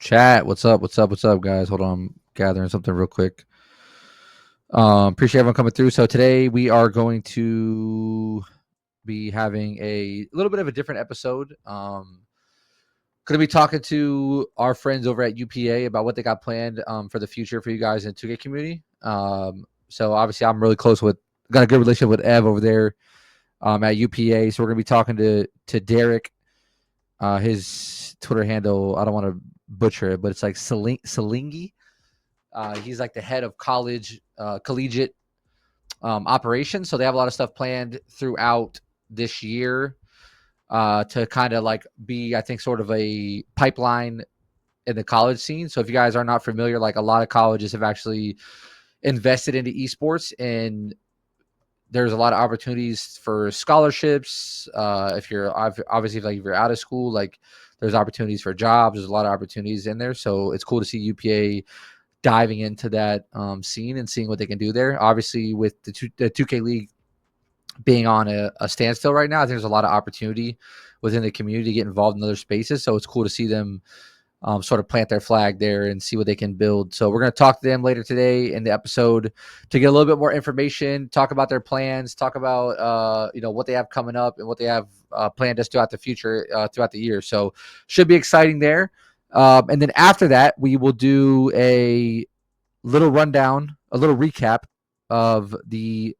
Chat, what's up? What's up, guys? Hold on, I'm gathering something real quick. Appreciate everyone coming through. So today we are going to be having a little bit of a different episode. Going to be talking to our friends over at UPA about what they got planned for the future for you guys in the 2K community. So obviously I'm really got a good relationship with Ev over there at UPA. So we're going to be talking to Derek. His Twitter handle, I don't want to butcher it, but it's like Silingi. He's like the head of collegiate operations. So they have a lot of stuff planned throughout this year to kind of like be, I think, sort of a pipeline in the college scene. So if you guys are not familiar, like a lot of colleges have actually invested into esports, and there's a lot of opportunities for scholarships. If you're obviously if you're out of school, like there's opportunities for jobs. There's a lot of opportunities in there. So it's cool to see UPA diving into that scene and seeing what they can do there. Obviously, with the 2K League being on a standstill right now, I think there's a lot of opportunity within the community to get involved in other spaces. So it's cool to see them sort of plant their flag there and see what they can build. So we're going to talk to them later today in the episode to get a little bit more information, talk about their plans, talk about what they have coming up and what they have planned us throughout the future, throughout the year. So should be exciting there. And then after that, we will do a little rundown, a little recap of the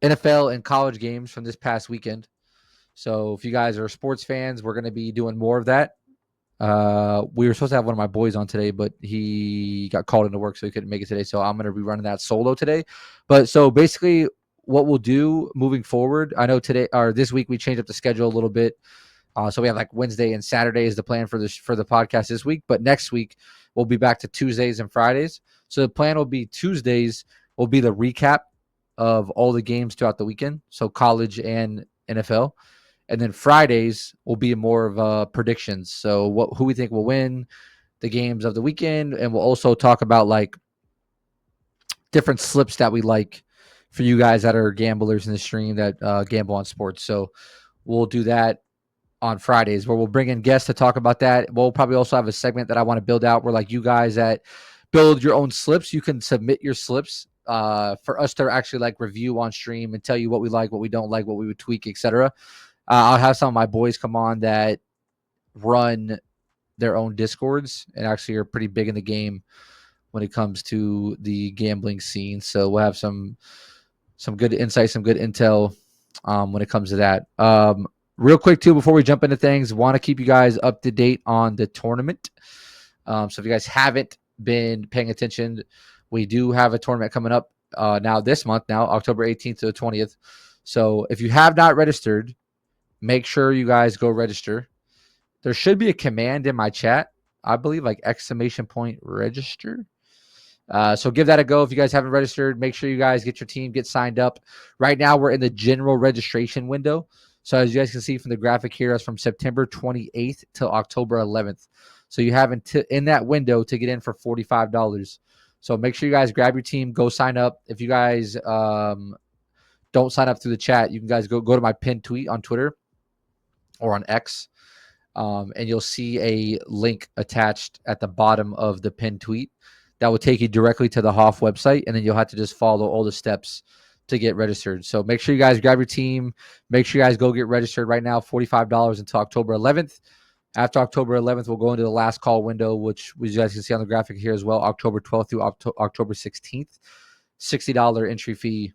NFL and college games from this past weekend. So if you guys are sports fans, we're going to be doing more of that. We were supposed to have one of my boys on today, but he got called into work, so he couldn't make it today. So I'm going to be running that solo today. But so basically what we'll do moving forward, I know today or this week we changed up the schedule a little bit. So we have like Wednesday and Saturday is the plan for the podcast this week. But next week we'll be back to Tuesdays and Fridays. So the plan will be Tuesdays will be the recap of all the games throughout the weekend. So college and NFL. And then Fridays will be more of predictions. So who we think will win the games of the weekend. And we'll also talk about like different slips that we like for you guys that are gamblers in the stream that gamble on sports. So we'll do that on Fridays where we'll bring in guests to talk about that. We'll probably also have a segment that I want to build out where like you guys that build your own slips, you can submit your slips for us to actually like review on stream and tell you what we like, what we don't like, what we would tweak, etc. I'll have some of my boys come on that run their own Discords and actually are pretty big in the game when it comes to the gambling scene. So we'll have some good insight, some good intel when it comes to that. Real quick, too, before we jump into things, want to keep you guys up to date on the tournament. So if you guys haven't been paying attention, we do have a tournament coming up now this month, October 18th to the 20th. So if you have not registered, make sure you guys go register. There should be a command in my chat, I believe, like !register. So give that a go. If you guys haven't registered, make sure you guys get your team, get signed up. Right now, we're in the general registration window. So as you guys can see from the graphic here, it's from September 28th till October 11th. So you have in that window to get in for $45. So make sure you guys grab your team, go sign up. If you guys don't sign up through the chat, you can guys go to my pinned tweet on Twitter or on X, and you'll see a link attached at the bottom of the pinned tweet that will take you directly to the Hoff website, and then you'll have to just follow all the steps to get registered. So make sure you guys grab your team. Make sure you guys go get registered right now, $45 until October 11th. After October 11th, we'll go into the last call window, which you guys can see on the graphic here as well, October 12th through October 16th. $60 entry fee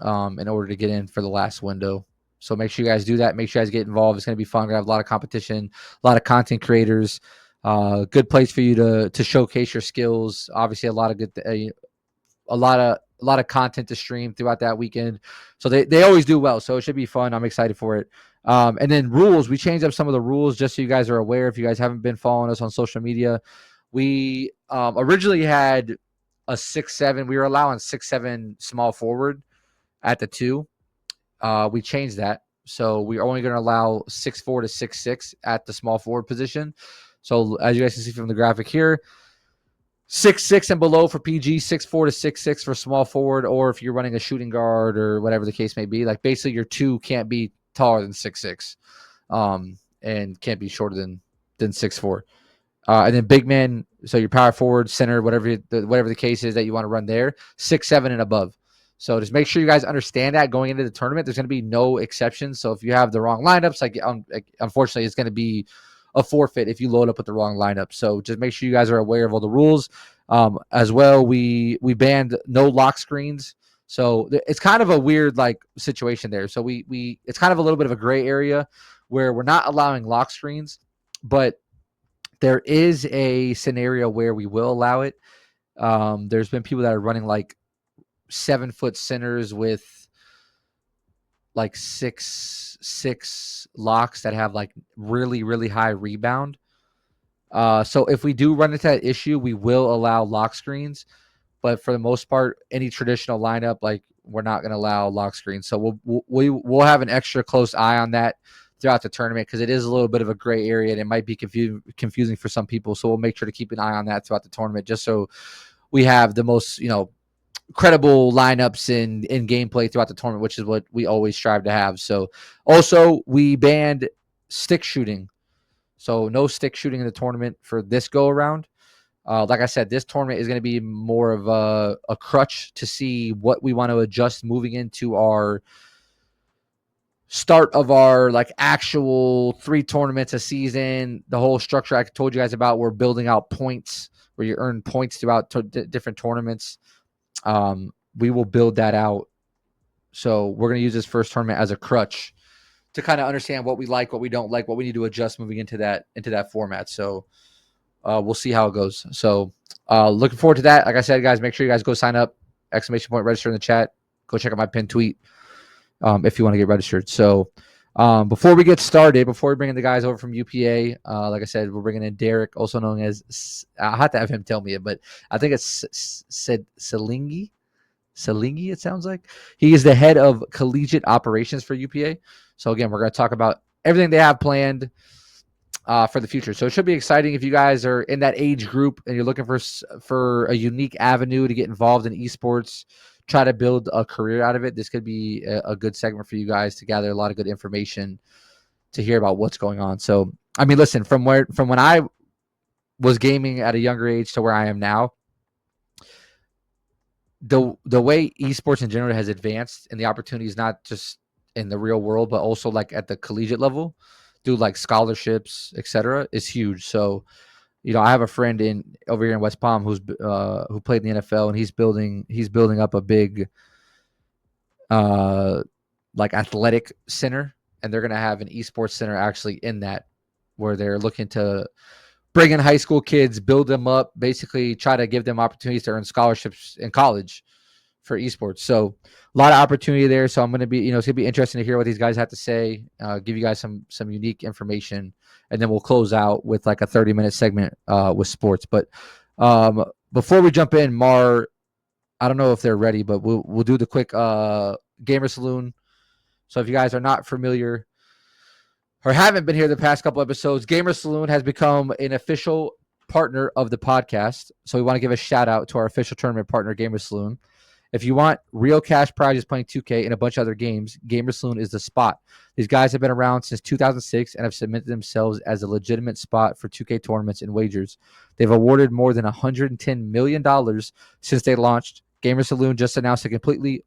in order to get in for the last window. So make sure you guys do that. Make sure you guys get involved. It's going to be fun. We're going to have a lot of competition, a lot of content creators. Good place for you to showcase your skills. Obviously, a lot of content to stream throughout that weekend. So they always do well. So it should be fun. I'm excited for it. And then rules. We changed up some of the rules just so you guys are aware. If you guys haven't been following us on social media, we originally had a 6'7". We were allowing 6'7" small forward at the 2. We changed that. So we're only going to allow 6'4" to 6'6" at the small forward position. So as you guys can see from the graphic here, 6'6" and below for PG, 6'4" to 6'6" for small forward, or if you're running a shooting guard or whatever the case may be. Like basically your 2 can't be taller than 6'6", and can't be shorter than 6'4". And then big man, so your power forward, center, whatever the case is that you want to run there, 6'7" and above. So just make sure you guys understand that going into the tournament. There's going to be no exceptions. So if you have the wrong lineups, unfortunately, it's going to be a forfeit if you load up with the wrong lineup. So just make sure you guys are aware of all the rules. As well, we banned no lock screens. So it's kind of a weird situation there. So we it's kind of a little bit of a gray area where we're not allowing lock screens, but there is a scenario where we will allow it. There's been people that are running 7-foot centers with 6 locks that have really, really high rebound. So if we do run into that issue, we will allow lock screens. But for the most part, any traditional lineup, we're not going to allow lock screens. So we'll have an extra close eye on that throughout the tournament because it is a little bit of a gray area and it might be confusing for some people. So we'll make sure to keep an eye on that throughout the tournament just so we have the most, credible lineups in gameplay throughout the tournament, which is what we always strive to have. So also we banned stick shooting. So no stick shooting in the tournament for this go around. Like I said, this tournament is going to be more of a crutch to see what we want to adjust moving into our start of our actual 3 tournaments a season. The whole structure I told you guys about, we're building out points where you earn points throughout different tournaments. We will build that out. So we're going to use this first tournament as a crutch to kind of understand what we like, what we don't like, what we need to adjust moving into that format. So we'll see how it goes. So looking forward to that. Like I said, guys, make sure you guys go sign up, ! Register in the chat. Go check out my pinned tweet if you want to get registered. So before we get started, before we bring in the guys over from UPA, like I said, we're bringing in Derek, also known as, I'll have to have him tell me it, but I think it's Silingi. Silingi, it sounds like. He is the head of Collegiate Operations for UPA. So again, we're going to talk about everything they have planned for the future. So it should be exciting if you guys are in that age group and you're looking for a unique avenue to get involved in esports, try to build a career out of it. This could be a good segment for you guys to gather a lot of good information to hear about what's going on. So, I mean, listen, from when I was gaming at a younger age to where I am now, the way esports in general has advanced and the opportunities, not just in the real world, but also at the collegiate level, do scholarships, etc., is huge. So, I have a friend over here in West Palm who played in the NFL, and he's building up a big athletic center, and they're going to have an esports center actually in that, where they're looking to bring in high school kids, build them up, basically try to give them opportunities to earn scholarships in college for esports. So a lot of opportunity there. So I'm going to be, it's going to be interesting to hear what these guys have to say, give you guys some unique information, and then we'll close out with a 30-minute segment with sports. But before we jump in, Mar, I don't know if they're ready, but we'll do the quick Gamer Saloon. So if you guys are not familiar or haven't been here the past couple episodes, Gamer Saloon has become an official partner of the podcast. So we want to give a shout out to our official tournament partner, Gamer Saloon. If you want real cash prizes playing 2K and a bunch of other games, Gamer Saloon is the spot. These guys have been around since 2006 and have cemented themselves as a legitimate spot for 2K tournaments and wagers. They've awarded more than $110 million since they launched. Gamer Saloon just announced a completely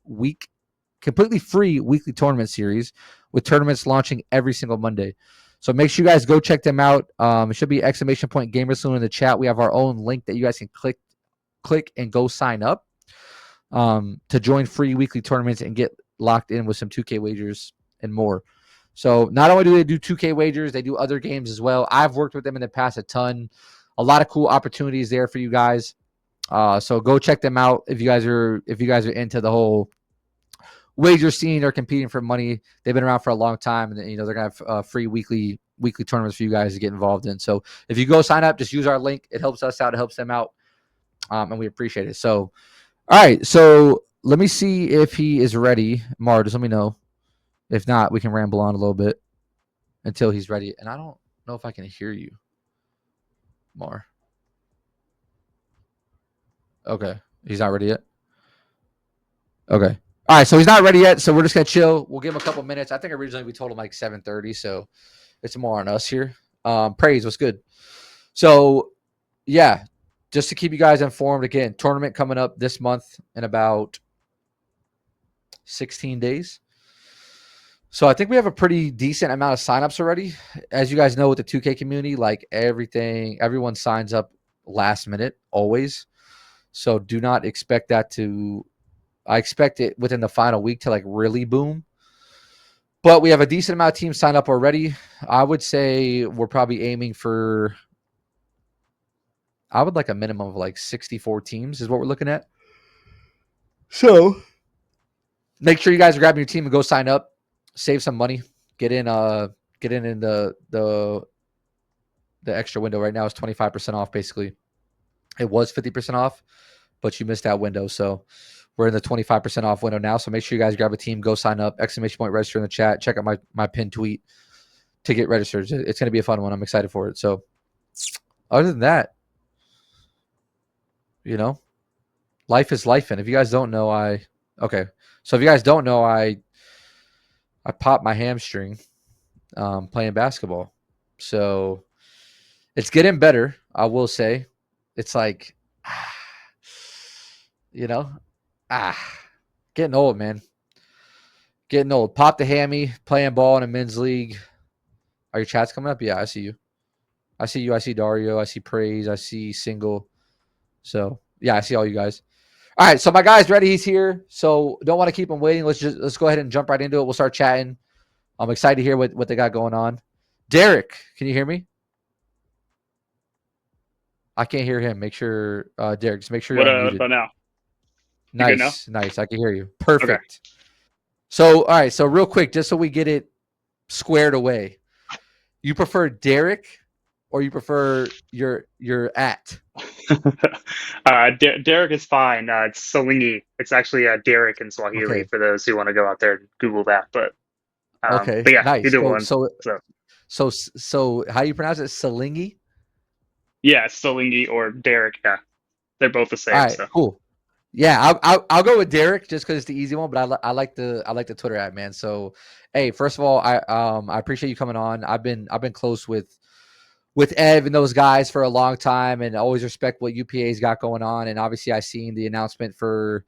free weekly tournament series with tournaments launching every single Monday. So make sure you guys go check them out. It should be ! Gamer Saloon in the chat. We have our own link that you guys can click and go sign up to join free weekly tournaments and get locked in with some 2K wagers and more. So not only do they do 2K wagers, they do other games as well. I've worked with them in the past a ton. A lot of cool opportunities there for you guys. So go check them out if you guys are into the whole wager scene or competing for money. They've been around for a long time, and they're gonna have free weekly tournaments for you guys to get involved in. So if you go sign up, just use our link. It helps us out. It helps them out, and we appreciate it. So, all right. So let me see if he is ready. Mar, just let me know. If not, we can ramble on a little bit until he's ready. And I don't know if I can hear you, Mar. Okay, he's not ready yet. Okay. All right, so he's not ready yet, so we're just gonna chill. We'll give him a couple minutes. I think originally we told him 7:30, so it's more on us here. Praise, what's good? So yeah, just to keep you guys informed, again, tournament coming up this month in about 16 days. So I think we have a pretty decent amount of signups already. As you guys know, with the 2K community, like everyone signs up last minute always. So do not expect that to. I expect it within the final week to like really boom. But we have a decent amount of teams signed up already. I would say we're probably aiming for. I would like a minimum of like 64 teams is what we're looking at. So make sure you guys are grabbing your team and go sign up. Save some money. Get in in the extra window right now is 25% off basically. It was 50% off, but you missed that window. So we're in the 25% off window now. So make sure you guys grab a team, go sign up, exclamation point register in the chat. Check out my pinned tweet to get registered. It's going to be a fun one. I'm excited for it. So other than that, life is life. And if you guys don't know, So if you guys don't know, I popped my hamstring playing basketball. So it's getting better, I will say. It's like, getting old, man. Getting old. Pop the hammy, playing ball in a men's league. Are your chats coming up? Yeah, I see you. I see Dario. I see Praise. I see Single. So, yeah, I see all you guys. All right, so my guy's ready. He's here. So don't want to keep him waiting. Let's go ahead and jump right into it. We'll start chatting. I'm excited to hear what they got going on. Derek, can you hear me? I can't hear him. Make sure, Derek, just make sure you're unmuted. What about now? Nice. I can hear you. Perfect. Okay. So, all right. So real quick, just so we get it squared away, you prefer Derek or you prefer your at? Derek is fine. It's Silingi. It's actually Derek in Swahili Okay. for those who want to go out there and Google that. But Okay. yeah, Nice. either one. So how do you pronounce it? Silingi? Yeah, Silingi or Derek. Yeah, they're both the same. All right. So Cool. Yeah, I'll go with Derek just because it's the easy one, but I like the Twitter ad, man. So, hey, first of all, I appreciate you coming on. I've been close with Ev and those guys for a long time, and always respect what UPA's got going on. And obviously, I seen the announcement for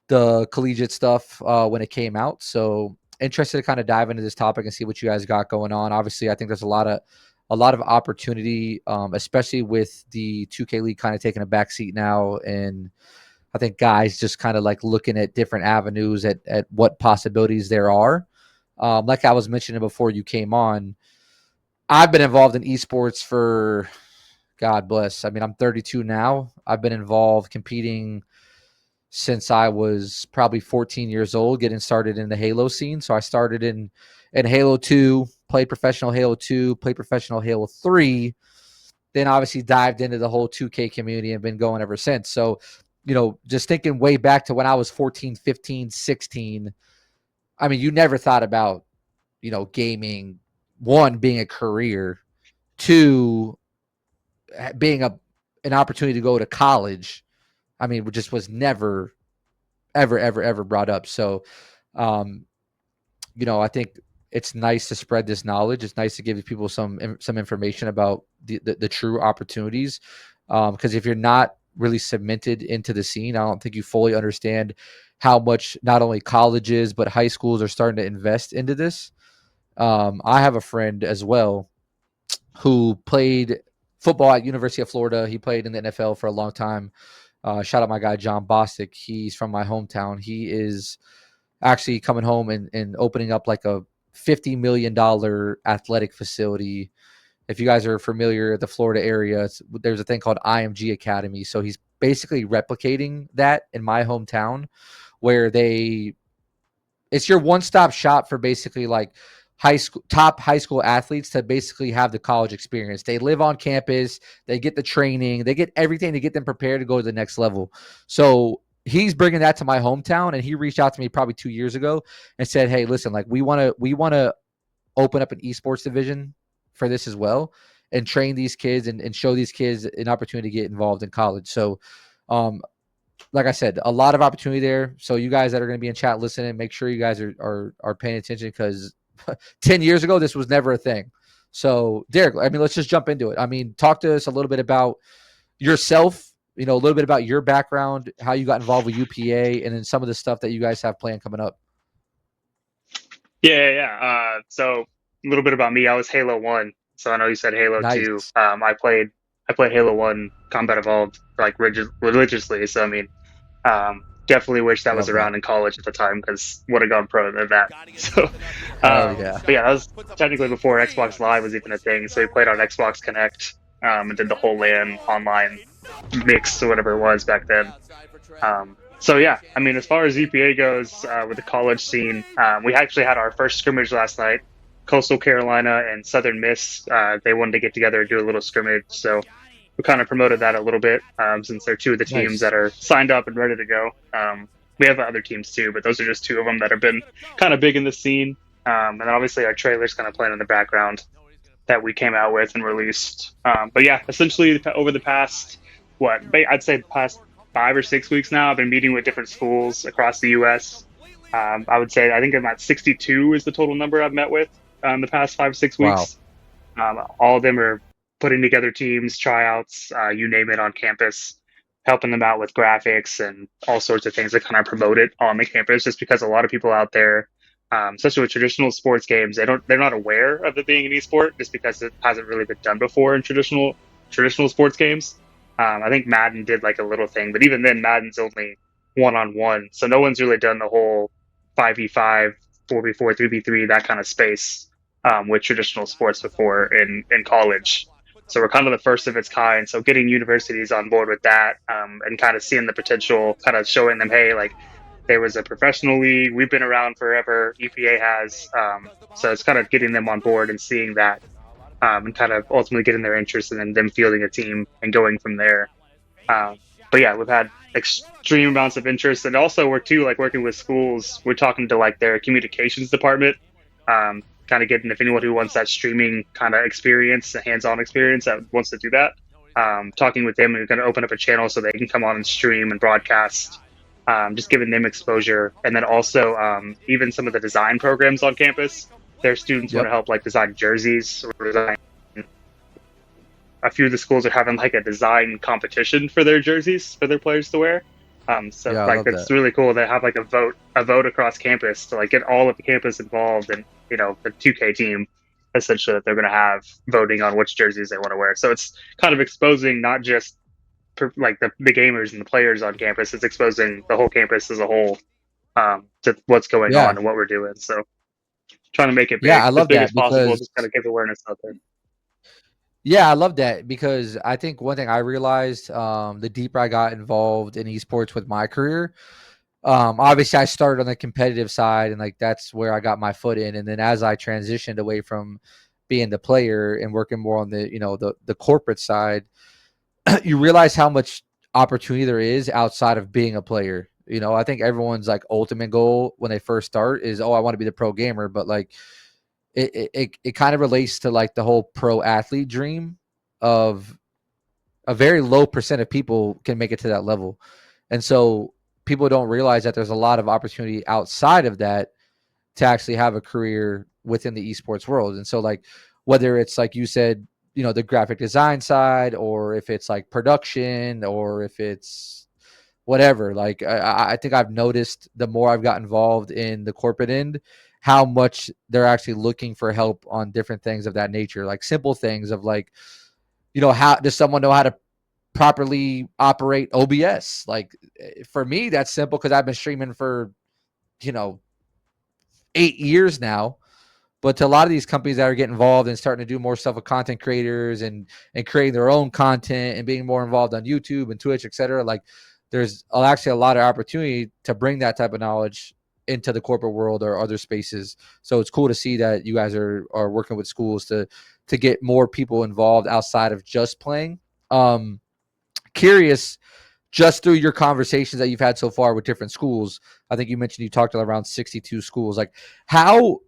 the collegiate stuff when it came out. So interested to kind of dive into this topic and see what you guys got going on. Obviously, I think there's a lot of opportunity, especially with the 2K League kind of taking a back seat now, and I think guys just kind of like looking at different avenues at what possibilities there are. Like I was mentioning before you came on, I've been involved in esports for, God bless. I mean, I'm 32 now. I've been involved competing since I was probably 14 years old, getting started in the Halo scene. So I started in Halo 2, played professional Halo 2, played professional Halo 3, then obviously dived into the whole 2K community and been going ever since. So, just thinking way back to when I was 14, 15, 16, I mean, you never thought about, gaming, one, being a career, two, being an opportunity to go to college. I mean, it just was never, ever brought up. So, I think it's nice to spread this knowledge. It's nice to give people some information about the true opportunities. Because if you're not really cemented into the scene, I don't think you fully understand how much not only colleges but high schools are starting to invest into this. I have a friend as well who played football at University of Florida. He played in the NFL for a long time. Shout out my guy John Bostic. He's from my hometown. He is actually coming home and opening up like a $50 million athletic facility. If you guys are familiar with the Florida area, there's a thing called IMG Academy. So he's basically replicating that in my hometown, where it's your one-stop shop for basically like top high school athletes to basically have the college experience. They live on campus, they get the training, they get everything to get them prepared to go to the next level. So he's bringing that to my hometown, and he reached out to me probably 2 years ago and said, "Hey, listen, like we want to open up an esports division for this as well, and train these kids and show these kids an opportunity to get involved in college." So, like I said, a lot of opportunity there. So you guys that are going to be in chat listening, make sure you guys are paying attention, because 10 years ago, this was never a thing. So, Derek, I mean, let's just jump into it. I mean, talk to us a little bit about yourself, a little bit about your background, how you got involved with UPA, and then some of the stuff that you guys have planned coming up. So a little bit about me. I was Halo 1. So I know you said Halo 2. Nice. I played Halo 1 Combat Evolved like religiously. So I mean, definitely wish that was Love that. around in college at the time because would have gone pro than that. So, Hell yeah. but yeah, that was technically before Xbox Live was even a thing. So we played on Xbox Connect, and did the whole LAN online mix or whatever it was back then. So yeah, I mean, as far as EPA goes, with the college scene, we actually had our first scrimmage last night. Coastal Carolina and Southern Miss, they wanted to get together and do a little scrimmage. So we kind of promoted that a little bit, since they're two of the teams Nice. that are signed up and ready to go. We have other teams too, but those are just two of them that have been kind of big in the scene. And then obviously our trailer's kind of playing in the background that we came out with and released. But yeah, essentially over the past, I'd say the past 5 or 6 weeks now, I've been meeting with different schools across the U.S. I would say I think about 62 is the total number I've met with the past 5 or 6 Wow. weeks. All of them are putting together teams, tryouts, you name it, on campus, helping them out with graphics and all sorts of things to kind of promote it on the campus. Just because a lot of people out there, especially with traditional sports games, they're not aware of it being an esport, just because it hasn't really been done before in traditional sports games. I think Madden did like a little thing, but even then, Madden's only 1-on-1, so no one's really done the whole 5v5, 4v4, 3v3, that kind of space, with traditional sports before in college. So we're kind of the first of its kind. So getting universities on board with that, and kind of seeing the potential, kind of showing them, hey, like, there was a professional league. We've been around forever. EPA has. So it's kind of getting them on board and seeing that, and kind of ultimately getting their interest and then them fielding a team and going from there. But yeah, we've had extreme amounts of interest, and also we're too like working with schools. We're talking to like their communications department, kind of getting if anyone who wants that streaming kind of experience, a hands-on experience that wants to do that. Talking with them, and we're going to open up a channel so they can come on and stream and broadcast. Just giving them exposure, and then also even some of the design programs on campus. Their students want to Yep. help like design jerseys or design. A few of the schools are having like a design competition for their jerseys for their players to wear. So Yeah, I like love that. that's really cool. They have like a vote across campus to like get all of the campus involved, and the 2K team essentially that they're going to have voting on which jerseys they want to wear. So it's kind of exposing not just like the gamers and the players on campus. It's exposing the whole campus as a whole, to what's going Yeah. on and what we're doing. So trying to make it Yeah, I as love big as that possible, because just kind of give awareness out there. yeah, I love that because I think one thing I realized, the deeper I got involved in esports with my career, obviously I started on the competitive side and like that's where I got my foot in. And then as I transitioned away from being the player and working more on the corporate side, you realize how much opportunity there is outside of being a player. I think everyone's like ultimate goal when they first start is, oh, I want to be the pro gamer, but like it kind of relates to like the whole pro athlete dream of a very low percent of people can make it to that level. And so people don't realize that there's a lot of opportunity outside of that to actually have a career within the esports world. And so like whether it's like you said, the graphic design side, or if it's like production, or if it's whatever, like I think I've noticed the more I've got involved in the corporate end, how much they're actually looking for help on different things of that nature, like simple things of like, how does someone know how to properly operate OBS? Like for me, that's simple because I've been streaming for, you know, 8 years now. But to a lot of these companies that are getting involved and starting to do more stuff with content creators and creating their own content and being more involved on YouTube and Twitch, et cetera, like there's actually a lot of opportunity to bring that type of knowledge into the corporate world or other spaces. So it's cool to see that you guys are working with schools to get more people involved outside of just playing. Curious, just through your conversations that you've had so far with different schools, I think you mentioned you talked to around 62 schools. Like how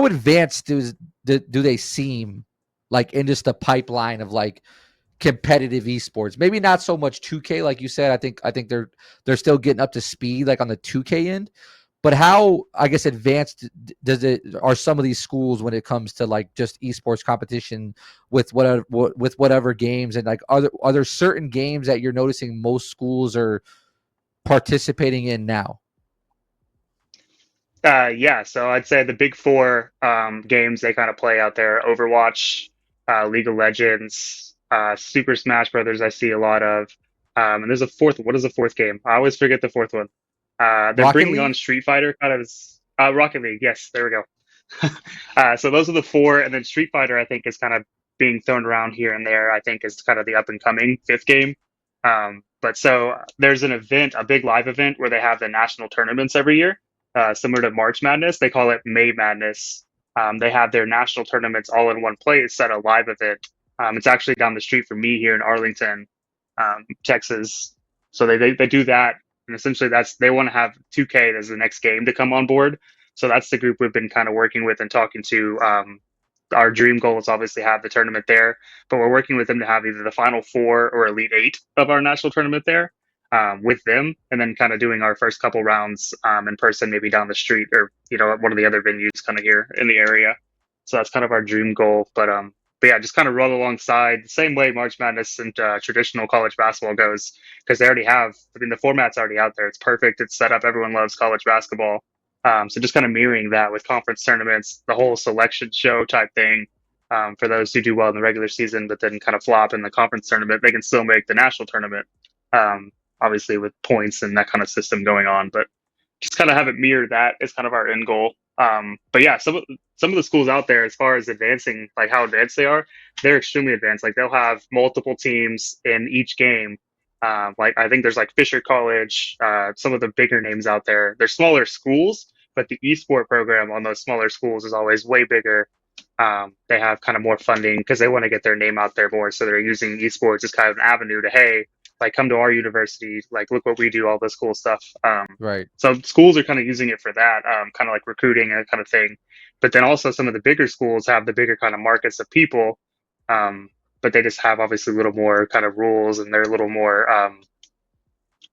advanced do they seem like in just the pipeline of like competitive esports? Maybe not so much 2K like you said. I think they're still getting up to speed like on the 2K end. But how, I guess, advanced does it are some of these schools when it comes to like just esports competition with whatever games, and like are there certain games that you're noticing most schools are participating in now? Yeah, so I'd say the big four games they kind of play out there: Overwatch, League of Legends, Super Smash Brothers. I see a lot of, and there's a fourth. What is the fourth game? I always forget the fourth one. They're Rocket bringing on League? Street Fighter, kind of Rocket League. Yes, there we go. So those are the four, and then Street Fighter I think is kind of being thrown around here and there. I think is kind of the up and coming fifth game. But so there's an event, a big live event where they have the national tournaments every year, similar to March Madness. They call it May Madness. They have their national tournaments all in one place at a live event. It's actually down the street from me here in Arlington, Texas. So they do that, and essentially that's they want to have 2K as the next game to come on board. So that's the group we've been kind of working with and talking to. Our dream goal is obviously have the tournament there, but we're working with them to have either the final four or elite eight of our national tournament there with them, and then kind of doing our first couple rounds in person, maybe down the street or at one of the other venues kind of here in the area. So that's kind of our dream goal. But yeah, just kind of run alongside the same way March Madness and traditional college basketball goes, because they already have. I mean, the format's already out there. It's perfect. It's set up. Everyone loves college basketball. So just kind of mirroring that with conference tournaments, the whole selection show type thing. For those who do well in the regular season, but then kind of flop in the conference tournament, they can still make the national tournament. Um, Obviously, with points and that kind of system going on, but just kind of have it mirror that is kind of our end goal. But yeah, some of the schools out there, as far as advancing, like how advanced they are, they're extremely advanced. Like they'll have multiple teams in each game. Like I think there's like Fisher College, some of the bigger names out there. They're smaller schools, but the esport program on those smaller schools is always way bigger. They have kind of more funding because they want to get their name out there more. So they're using esports as kind of an avenue to, hey, like come to our university, like look what we do, all this cool stuff. Right. So schools are kind of using it for that, kind of like recruiting and kind of thing. But then also some of the bigger schools have the bigger kind of markets of people, but they just have obviously a little more kind of rules, and they're a little more,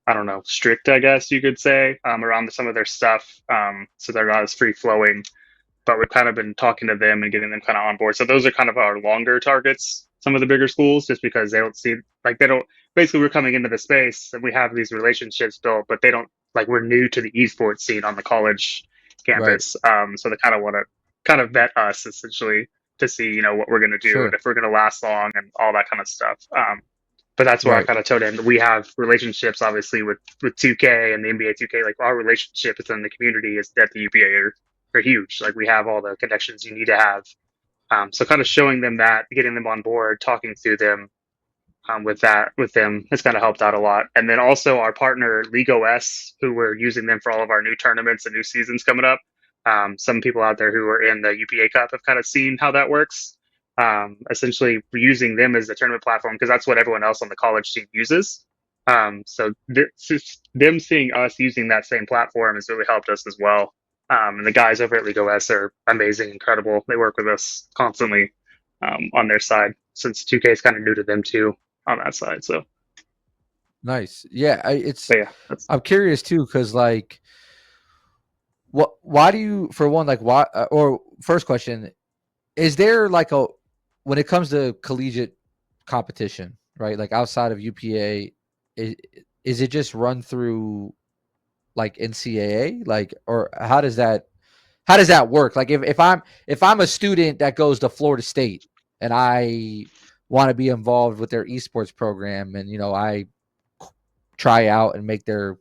I don't know, strict, I guess you could say, around some of their stuff. So they're not as free flowing. But we've kind of been talking to them and getting them kind of on board. So those are kind of our longer targets. Some of the bigger schools, just because they don't see, like they don't. Basically, we're coming into the space and we have these relationships built, but they don't, like we're new to the esports scene on the college Right. campus. So they kind of want to kind of vet us essentially to see what we're going to do and Sure. if we're going to last long and all that kind of stuff. But that's where I Right. kind of told him we have relationships obviously with 2K and the NBA 2K. Like our relationship within the community is at the UPA are huge. Like we have all the connections you need to have. So kind of showing them that, getting them on board, talking through them with them has kind of helped out a lot. And then also our partner League OS, who we're using them for all of our new tournaments and new seasons coming up. Some people out there who are in the UPA Cup have kind of seen how that works. Essentially, we're using them as the tournament platform because that's what everyone else on the college team uses. So them seeing us using that same platform has really helped us as well. And the guys over at League OS are amazing, incredible. They work with us constantly on their side since 2K is kind of new to them too on that side. So, Nice. Yeah, it's but yeah, that's I'm curious too, because like why do you, for one, like why, or first question, is there like a, when it comes to collegiate competition, right? Like outside of UPA, is, is it just run through like NCAA, like, or how does that work? Like if I'm a student that goes to Florida State and I want to be involved with their esports program, and I try out and make their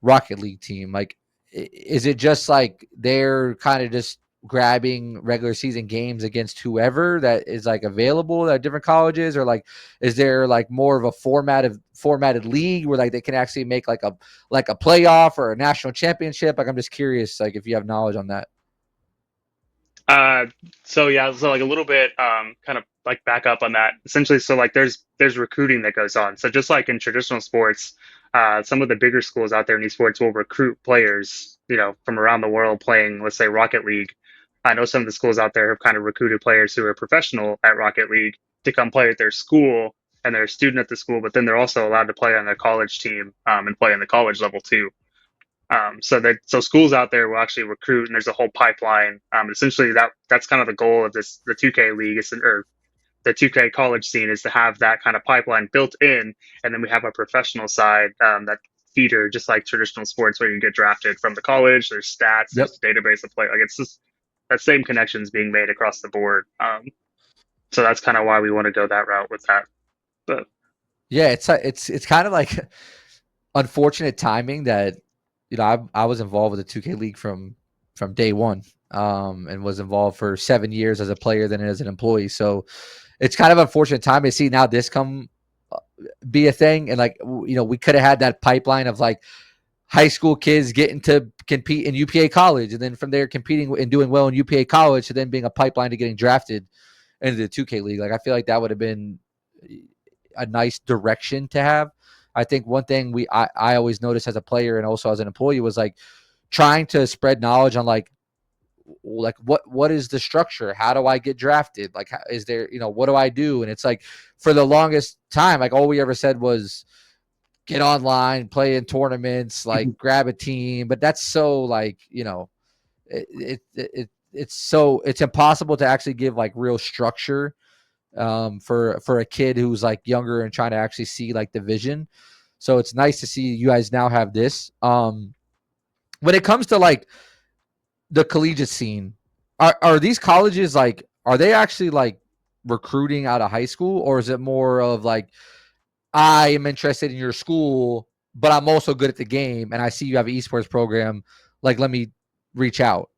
Rocket League team, like is it just like they're kind of just grabbing regular season games against whoever that is like available at different colleges, or like is there like more of a formatted league where like they can actually make like a playoff or a national championship? Like I'm just curious, like if you have knowledge on that. uh, so yeah, so like a little bit kind of like back up on that. Essentially, so like there's recruiting that goes on. So just like in traditional sports, some of the bigger schools out there in esports will recruit players, from around the world playing, let's say, Rocket League. I know some of the schools out there have kind of recruited players who are professional at Rocket League to come play at their school, and they're a student at the school, but then they're also allowed to play on their college team and play on the college level too. So schools out there will actually recruit, and there's a whole pipeline. Essentially, that's kind of the goal of the 2K league, or the 2K college scene, is to have that kind of pipeline built in, and then we have a professional side, that feeder, just like traditional sports, where you get drafted from the college. There's stats, Yep. there's a database of play. Like, it's just that same connections being made across the board. So that's kind of why we want to go that route with that. But Yeah, it's kind of like unfortunate timing that I was involved with the 2K league from day one, and was involved for 7 years as a player, then as an employee. So it's kind of unfortunate time to see now this come be a thing, and like we could have had that pipeline of like high school kids getting to compete in UPA College, and then from there competing and doing well in UPA College, to then being a pipeline to getting drafted into the 2K league. Like I feel like that would have been a nice direction to have. I think one thing I always noticed as a player and also as an employee was like trying to spread knowledge on like what is the structure? How do I get drafted? Like, is there, what do I do? And it's like for the longest time, like all we ever said was get online, play in tournaments, like grab a team. But that's so like, it's impossible to actually give like real structure for a kid who's like younger and trying to actually see like the vision. So it's nice to see you guys now have this. When it comes to like the collegiate scene, are these colleges like, are they actually like recruiting out of high school, or is it more of like, I am interested in your school, but I'm also good at the game, and I see you have an esports program, like let me reach out?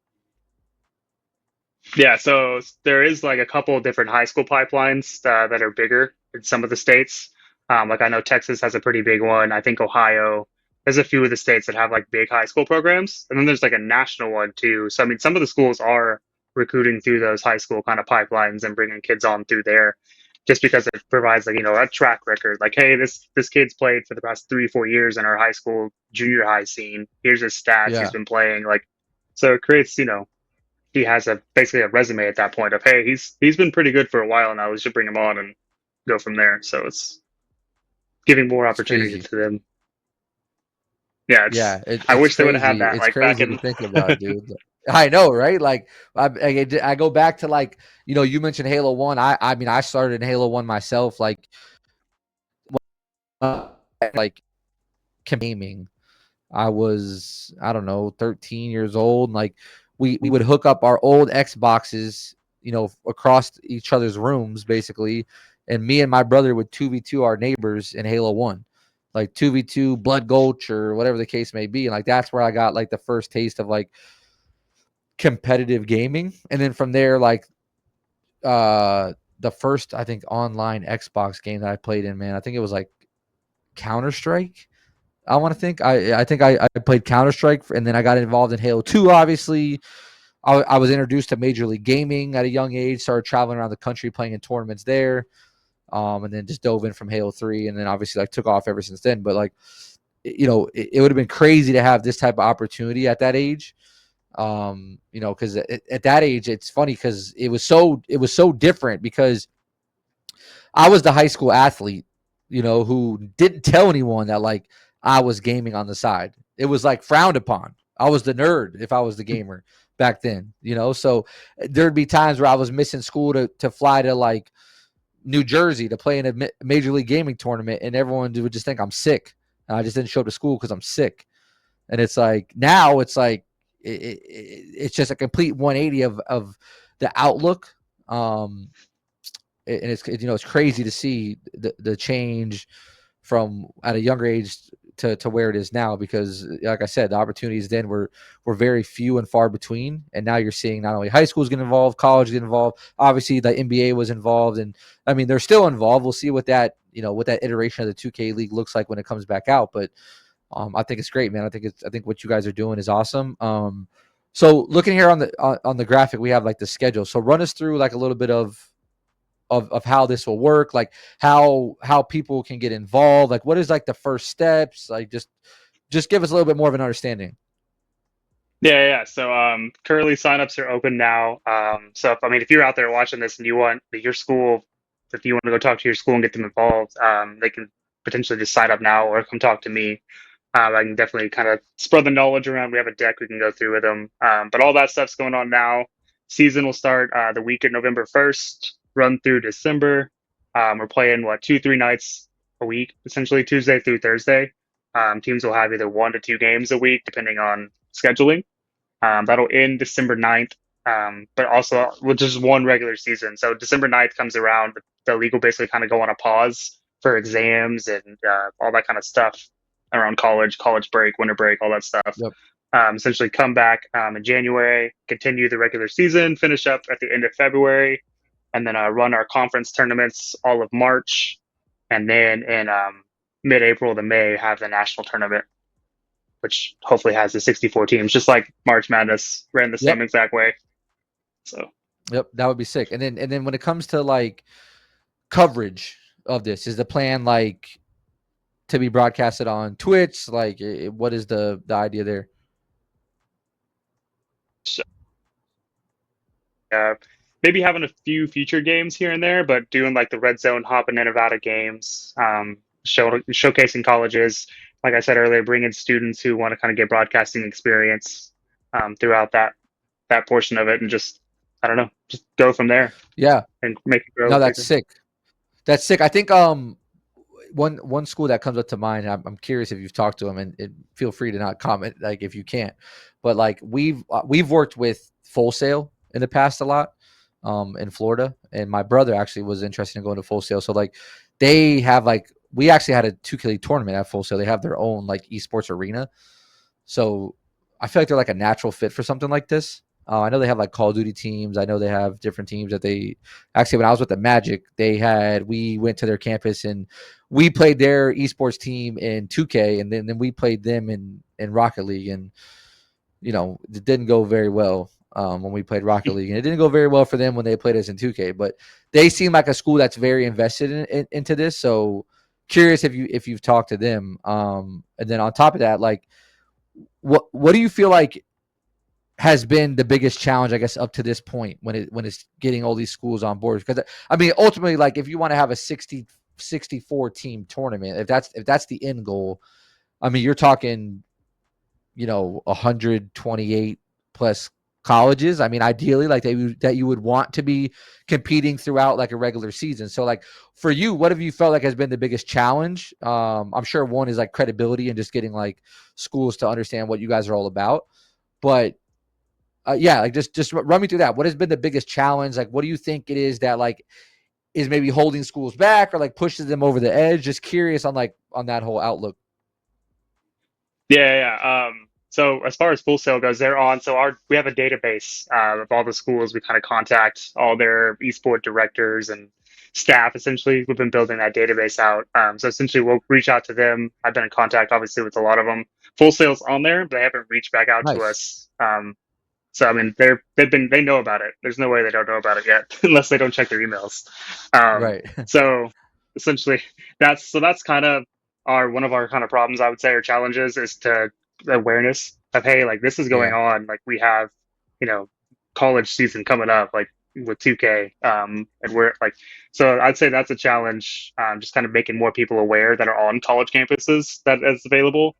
yeah, so there is like a couple of different high school pipelines that are bigger in some of the states. Like I know Texas has a pretty big one. I think Ohio. There's a few of the states that have like big high school programs, and then there's like a national one too. So I mean, some of the schools are recruiting through those high school kind of pipelines and bringing kids on through there, just because it provides like a track record. Like, hey, this kid's played for the past 3 4 years in our high school junior high scene. Here's his stats. He's Yeah. been playing. Like, so it creates he has basically a resume at that point of, hey, he's been pretty good for a while now. We should bring him on and go from there. So it's giving more It's opportunity crazy. to them. Yeah, Yeah, I it's wish they would have had crazy. that It's like back crazy to in. think about, dude. I know, right? Like, I go back to like, you mentioned Halo One. I mean, I started in Halo One myself. Uh, like gaming. I don't know, 13 years old. And like, we would hook up our old Xboxes, across each other's rooms, basically, and me and my brother would 2v2 our neighbors in Halo One, like 2v2 Blood Gulch or whatever the case may be. And like that's where I got like the first taste of like competitive gaming. And then from there, like the first, I think, online Xbox game that I played in, man, I think it was like Counter Strike. I want to think. I think I played Counter Strike, and then I got involved in Halo 2. Obviously, I was introduced to Major League Gaming at a young age. Started traveling around the country playing in tournaments there, and then just dove in from Halo 3, and then obviously like took off ever since then. But like, it would have been crazy to have this type of opportunity at that age. Because at that age, it's funny because it was so different because I was the high school athlete, who didn't tell anyone that like I was gaming on the side. It was like frowned upon. I was the nerd if I was the gamer back then, So there'd be times where I was missing school to fly to like New Jersey to play in a major league gaming tournament, and everyone would just think I'm sick. And I just didn't show up to school because I'm sick. And it's like now it's like it's just a complete 180 of the outlook. Um, and it's crazy to see the change from at a younger age to where it is now, because like I said, the opportunities then were very few and far between, and now you're seeing not only high schools get involved, college get involved. Obviously the NBA was involved, and I mean they're still involved. We'll see what that iteration of the 2K league looks like when it comes back out. But I think it's great, man. I think what you guys are doing is awesome. So looking here on the graphic, we have like the schedule. So run us through like a little bit of how this will work, like how people can get involved, like what is like the first steps, like just give us a little bit more of an understanding. Yeah. So currently signups are open now. So if you're out there watching this and you want your school, if you want to go talk to your school and get them involved, they can potentially just sign up now or come talk to me. I can definitely kind of spread the knowledge around. We have a deck we can go through with them. But all that stuff's going on now. Season will start the week of November 1st, run through December. We're playing, 2, 3 nights a week, essentially Tuesday through Thursday. Teams will have either 1 to 2 games a week, depending on scheduling. That'll end December 9th, but also with just one regular season. So December 9th comes around, the league will basically kind of go on a pause for exams and all that kind of stuff around college break, winter break, all that stuff. Yep. Essentially come back in January, continue the regular season, finish up at the end of February, and then run our conference tournaments all of March. And then in mid-April to May, have the national tournament, which hopefully has the 64 teams, just like March Madness ran the Yep. same exact way. So, Yep, that would be sick. And then when it comes to like coverage of this, is the plan like to be broadcasted on Twitch? Like, what is the idea there? uh, maybe having a few feature games here and there, but doing like the Red Zone hopping in Nevada games, showcasing colleges. Like I said earlier, bringing students who want to kind of get broadcasting experience throughout that portion of it, and just I don't know, just go from there Yeah. and make it grow No, that's bigger. sick. That's sick. I think one school that comes up to mind. I'm curious if you've talked to them, and feel free to not comment like if you can't. But like we've worked with Full Sail in the past a lot, in Florida, and my brother actually was interested in going to Full Sail. So like they have like we actually had a 2K League tournament at Full Sail. They have their own like esports arena. So I feel like they're like a natural fit for something like this. I know they have like Call of Duty teams. I know they have different teams that they actually, when I was with the Magic, we went to their campus and we played their esports team in 2K, and then we played them in Rocket League. And, it didn't go very well when we played Rocket League. And it didn't go very well for them when they played us in 2K. But they seem like a school that's very invested into this. So curious if you've talked to them. And then on top of that, like, what do you feel like has been the biggest challenge, I guess, up to this point when it's getting all these schools on board? Because I mean, ultimately, like if you want to have a 64 team tournament, if that's the end goal, I mean, you're talking, 128 plus colleges. I mean, ideally, like that you would want to be competing throughout like a regular season. So like for you, what have you felt like has been the biggest challenge? I'm sure one is like credibility and just getting like schools to understand what you guys are all about. But yeah, like just run me through that. What has been the biggest challenge? Like, what do you think it is that like is maybe holding schools back or like pushes them over the edge? Just curious on that whole outlook. Yeah. So as far as Full Sail goes, they're on. So we have a database of all the schools. We kind of contact all their esport directors and staff. Essentially, we've been building that database out. So essentially, we'll reach out to them. I've been in contact, obviously, with a lot of them. Full Sail's on there, but they haven't reached back out to Nice. us. So I mean, they know about it. There's no way they don't know about it yet, unless they don't check their emails. Right. So essentially, that's kind of one of our kind of problems, I would say, or challenges, is to awareness of, hey, like this is going Yeah. on. Like we have, you know, college season coming up, like with 2K, and we're like, so I'd say that's a challenge. Just kind of making more people aware that are on college campuses that is available.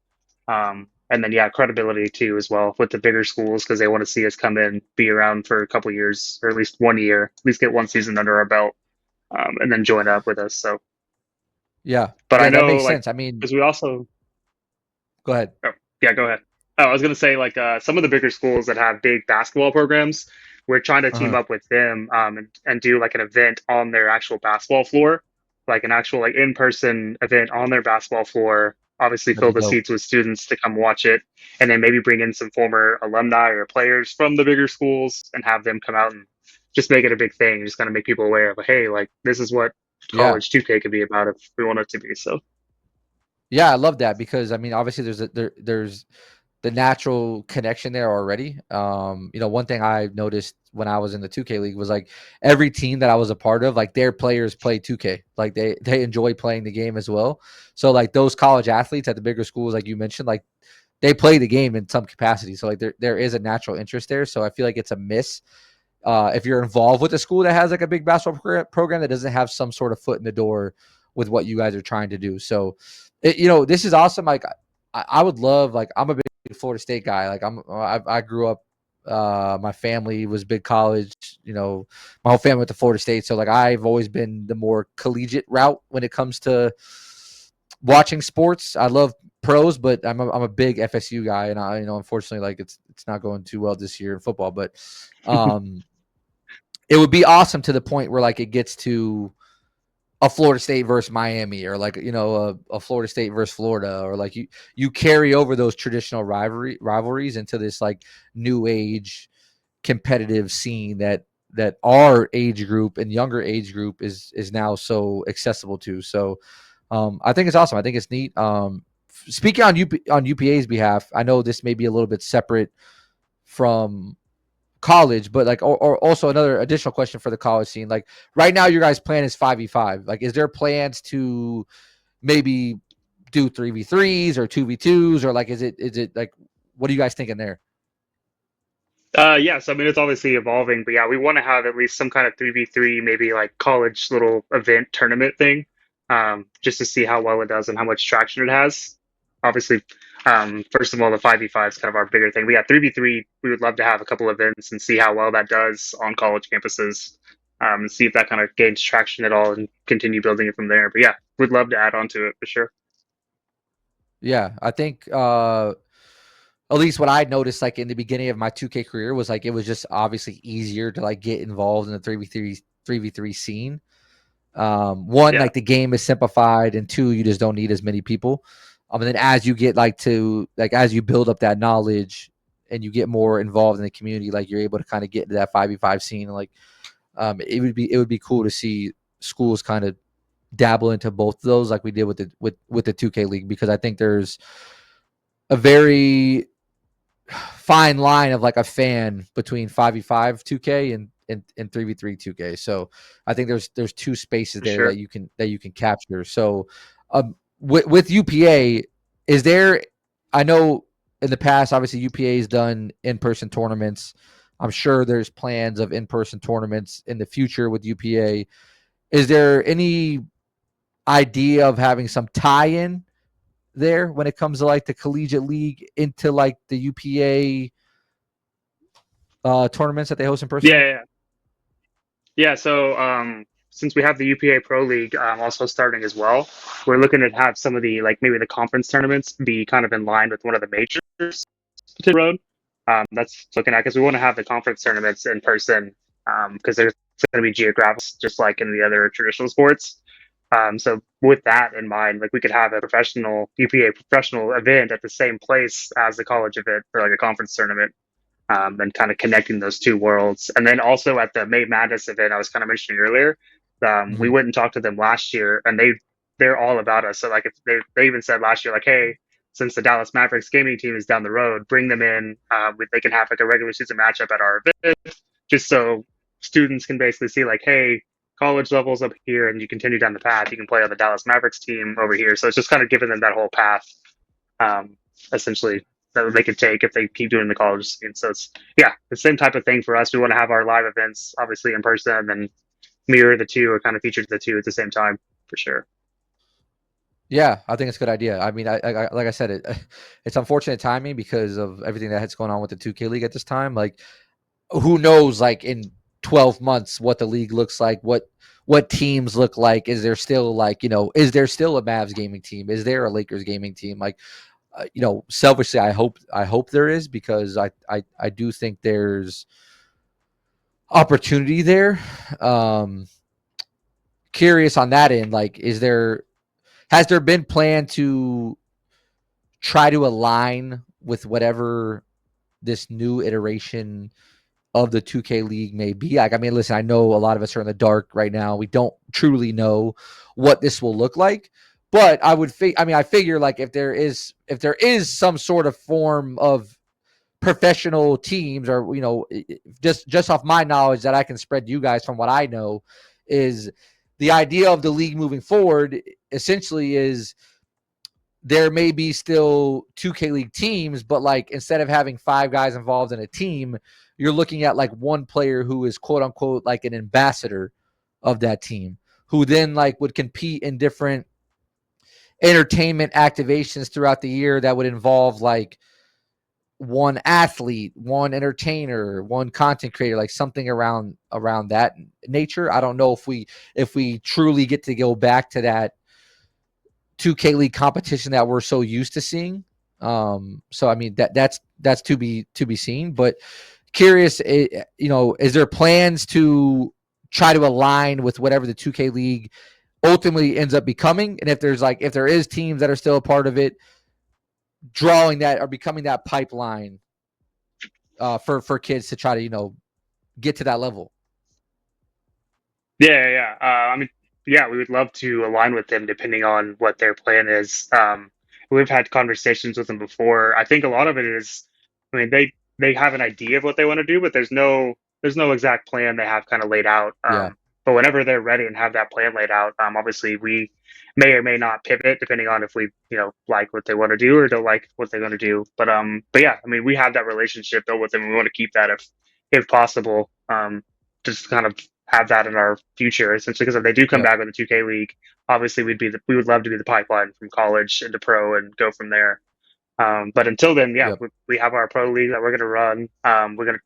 And then, yeah, credibility too, as well, with the bigger schools, because they want to see us come in, be around for a couple years, or at least 1 year, at least get one season under our belt, and then join up with us. So, Yeah. but I Yeah, that know, makes like, sense. I mean, because we also, go ahead. oh, yeah, go ahead. Oh, I was going to say, like, some of the bigger schools that have big basketball programs, we're trying to team Uh-huh. up with them, and do like an event on their actual basketball floor, like an actual like in-person event on their basketball floor. Obviously, That'd fill be the dope. seats with students to come watch it, and then maybe bring in some former alumni or players from the bigger schools and have them come out and just make it a big thing. Just kind of make people aware of, hey, like this is what Yeah. college 2K could be about if we want it to be. So. Yeah, I love that because I mean, obviously there's the natural connection there already. One thing I noticed when I was in the 2K league was like every team that I was a part of, like their players play 2K. Like they enjoy playing the game as well. So like those college athletes at the bigger schools, like you mentioned, like they play the game in some capacity. So like there is a natural interest there. So I feel like it's a miss if you're involved with a school that has like a big basketball program that doesn't have some sort of foot in the door with what you guys are trying to do. So, this is awesome. Like, I would love, like, I'm a big Florida State guy. Like, I grew up. My family was big college. You know, my whole family went to Florida State, so like I've always been the more collegiate route when it comes to watching sports. I love pros, but I'm a big FSU guy, and I, unfortunately, like it's not going too well this year in football. But it would be awesome to the point where like it gets to a Florida State versus Miami, or like a Florida State versus Florida, or like you carry over those traditional rivalries into this like new age competitive scene that our age group and younger age group is now so accessible to. So I think it's awesome. I think it's neat. Speaking on UPA's behalf, I know this may be a little bit separate from college, but like, or also another additional question for the college scene. Like right now, your guys' plan is 5v5. Like, is there plans to maybe do 3v3s or 2v2s, or like, is it like, what are you guys thinking there? Yes, I mean it's obviously evolving, but yeah, we want to have at least some kind of 3v3, maybe like college little event tournament thing, just to see how well it does and how much traction it has. Obviously, first of all, the 5v5 is kind of our bigger thing. But yeah, 3v3, we would love to have a couple events and see how well that does on college campuses, and see if that kind of gains traction at all and continue building it from there. But yeah, we'd love to add on to it for sure. Yeah, I think at least what I noticed like in the beginning of my 2K career was like it was just obviously easier to like get involved in the 3v3 scene. One, Yeah, like the game is simplified, and two, you just don't need as many people. And then as you get as you build up that knowledge and you get more involved in the community, like you're able to kind of get into that 5v5 scene. Like it would be cool to see schools kind of dabble into both of those, like we did with the 2K league, because I think there's a very fine line of like a fan between 5v5 2K and 3v3 2K. So I think there's two spaces for there sure. that you can capture. So with UPA, is there, I know in the past obviously UPA has done in-person tournaments. I'm sure there's plans of in-person tournaments in the future with UPA. Is there any idea of having some tie-in there when it comes to like the collegiate league into like the UPA tournaments that they host in Yeah, person? yeah, yeah. Yeah, so since we have the UPA Pro League also starting as well, we're looking to have some of the like maybe the conference tournaments be kind of in line with one of the majors to the road. That's looking at because we want to have the conference tournaments in person because there's going to be geographic just like in the other traditional sports. So with that in mind, like we could have a professional UPA professional event at the same place as the college event for like a conference tournament, and kind of connecting those two worlds. And then also at the May Madness event I was kind of mentioning earlier, we Mm-hmm. went and talked to them last year, and they're all about us. So like if they even said last year like, hey, since the Dallas Mavericks gaming team is down the road, bring them in. They can have like a regular season matchup at our event, just so students can basically see like, hey, college levels up here, and you continue down the path. You can play on the Dallas Mavericks team over here. So it's just kind of giving them that whole path, um, essentially, that they could take if they keep doing the college scene. So it's yeah, the same type of thing for us. We want to have our live events obviously in person, and then mirror the two or kind of feature the two at the same time for sure. Yeah, I think it's a good idea. I mean, like I said, it's unfortunate timing because of everything that's going on with the 2K league at this time. Like, who knows? Like in 12 months, what the league looks like, what teams look like. Is there still like is there still a Mavs gaming team? Is there a Lakers gaming team? Like, selfishly, I hope there is, because I do think there's opportunity there. Um, Curious on that end. Like, has there been plan to try to align with whatever this new iteration of the 2K league may be? Like, I mean, listen, I know a lot of us are in the dark right now. We don't truly know what this will look like, but I figure like if there is some sort of form of professional teams, or just off my knowledge that I can spread to you guys from what I know, is the idea of the league moving forward essentially is there may be still 2K League teams, but like instead of having five guys involved in a team, you're looking at like one player who is quote unquote like an ambassador of that team, who then like would compete in entertainment activations throughout the year that would involve like one athlete, one entertainer, one content creator, like something around that nature. I don't know if we truly get to go back to that 2K League competition that we're so used to seeing. So I mean that's to be seen. But curious, is there plans to try to align with whatever the 2K League ultimately ends up becoming? And if there is teams that are still a part of it, drawing that or becoming that pipeline for kids to try to get to that level. Yeah. I mean, yeah, we would love to align with them depending on what their plan is. We've had conversations with them before. I think a lot of it is, I mean, they have an idea of what they want to do, but there's no exact plan they have kind of laid out. Yeah, But whenever they're ready and have that plan laid out, obviously we may or may not pivot depending on if we, like what they want to do or don't like what they're going to do. But yeah, I mean, we have that relationship built with them. And we want to keep that if possible. Just kind of have that in our future, essentially, because if they do come yep, back with the 2K League, obviously we would love to be the pipeline from college into pro and go from there. But until then, yeah, yep, we have our pro league that we're going to run.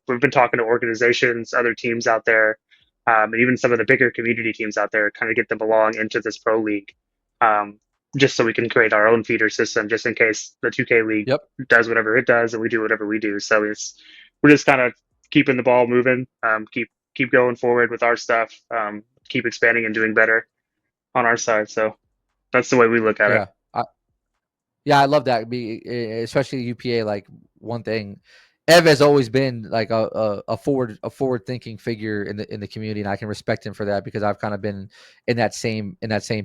We've been talking to organizations, other teams out there, and even some of the bigger community teams out there, kind of get them along into this pro league, um, just so we can create our own feeder system, just in case the 2K League yep. does whatever it does and we do whatever we do. So we're just kind of keeping the ball moving, keep going forward with our stuff, keep expanding and doing better on our side. So that's the way we look at it. Yeah. Yeah, I love that. Especially UPA. Like one thing, Ev has always been like a forward thinking figure in the community, and I can respect him for that because I've kind of been in that same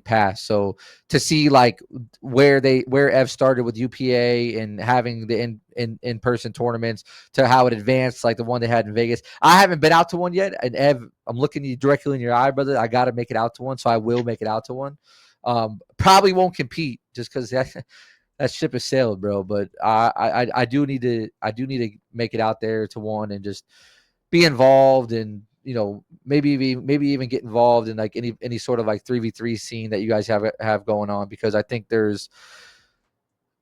path. So to see like where Ev started with UPA and having the in person tournaments to how it advanced, like the one they had in Vegas. I haven't been out to one yet, and Ev, I'm looking you directly in your eye, brother. I got to make it out to one, so I will make it out to one. Probably won't compete just because that ship has sailed, bro. But I do need to make it out there to one and just be involved and maybe even get involved in like any sort of like 3v3 scene that you guys have going on, because I think there's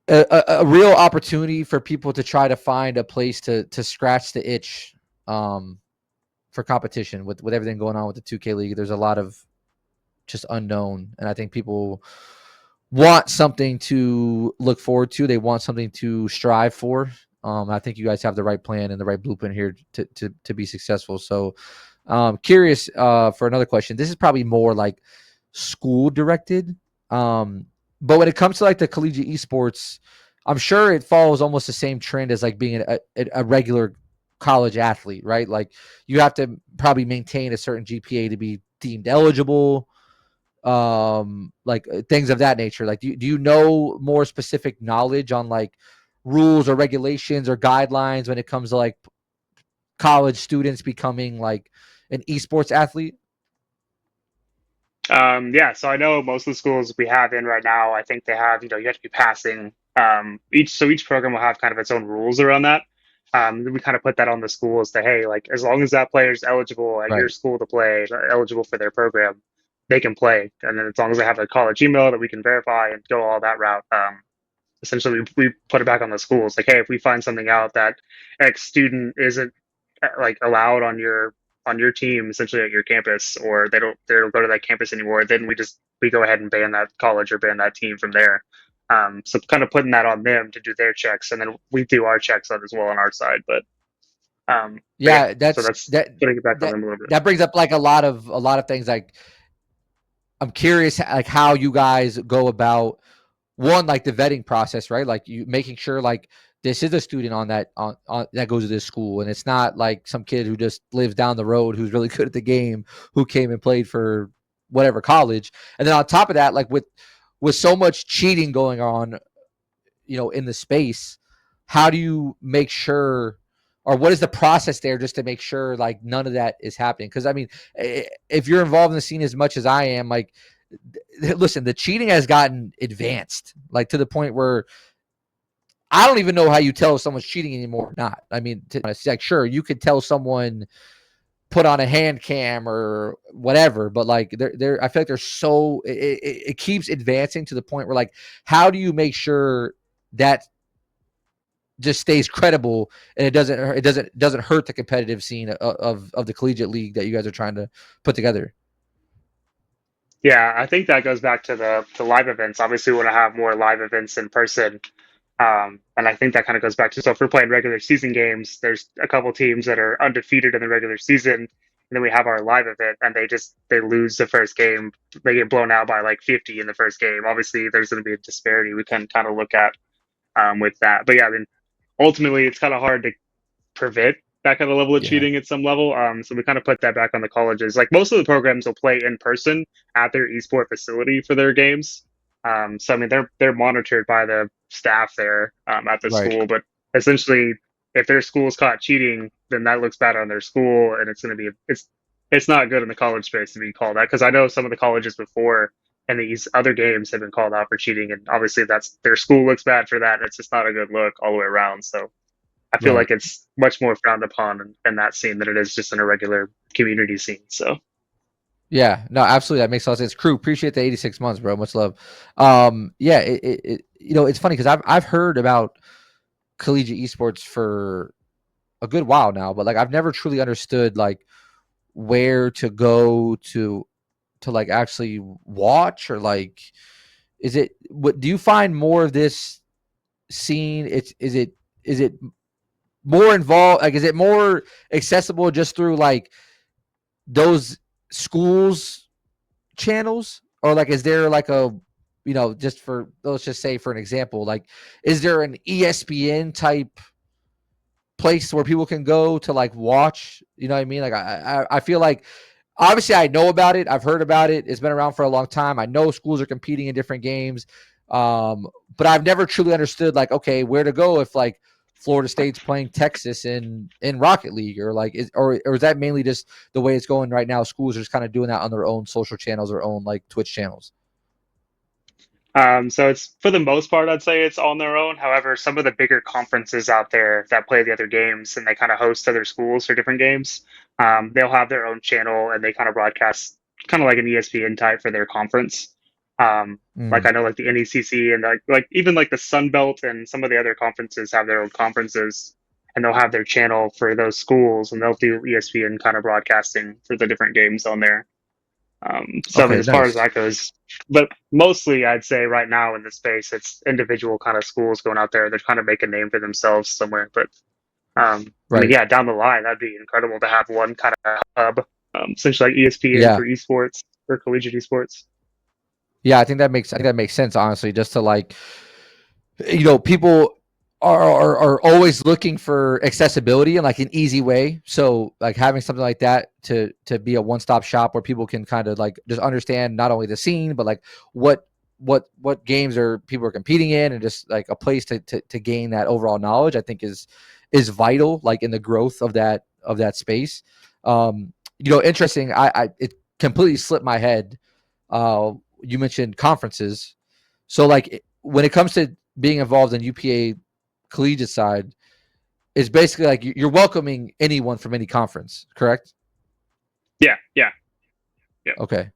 a real opportunity for people to try to find a place to scratch the itch for competition with everything going on with the 2K League. There's a lot of just unknown, and I think people want something to look forward to. They want something to strive for. I think you guys have the right plan and the right blueprint here to be successful. So curious for another question. This is probably more like school directed. But when it comes to like the collegiate esports, I'm sure it follows almost the same trend as like being a regular college athlete, right? Like you have to probably maintain a certain GPA to be deemed eligible, like things of that nature. Like do you know more specific knowledge on like rules or regulations or guidelines when it comes to like college students becoming like an esports athlete? Yeah, so I know most of the schools we have in right now, I think they have, you have to be passing each program will have kind of its own rules around that. We kind of put that on the schools that, hey, like as long as that player is eligible at your Right. school to play, eligible for their program, they can play. And then as long as they have a college email that we can verify and go all that route, essentially we put it back on the schools. Like, hey, if we find something out that X student isn't like allowed on your team, essentially at your campus, or they don't go to that campus anymore, then we go ahead and ban that college or ban that team from there. So kind of putting that on them to do their checks, and then we do our checks on as well on our side. But yeah, Yeah, so that's that's putting it back on them a little bit. that brings up like a lot of things. Like I'm curious like how you guys go about one, like the vetting process, right? Like you making sure like this is a student on that goes to this school, and it's not like some kid who just lives down the road who's really good at the game who came and played for whatever college. And then on top of that, like with so much cheating going on, in the space, how do you make sure, or what is the process there just to make sure like none of that is happening? Because I mean, if you're involved in the scene as much as I am, like listen, the cheating has gotten advanced, like to the point where I don't even know how you tell if someone's cheating anymore or not. I mean, it's like, sure, you could tell someone put on a hand cam or whatever, but like they're I feel like they're so it keeps advancing to the point where like how do you make sure that just stays credible and it doesn't hurt the competitive scene of the collegiate league that you guys are trying to put together. Yeah, I think that goes back to the live events. Obviously, we want to have more live events in person. And I think that kind of goes back to, so if we're playing regular season games, there's a couple teams that are undefeated in the regular season, and then we have our live event, and they lose the first game. They get blown out by like 50 in the first game. Obviously, there's going to be a disparity we can kind of look at with that. But yeah, I mean, ultimately, it's kind of hard to prevent that kind of level of Yeah. cheating at some level. So we kind of put that back on the colleges. Like most of the programs will play in person at their esport facility for their games. So I mean, they're monitored by the staff there at the Right. school. But essentially, if their school is caught cheating, then that looks bad on their school, and it's going to be it's not good in the college space to be called out, because I know some of the colleges before and these other games have been called out for cheating, and obviously that's their school looks bad for that, and it's just not a good look all the way around. So I feel Right. like it's much more frowned upon in that scene than it is just in a regular community scene. So, Yeah, no, absolutely. That makes a lot of sense. Crew, appreciate the 86 months, bro. Much love. Yeah, it's funny because I've heard about collegiate esports for a good while now, but like I've never truly understood like where to go to like actually watch or like is it what do you find more of this scene? It's is it more involved? Like is it more accessible just through like those schools channels, or like is there like a just for let's just say for an example, like is there an ESPN type place where people can go to like watch, you know what I mean? Like I feel like obviously I know about it, I've heard about it, it's been around for a long time, I know schools are competing in different games, um but I've never truly understood like okay where to go if like Florida State's playing Texas in Rocket League, or like or is that mainly just the way it's going right now? Schools are just kind of doing that on their own social channels, their own like Twitch channels. so it's for the most part, I'd say it's on their own. However, some of the bigger conferences out there that play the other games and they kind of host other schools for different games, they'll have their own channel and they kind of broadcast kind of like an ESPN type for their conference. Like Mm, I know, like the NECC and like even like the Sun Belt and some of the other conferences have their own conferences, and they'll have their channel for those schools, and they'll do ESPN kind of broadcasting for the different games on there. So I mean, okay, as far as nice. that goes, but mostly I'd say right now in the space, it's individual kind of schools going out there. They're trying to make a name for themselves somewhere. But I mean, Right. yeah, down the line, that'd be incredible to have one kind of hub, essentially like ESPN Yeah. for esports or collegiate esports. Yeah, I think that makes sense, honestly, just to like people are always looking for accessibility and like an easy way. So like having something like that to be a one-stop shop where people can kind of like just understand not only the scene, but like what what games are people are competing in, and just like a place to gain that overall knowledge, I think is vital like in the growth of that space. Interesting. I it completely slipped my head. You mentioned conferences. So like when it comes to being involved in UPA collegiate side, is basically like you're welcoming anyone from any conference, correct? Yeah, yeah, yeah. Okay.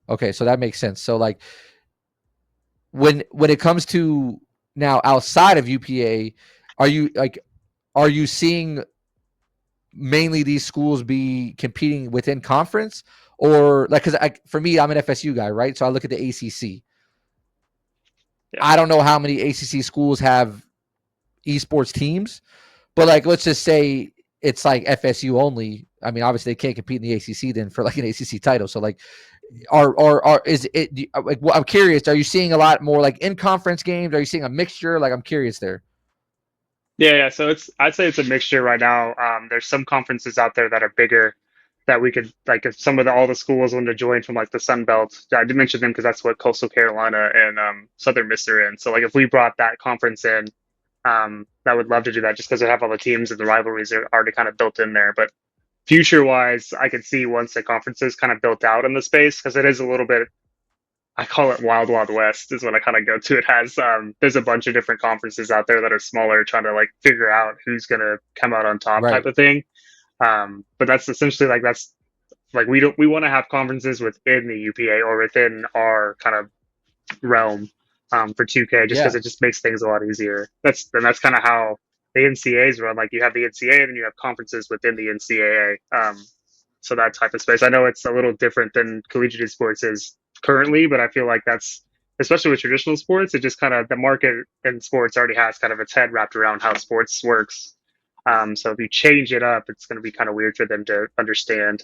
Okay, so that makes sense. So like when it comes to now outside of UPA, are you like are you seeing mainly these schools be competing within conference, or like because for me I'm an FSU guy, right? So I look at the ACC. Yeah. I don't know how many ACC schools have esports teams, but like let's just say it's like FSU only. I mean, obviously they can't compete in the ACC then for like an ACC title. So like, are is it like? Well, I'm curious. Are you seeing a lot more like in conference games? Are you seeing a mixture? Like, I'm curious there. Yeah, yeah. So I'd say it's a mixture right now. There's some conferences out there that are bigger that we could like if some of all the schools wanted to join from like the Sun Belt. I did mention them because that's what Coastal Carolina and Southern Miss are in. So like if we brought that conference in, I would love to do that just because they have all the teams and the rivalries are already kind of built in there. But future wise, I could see once the conference is kind of built out in the space, because it is a little bit, I call it Wild Wild West is what I kind of go to. It has there's a bunch of different conferences out there that are smaller, trying to like figure out who's gonna come out on top type Right. of thing. But that's essentially like that's like we want to have conferences within the UPA or within our kind of realm for 2K just because Yeah. it just makes things a lot easier. That's kind of how the NCAAs run. Like you have the NCAA and then you have conferences within the NCAA. So that type of space. I know it's a little different than collegiate esports is currently, but I feel like that's especially with traditional sports, it just kind of the market in sports already has kind of its head wrapped around how sports works. So if you change it up, it's going to be kind of weird for them to understand.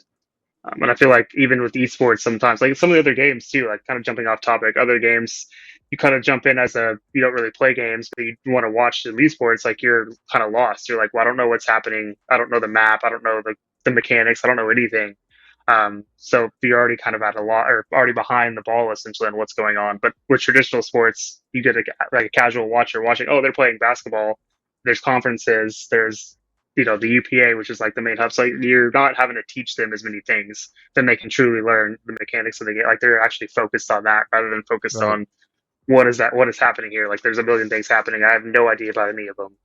And I feel like even with esports, sometimes like some of the other games too, like kind of jumping off topic, other games you kind of jump in as a you don't really play games, but you want to watch the esports, like you're kind of lost. You're like, well, I don't know what's happening. I don't know the map. I don't know the mechanics. I don't know anything. So you're already kind of at a lot or already behind the ball essentially on what's going on. But with traditional sports, you get like a casual watcher watching. Oh, they're playing basketball. There's conferences. There's the UPA, which is like the main hub. So you're not having to teach them as many things. Then they can truly learn the mechanics of the game. Like they're actually focused on that rather than focused Right. on what is happening here. Like there's a million things happening. I have no idea about any of them.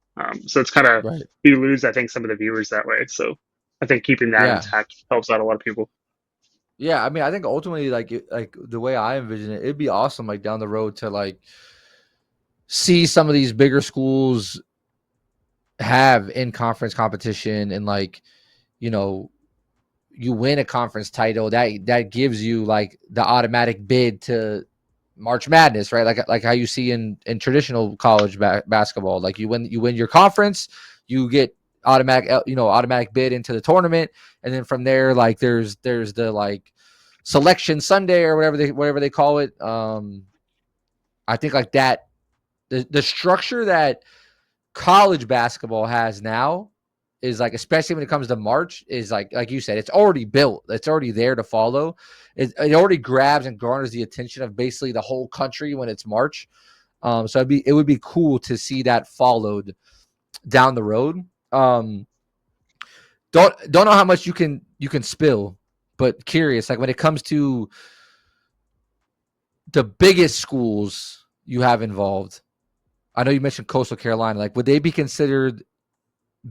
So it's kind of Right. you lose, I think, some of the viewers that way. So I think keeping that Yeah. intact helps out a lot of people. Yeah. I mean, I think ultimately, like the way I envision it, it'd be awesome, like down the road to like see some of these bigger schools have in conference competition and like, you know, you win a conference title that gives you like the automatic bid to March Madness, right? Like how you see in traditional college basketball. Like you win your conference, you get automatic bid into the tournament, and then from there, like there's the like selection Sunday or whatever they call it. I think like that the structure that college basketball has now is like, especially when it comes to March, is like you said, it's already built. It's already there to follow. It already grabs and garners the attention of basically the whole country when it's March. So it would be cool to see that followed down the road. Don't know how much you can spill, but curious, like when it comes to the biggest schools you have involved. I know you mentioned Coastal Carolina. Like, would they be considered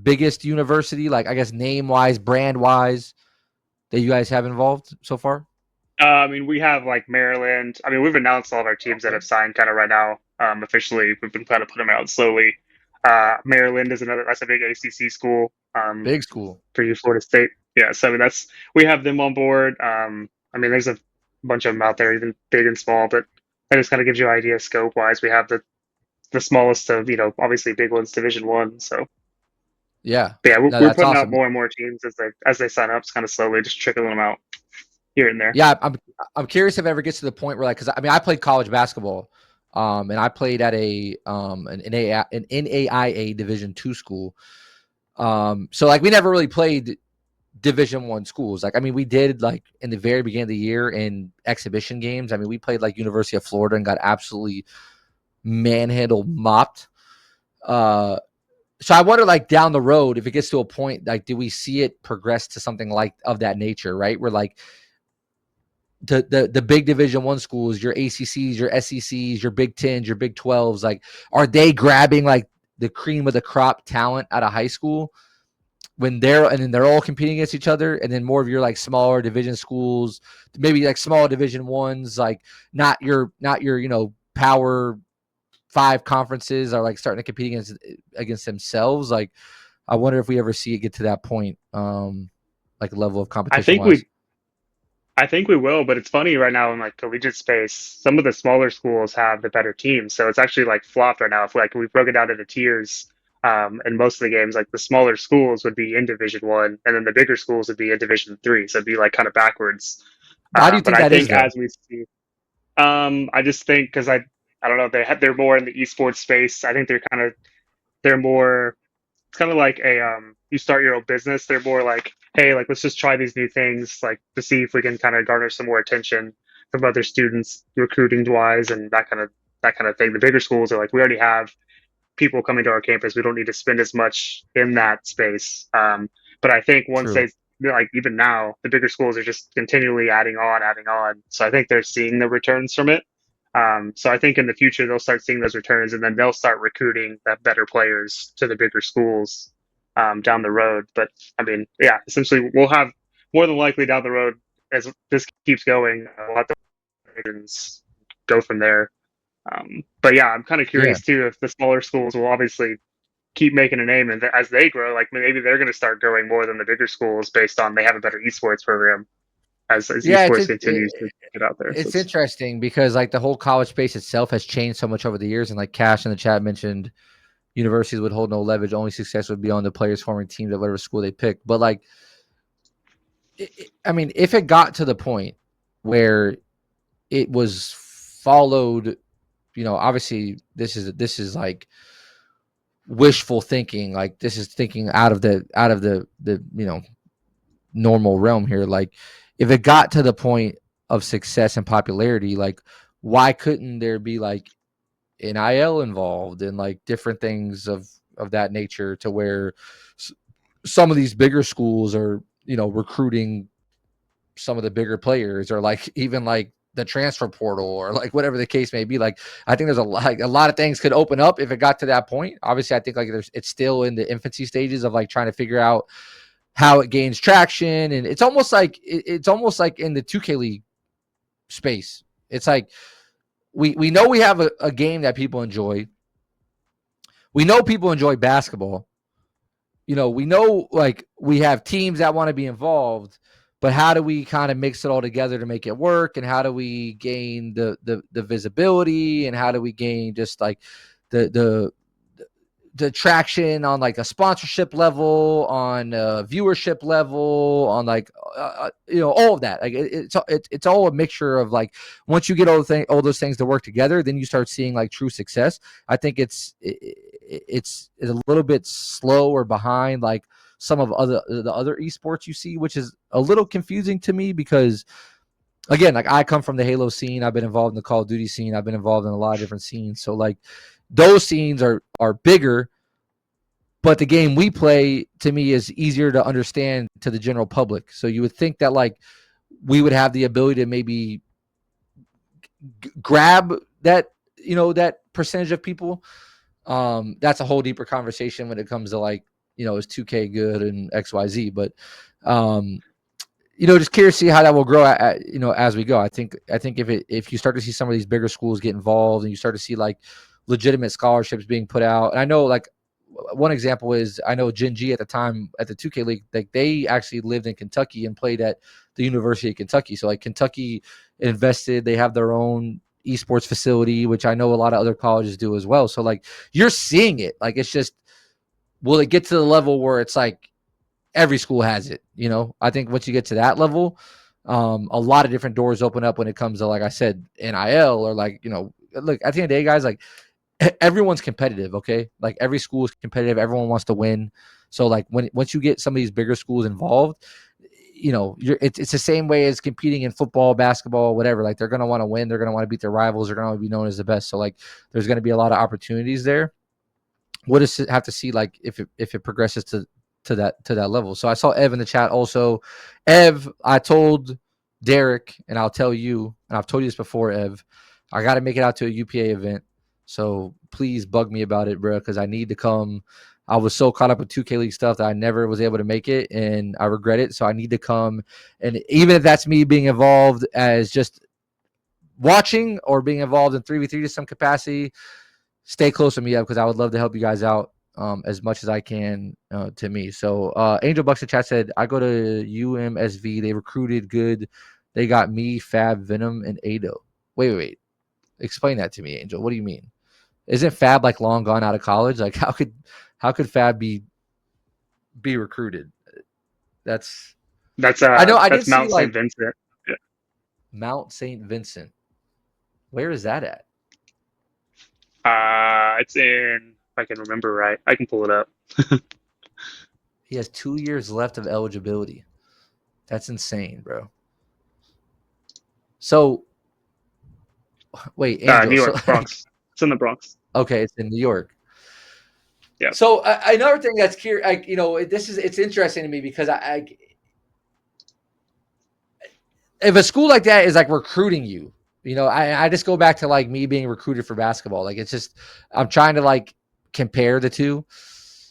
biggest university, like I guess name wise, brand wise, that you guys have involved so far? I mean, we have like Maryland. I mean, we've announced all of our teams that Okay. have signed kind of right now. Officially, we've been kind of putting them out slowly. Maryland is another. That's a big ACC school. Big school. For you, Florida State. Yeah, so I mean that's we have them on board. I mean, there's a bunch of them out there, even big and small, but that just kind of gives you an idea scope wise. We have the smallest of obviously big ones, Division One. So Yeah. but yeah, No, we're that's putting out awesome. more and more teams as they sign up, it's kind of slowly just trickling them out here and there. Yeah, I'm curious if it ever gets to the point where, like, because I mean, I played college basketball, and I played at an NAIA Division II school. So like we never really played Division I schools. Like, I mean, we did like in the very beginning of the year in exhibition games. I mean, we played like University of Florida and got absolutely manhandled, mopped. Uh, so I wonder, like down the road, if it gets to a point, like, do we see it progress to something like of that nature, right? Where like the big Division I schools, your ACCs, your SECs, your Big Tens, your Big 12s, like, are they grabbing like the cream of the crop talent out of high school when they're all competing against each other, and then more of your like smaller division schools, maybe like small Division Is, like not your power five conferences are like starting to compete against themselves. Like, I wonder if we ever see it get to that point, like level of I competition think wise. we I think we will, but it's funny right now in like collegiate space, some of the smaller schools have the better teams. So it's actually like flopped right now. If like we broke it down into tiers, and most of the games, like the smaller schools would be in Division 1, and then the bigger schools would be in Division 3. So it'd be like kind of backwards. Why do you But think I that is think though? as we see, I just think because I don't know they're more in the esports space. I think they're more it's kind of like a you start your own business. They're more like, hey, like let's just try these new things, like to see if we can kind of garner some more attention from other students, recruiting wise, and that kind of thing. The bigger schools are like, we already have people coming to our campus. We don't need to spend as much in that space. But I think once True. they like even now, the bigger schools are just continually adding on, adding on. So I think they're seeing the returns from it. So I think in the future they'll start seeing those returns, and then they'll start recruiting that better players to the bigger schools. down the road. But I mean, yeah, essentially we'll have more than likely down the road as this keeps going, we'll have to go from there. But yeah, I'm kind of Yeah. curious too if the smaller schools will obviously keep making a name, and as they grow, like maybe they're going to start growing more than the bigger schools based on they have a better esports program as Yeah, esports continues to get out there. So it's interesting because like the whole college space itself has changed so much over the years, and like Cash in the chat mentioned, universities would hold no leverage. Only success would be on the players forming teams at whatever school they pick. But like, I mean, if it got to the point where it was followed, obviously this is like wishful thinking. Like this is thinking out of the normal realm here. Like if it got to the point of success and popularity, like why couldn't there be like NIL involved and like different things of that nature to where some of these bigger schools are recruiting some of the bigger players, or like even like the transfer portal, or like whatever the case may be. Like I think there's a lot of things could open up if it got to that point. Obviously I think like it's still in the infancy stages of like trying to figure out how it gains traction, and it's almost like in the 2K League space. It's like we know we have a game that people enjoy. We know people enjoy basketball. We know like we have teams that want to be involved, but how do we kind of mix it all together to make it work? And how do we gain the visibility? And how do we gain just like the the traction on like a sponsorship level, on a viewership level, on like all of that. Like it's all a mixture of like once you get all those things to work together, then you start seeing like true success. I think it's a little bit slow or behind like some of the other esports you see, which is a little confusing to me because again, like I come from the Halo scene. I've been involved in the Call of Duty scene. I've been involved in a lot of different scenes. So like those scenes are bigger, but the game we play to me is easier to understand to the general public. So you would think that like we would have the ability to maybe grab that that percentage of people. That's a whole deeper conversation when it comes to like is 2K good and XYZ, but just curious to see how that will grow as we go. I think if you start to see some of these bigger schools get involved and you start to see like legitimate scholarships being put out, and I know like one example is I know Gen G at the time at the 2K League, like they actually lived in Kentucky and played at the University of Kentucky. So like Kentucky invested, they have their own esports facility, which I know a lot of other colleges do as well. So like you're seeing it. Like it's just, will it get to the level where it's like every school has it? I think once you get to that level, a lot of different doors open up when it comes to, like I said, NIL or like, look, at the end of the day, guys, like everyone's competitive. Okay. Like every school is competitive. Everyone wants to win. So like once you get some of these bigger schools involved, it's the same way as competing in football, basketball, whatever. Like they're going to want to win. They're going to want to beat their rivals. They're going to want to be known as the best. So like, there's going to be a lot of opportunities there. What does it have to see like if it progresses to that level? So I saw Ev in the chat also. Ev, I told Derek, and I'll tell you, and I've told you this before, Ev, I got to make it out to a UPA event. So please bug me about it, bro, because I need to come. I was so caught up with 2K League stuff that I never was able to make it, and I regret it. So I need to come. And even if that's me being involved as just watching or being involved in 3v3 to some capacity, stay close with me because I would love to help you guys out as much as I can to me. So Angel Bucks in chat said, I go to UMSV. They recruited good. They got me, Fab, Venom, and Ado. Wait. Explain that to me, Angel. What do you mean? Isn't Fab like long gone out of college? Like how could Fab be recruited? That's I know I did that's see Mount like St. Vincent. Yeah. Mount St. Vincent. Where is that at? It's in, if I can remember right, I can pull it up. He has 2 years left of eligibility. That's insane, bro. So wait, Angel. New York, Bronx. It's in the Bronx. Okay, it's in New York. Yeah. So another thing that's curious, it's interesting to me because if a school like that is like recruiting you, I just go back to like me being recruited for basketball. Like it's just I'm trying to like compare the two.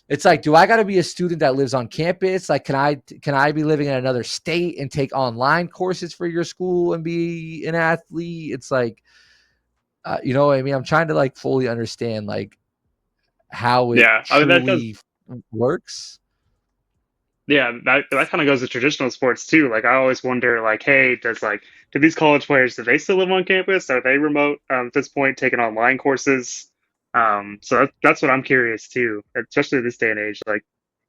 it's like, do I got to be a student that lives on campus? Like, can I be living in another state and take online courses for your school and be an athlete? It's like, you know what I mean? I'm trying to like fully understand like how it Yeah, I mean that does. truly works. Yeah, that kind of goes to traditional sports too. Like I always wonder, like, hey, do these college players, do they still live on campus? Are they remote at this point, taking online courses? So that's what I'm curious too, especially this day and age. Like,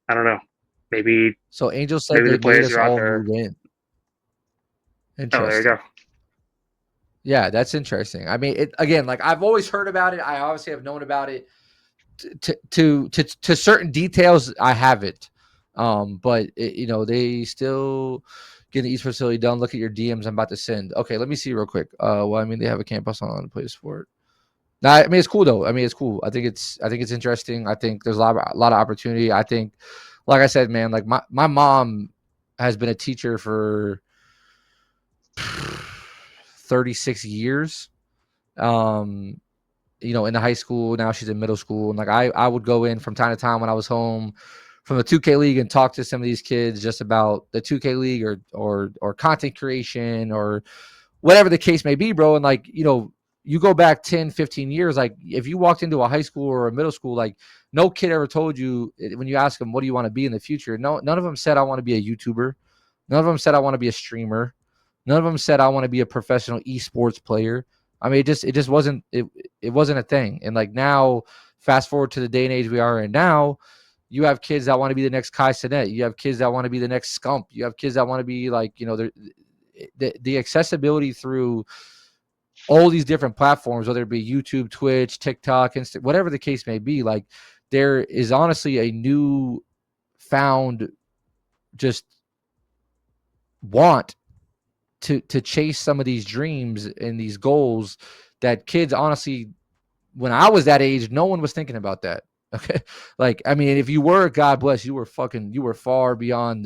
I don't know, maybe So Angel said maybe they the made players us are out all there. move in. Oh, there you go. Interesting. Yeah, that's interesting. I mean, it again, like I've always heard about it. I obviously have known about it to certain details. I haven't, but you know, they still get the East facility done. Look at your DMs. I'm about to send. Okay, let me see real quick. Well, I mean, they have a campus on the place for it. No, I mean it's cool though. I mean it's cool. I think it's interesting. I think there's a lot of opportunity. I think, like I said, man, like my mom has been a teacher for 36 years. Um, you know, in the high school. Now she's in middle school. And like I would go in from time to time when I was home from the 2K league and talk to some of these kids just about the 2K league or content creation or whatever the case may be, bro. And like, you know, you go back 10, 15 years, like if you walked into a high school or a middle school, like no kid ever told you when you ask them, what do you want to be in the future? No, none of them said, I want to be a YouTuber. None of them said, I want to be a streamer. None of them said, I want to be a professional esports player. I mean, it just wasn't, it wasn't a thing. And like now, fast forward to the day and age we are in now, you have kids that want to be the next Kai Cenat. You have kids that want to be the next Scump. You have kids that want to be like, you know, the accessibility through all these different platforms, whether it be YouTube, Twitch, TikTok, Insta, whatever the case may be, like there is honestly a new found just want to chase some of these dreams and these goals that kids honestly, when I was that age, no one was thinking about that. Okay. Like, I mean, if you were, God bless, you were far beyond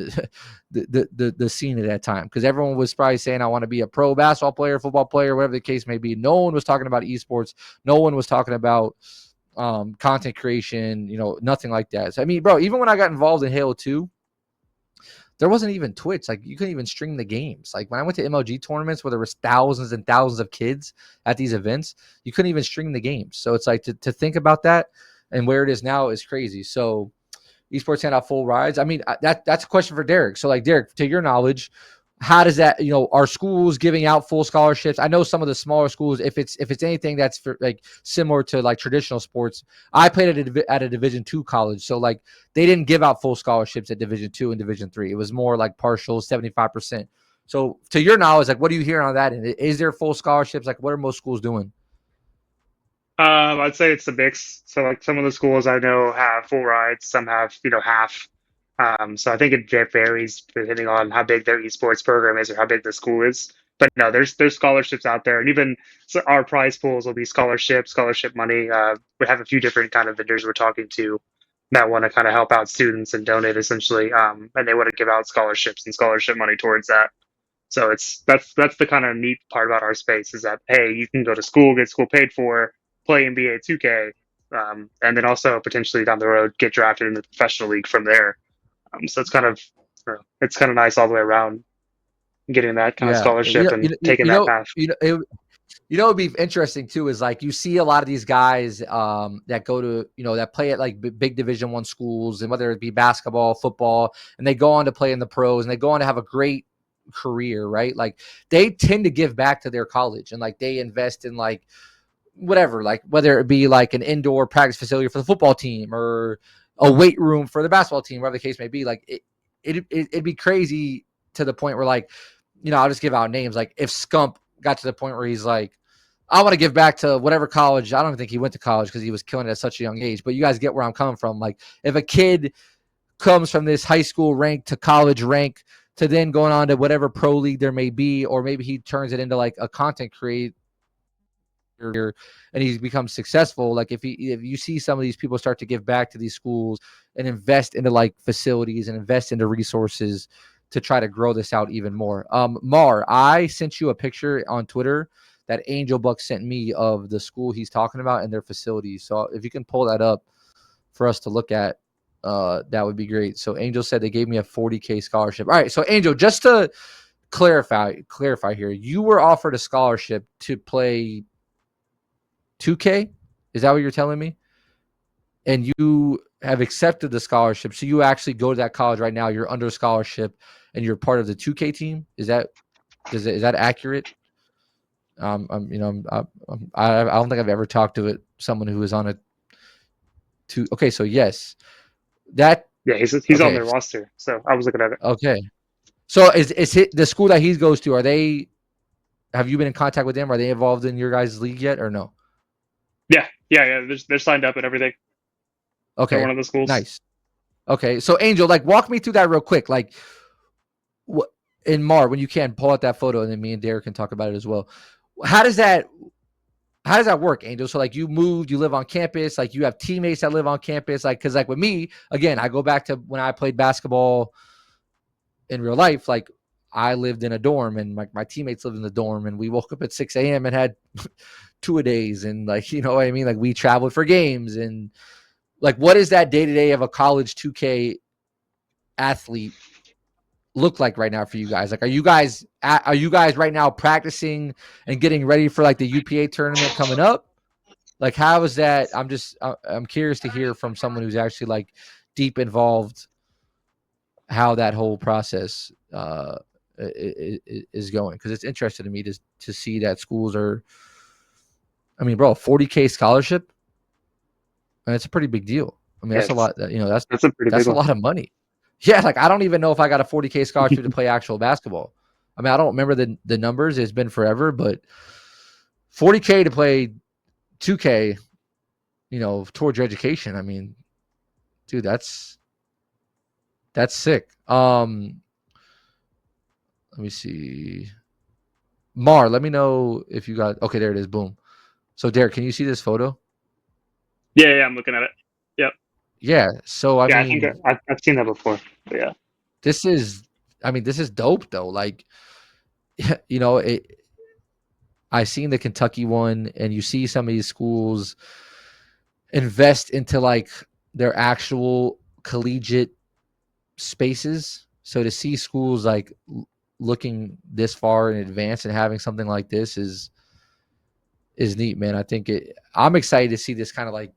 the scene at that time. Because everyone was probably saying, I want to be a pro basketball player, football player, whatever the case may be. No one was talking about esports. No one was talking about content creation, you know, nothing like that. So, I mean, bro, even when I got involved in Halo 2, there wasn't even Twitch. Like you couldn't even stream the games. Like when I went to MLG tournaments where there was thousands and thousands of kids at these events, you couldn't even stream the games. So it's like to think about that and where it is now is crazy. So esports hand out full rides. I mean, that's a question for Derek. So like Derek, to your knowledge, how does that, you know, are schools giving out full scholarships? I know some of the smaller schools, if it's anything that's for like similar to like traditional sports. I played at a Division II college, so like they didn't give out full scholarships at Division II and Division III. It was more like partial, 75%. So to your knowledge, like what do you hear on that? And is there full scholarships? Like what are most schools doing? I'd say it's a mix. So like some of the schools I know have full rides, some have, half. So I think it varies depending on how big their esports program is or how big the school is. But no, there's scholarships out there, and even so our prize pools will be scholarship money. We have a few different kind of vendors we're talking to that want to kind of help out students and donate essentially, and they want to give out scholarships and scholarship money towards that. So that's the kind of neat part about our space is that hey, you can go to school, get school paid for, play NBA 2K, and then also potentially down the road get drafted in the professional league from there. So it's kind of nice all the way around getting that kind of Yeah, scholarship and taking that path. you know, it'd be interesting too is like you see a lot of these guys that go to, you know, that play at like big Division I schools, and whether it be basketball, football, and they go on to play in the pros and they go on to have a great career, right? Like they tend to give back to their college and like they invest in like whatever, like whether it be like an indoor practice facility for the football team or a weight room for the basketball team, whatever the case may be. Like it'd be crazy to the point where like, you know, I'll just give out names. Like if Scump got to the point where he's like, I want to give back to whatever college. I don't think he went to college because he was killing it at such a young age, but you guys get where I'm coming from. Like if a kid comes from this high school rank to college rank to then going on to whatever pro league there may be, or maybe he turns it into like a content creator and he's become successful. Like if you see some of these people start to give back to these schools and invest into like facilities and invest into resources to try to grow this out even more. Mar, I sent you a picture on Twitter that Angel Buck sent me of the school he's talking about and their facilities. So if you can pull that up for us to look at. that would be great. So Angel said they gave me a 40K scholarship. All right, so Angel, just to clarify here, you were offered a scholarship to play 2K. Is that what you're telling me? And you have accepted the scholarship, so you actually go to that college right now. You're under scholarship, and you're part of the 2K team. Is that accurate? I don't think I've ever talked to someone who is on a two. Okay, so yes, that Yeah, he's on okay, their roster. So I was looking at it. okay. So is it the school that he goes to? Are they? Have you been in contact with them? Are they involved in your guys' league yet, or no? Yeah. They're signed up and everything. They're one Okay, of the schools. nice. Okay, so Angel, like, walk me through that real quick. Like, what in Mar when you can pull out that photo, and then me and Derek can talk about it as well. How does that work, Angel? So like, you moved, you live on campus, like you have teammates that live on campus, like, because like with me, again, I go back to when I played basketball in real life. Like, I lived in a dorm, and my teammates lived in the dorm, and we woke up at 6 a.m. and had two-a-days, and like, you know what I mean? Like, we traveled for games, and like, what is that day to day of a college 2K athlete look like right now for you guys? Like, are you guys right now practicing and getting ready for like the UPA tournament coming up? Like, how is that? I'm curious to hear from someone who's actually like deep involved how that whole process is going, because it's interesting to me to see that schools are. I mean, bro, 40K scholarship, and it's a pretty big deal. I mean, Yeah, that's a lot. You know, that's a pretty big that's a one. lot of money. Yeah, like, I don't even know if I got a 40K scholarship to play actual basketball. I mean, I don't remember the numbers. It's been forever, but 40K to play 2K, you know, towards your education. I mean, dude, that's sick. Let me see. Mar, let me know if you got. Okay, there it is. Boom. So Derek, can you see this photo? Yeah, I'm looking at it. Yep. Yeah. So I Yeah, I think mean, I've seen that before. But yeah. this is. I mean, this is dope though. Like, you know, I seen the Kentucky one, and you see some of these schools invest into like their actual collegiate spaces. So to see schools like looking this far in advance and having something like this is neat, man. I think I'm excited to see this kind of like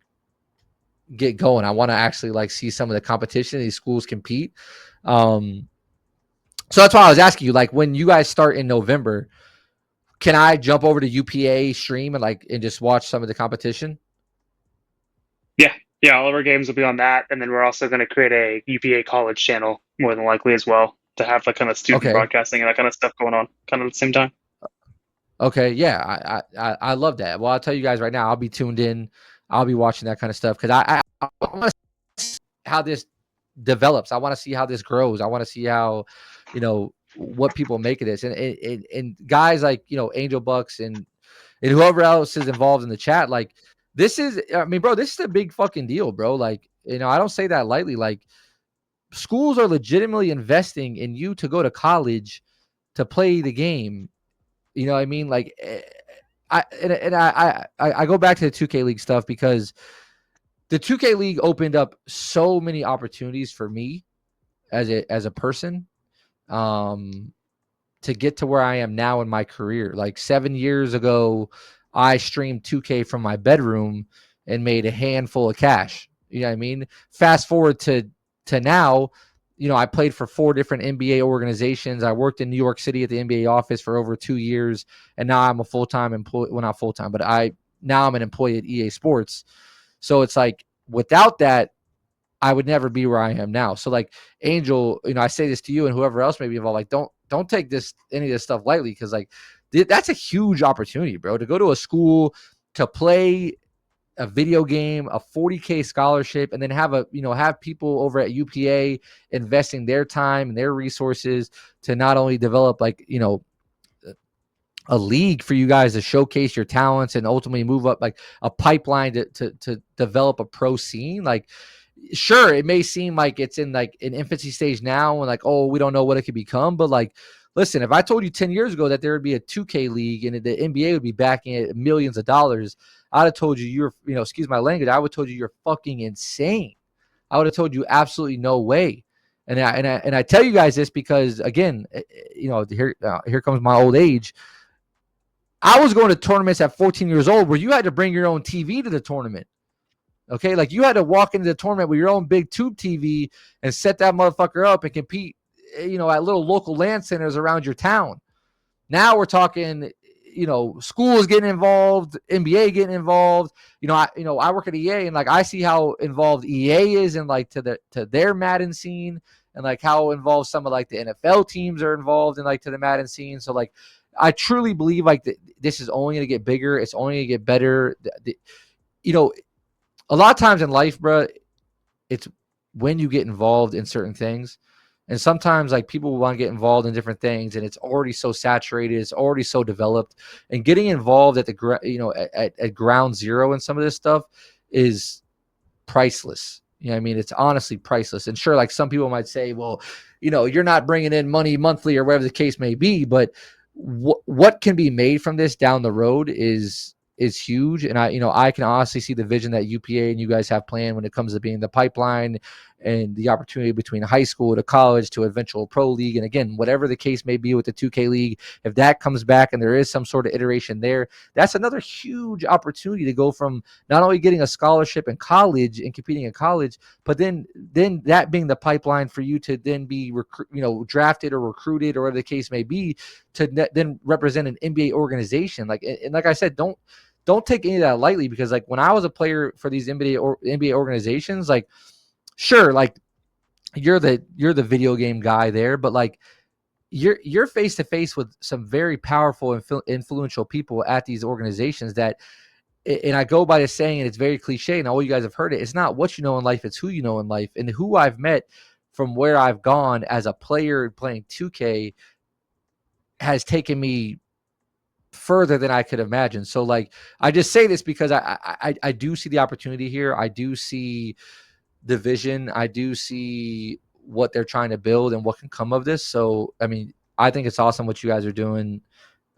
get going. I want to actually like see some of the competition these schools compete. Um, so that's why I was asking you, like, when you guys start in November, can I jump over to UPA stream and just watch some of the competition? Yeah. Yeah, all of our games will be on that, and then we're also going to create a UPA college channel more than likely as well to have like kind of student Okay. broadcasting and that kind of stuff going on kind of at the same time. Okay. Yeah. I love that. Well, I'll tell you guys right now, I'll be tuned in. I'll be watching that kind of stuff because I want to see how this develops. I want to see how this grows. I want to see how, you know, what people make of this, and guys like, you know, Angel Bucks and whoever else is involved in the chat. Like, this is, I mean, bro, this is a big fucking deal, bro. Like, you know, I don't say that lightly. Like, schools are legitimately investing in you to go to college to play the game. You know what I mean? Like, I go back to the 2K League stuff because the 2K League opened up so many opportunities for me as a person, um, to get to where I am now in my career. Like 7 years ago, I streamed 2K from my bedroom and made a handful of cash. You know what I mean? Fast forward to now, you know, I played for 4 different NBA organizations. I worked in New York City at the NBA office for over 2 years, and now I'm a full-time employee. Well, not full-time, but I'm an employee at EA Sports. So it's like, without that, I would never be where I am now. So like, Angel, you know, I say this to you and whoever else may be involved, like, don't take any of this stuff lightly, because like, that's a huge opportunity, bro, to go to a school to play a video game, a 40K scholarship, and then have people over at UPA investing their time and their resources to not only develop, like, you know, a league for you guys to showcase your talents and ultimately move up like a pipeline to develop a pro scene. Like, sure, it may seem like it's in like an infancy stage now and like, oh, we don't know what it could become, but like, listen, if I told you 10 years ago that there would be a 2K league and the NBA would be backing it millions of dollars, I'd have told you, you know, excuse my language, I would have told you you're fucking insane. I would have told you absolutely no way. And I tell you guys this because, again, here comes my old age. I was going to tournaments at 14 years old where you had to bring your own TV to the tournament. Okay, like you had to walk into the tournament with your own big tube TV and set that motherfucker up and compete, at little local LAN centers around your town. Now we're talking, schools getting involved, NBA getting involved. I work at EA, and like I see how involved EA is in like to their Madden scene, and like how involved some of like the NFL teams are involved in like to the Madden scene. So like I truly believe like this is only going to get bigger. It's only going to get better. A lot of times in life, bro, it's when you get involved in certain things. And sometimes like people want to get involved in different things and it's already so saturated. It's already so developed, and getting involved at at ground zero in some of this stuff is priceless. I mean, it's honestly priceless. And sure, like some people might say, well, you're not bringing in money monthly or whatever the case may be, but what can be made from this down the road is huge. And I can honestly see the vision that UPA and you guys have planned when it comes to being the pipeline and the opportunity between high school to college to eventual pro league. And again, whatever the case may be with the 2K league, if that comes back and there is some sort of iteration there, that's another huge opportunity to go from not only getting a scholarship in college and competing in college, but then that being the pipeline for you to then be drafted or recruited or whatever the case may be to then represent an NBA organization. And like I said, don't take any of that lightly, because like when I was a player for these NBA organizations, like sure, like you're the video game guy there, but like you're face to face with some very powerful and influential people at these organizations that, and I go by this saying, and it's very cliche, and all you guys have heard it. It's not what you know in life, it's who you know in life. And who I've met from where I've gone as a player playing 2K has taken me further than I could imagine. So like, I just say this because I do see the opportunity here. I do see the vision. I do see what they're trying to build and what can come of this. So, I mean, I think it's awesome what you guys are doing.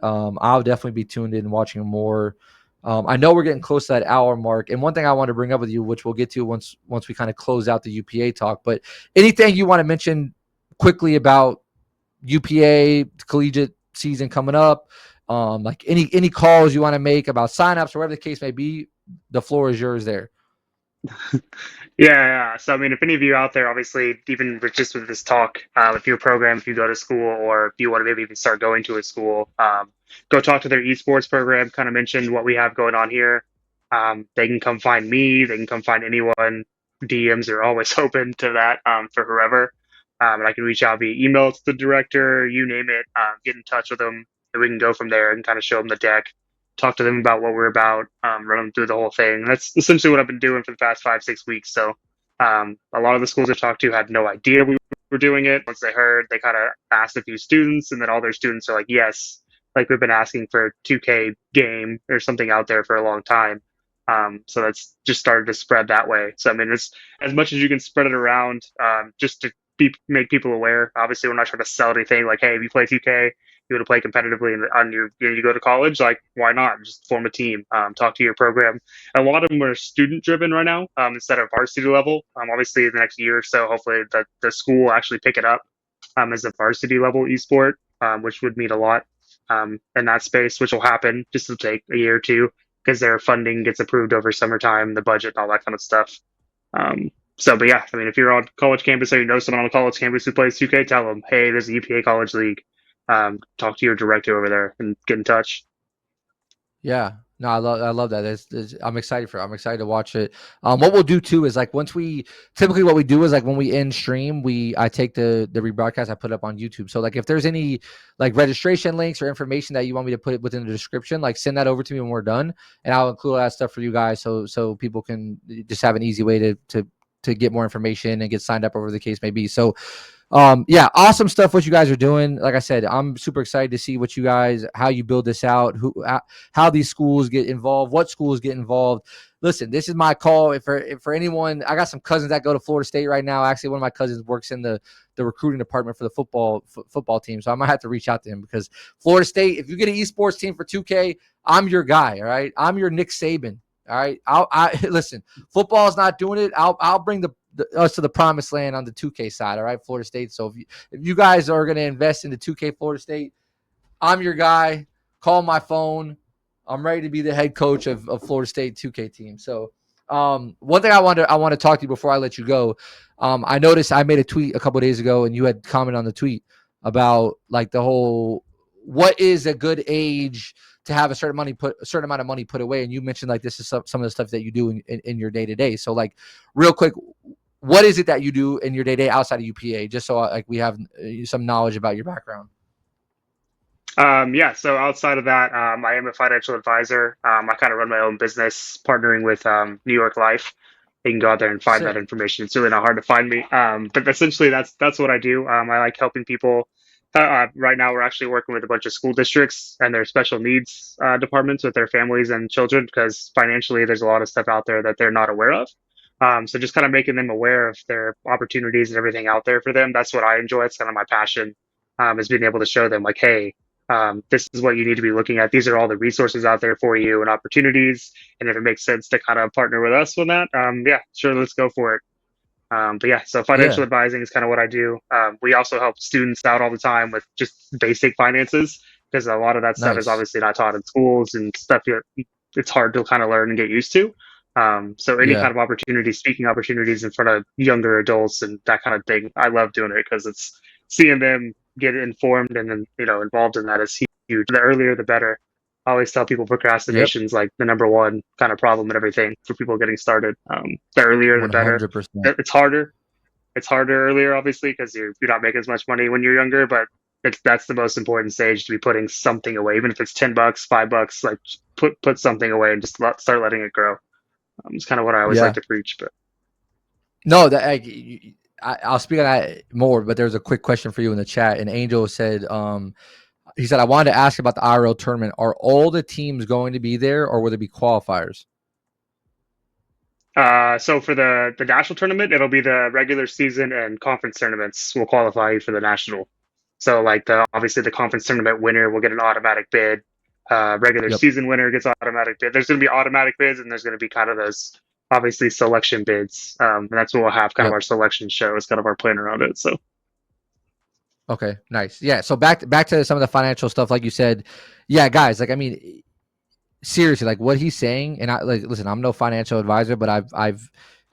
I'll definitely be tuned in and watching more. I know we're getting close to that hour mark. And one thing I want to bring up with you, which we'll get to once we kind of close out the UPA talk, but anything you want to mention quickly about UPA collegiate season coming up, like any calls you want to make about signups or whatever the case may be, the floor is yours there. Yeah. So, I mean, if any of you out there, obviously, even just with this talk, if you're a program, if you go to school, or if you want to maybe even start going to a school, go talk to their esports program. Kind of mention what we have going on here. They can come find me. They can come find anyone. DMs are always open to that for whoever. And I can reach out via email to the director, you name it, get in touch with them, and we can go from there and kind of show them the deck, talk to them about what we're about, run them through the whole thing. And that's essentially what I've been doing for the past 5-6 weeks. So a lot of the schools I've talked to had no idea we were doing it. Once they heard, they kind of asked a few students, and then all their students are like, yes, like we've been asking for a 2K game or something out there for a long time. So that's just started to spread that way. So, I mean, it's as much as you can spread it around, just to make people aware. Obviously, we're not trying to sell anything like, hey, if you play 2K, you want to play competitively on you go to college, like why not just form a team, talk to your program. A lot of them are student driven right now, instead of varsity level. Obviously, the next year or so, hopefully the school will actually pick it up as a varsity level esport, which would mean a lot in that space, which will happen. Just to take a year or two because their funding gets approved over summertime, the budget and all that kind of stuff. But yeah, I mean, if you're on college campus or you know someone on the college campus who plays 2K, tell them, hey, there's a UPA College League. Talk to your director over there and get in touch. Yeah, no, I love that. I'm excited for it. I'm excited to watch it. What we'll do too is like typically what we do is like when we end stream, I take the rebroadcast, I put it up on YouTube. So like if there's any like registration links or information that you want me to put it within the description, like send that over to me when we're done, and I'll include all that stuff for you guys so people can just have an easy way to get more information and get signed up, over the case may be. So yeah, awesome stuff what you guys are doing. Like I said, I'm super excited to see how you build this out, how these schools get involved, what schools get involved. Listen, this is my call. If for anyone, I got some cousins that go to Florida State right now. Actually, one of my cousins works in the recruiting department for the football team. So I might have to reach out to him, because Florida State, if you get an esports team for 2K, I'm your guy. All right. I'm your Nick Saban. All right. I listen, football is not doing it. I'll bring us to the promised land on the 2K side. All right, Florida State. So if you guys are going to invest into 2K Florida State, I'm your guy. Call my phone. I'm ready to be the head coach of Florida State 2K team. So one thing I want to talk to you before I let you go. I noticed I made a tweet a couple of days ago, and you had commented on the tweet about like the whole what is a good age to have a certain amount of money put away, and you mentioned like this is some of the stuff that you do in your day to day. So like real quick, what is it that you do in your day to day outside of UPA, just so like we have some knowledge about your background? Yeah, so outside of that, I am a financial advisor. I kind of run my own business, partnering with New York Life. You can go out there and find that Sick. information. It's really not hard to find me. But essentially, that's what I do. I like helping people. Right now, we're actually working with a bunch of school districts and their special needs departments with their families and children because financially, there's a lot of stuff out there that they're not aware of. So just kind of making them aware of their opportunities and everything out there for them. That's what I enjoy. It's kind of my passion, is being able to show them like, hey, this is what you need to be looking at. These are all the resources out there for you and opportunities. And if it makes sense to kind of partner with us on that, yeah, sure, let's go for it. But yeah, so financial Yeah. advising is kind of what I do. We also help students out all the time with just basic finances because a lot of that stuff is Nice. obviously not taught in schools and stuff it's hard to kind of learn and get used to. So any Yeah. kind of opportunities, speaking opportunities in front of younger adults and that kind of thing, I love doing it because it's seeing them get informed and then involved in that is huge. The earlier, the better. I always tell people Yep. procrastination is like the number one kind of problem and everything for people getting started. The earlier, the better. 100%. It's harder. It's harder earlier, obviously, because you're not making as much money when you're younger. But that's the most important stage to be putting something away, even if it's $10, $5. Like put something away and just start letting it grow. It's kind of what I always like Yeah. to preach. But No, I'll speak on that more, but there's a quick question for you in the chat. And Angel said, he said, I wanted to ask about the IRL tournament. Are all the teams going to be there, or will there be qualifiers? so for the national tournament, it'll be the regular season and conference tournaments will qualify you for the national. So like obviously the conference tournament winner will get an automatic bid. Regular Yep. season winner gets automatic bid. There's going to be automatic bids, and there's going to be kind of those obviously selection bids. And that's what we'll have kind of Yep. our selection show is kind of our plan around it. So Okay. Nice. Yeah. So back to some of the financial stuff, like you said. Yeah, guys. Like, I mean, seriously, like what he's saying, and I like listen. I'm no financial advisor, but I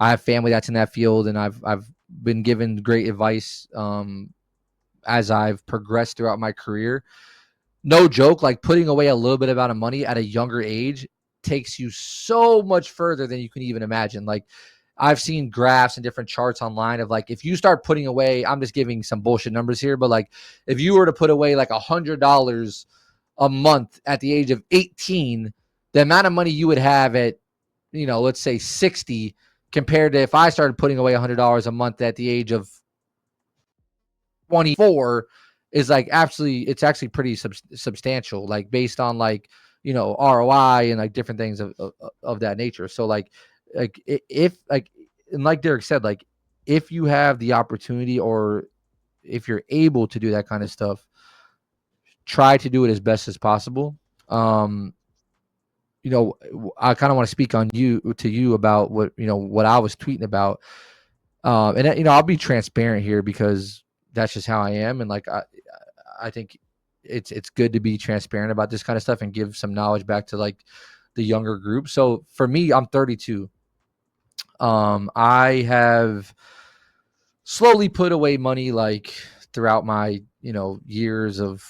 have family that's in that field, and I've been given great advice as I've progressed throughout my career. No joke, like putting away a little bit amount of money at a younger age takes you so much further than you can even imagine. Like I've seen graphs and different charts online of like if you start putting away, I'm just giving some bullshit numbers here, but like if you were to put away like $100 a month at the age of 18, the amount of money you would have at, let's say 60 compared to if I started putting away $100 a month at the age of 24 is like it's actually pretty substantial, like based on like, ROI and like different things of that nature. So like if like, and like Derek said, like if you have the opportunity or if you're able to do that kind of stuff, try to do it as best as possible. Um, I kind of want to speak to you about what I was tweeting about. And I'll be transparent here because that's just how I am. And like, I think it's good to be transparent about this kind of stuff and give some knowledge back to like the younger group. So for me, I'm 32. I have slowly put away money like throughout my, years of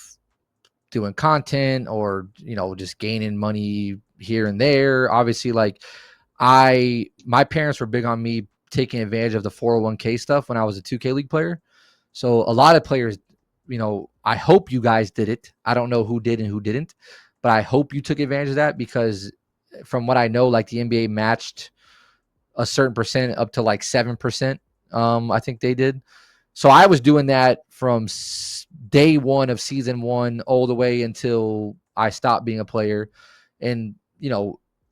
doing content or, just gaining money here and there. Obviously, like my parents were big on me taking advantage of the 401k stuff when I was a 2K League player. So a lot of players, I hope you guys did it. I don't know who did and who didn't, but I hope you took advantage of that because from what I know, like the NBA matched a certain percent up to like 7%. I think they did. So I was doing that from day one of season one all the way until I stopped being a player. And,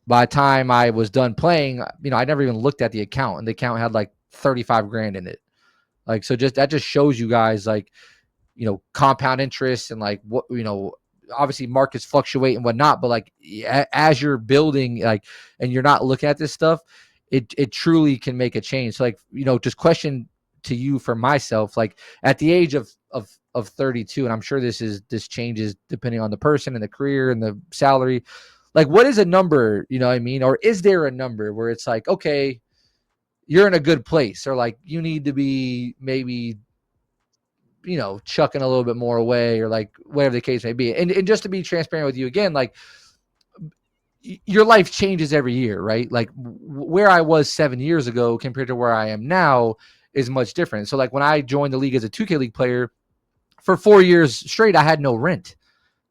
by the time I was done playing, I never even looked at the account, and the account had like 35 grand in it. Like, so that just shows you guys like, compound interest and like what, obviously markets fluctuate and whatnot, but like as you're building, like, and you're not looking at this stuff, it truly can make a change. So like, just question to you for myself, like at the age of 32, and I'm sure this changes depending on the person and the career and the salary. Like, what is a number, you know what I mean? Or is there a number where it's like, okay, you're in a good place, or like you need to be maybe, chucking a little bit more away, or like whatever the case may be. And just to be transparent with you again, like your life changes every year, right? Like where I was 7 years ago compared to where I am now is much different. So like when I joined the league as a 2K League player, for 4 years straight, I had no rent.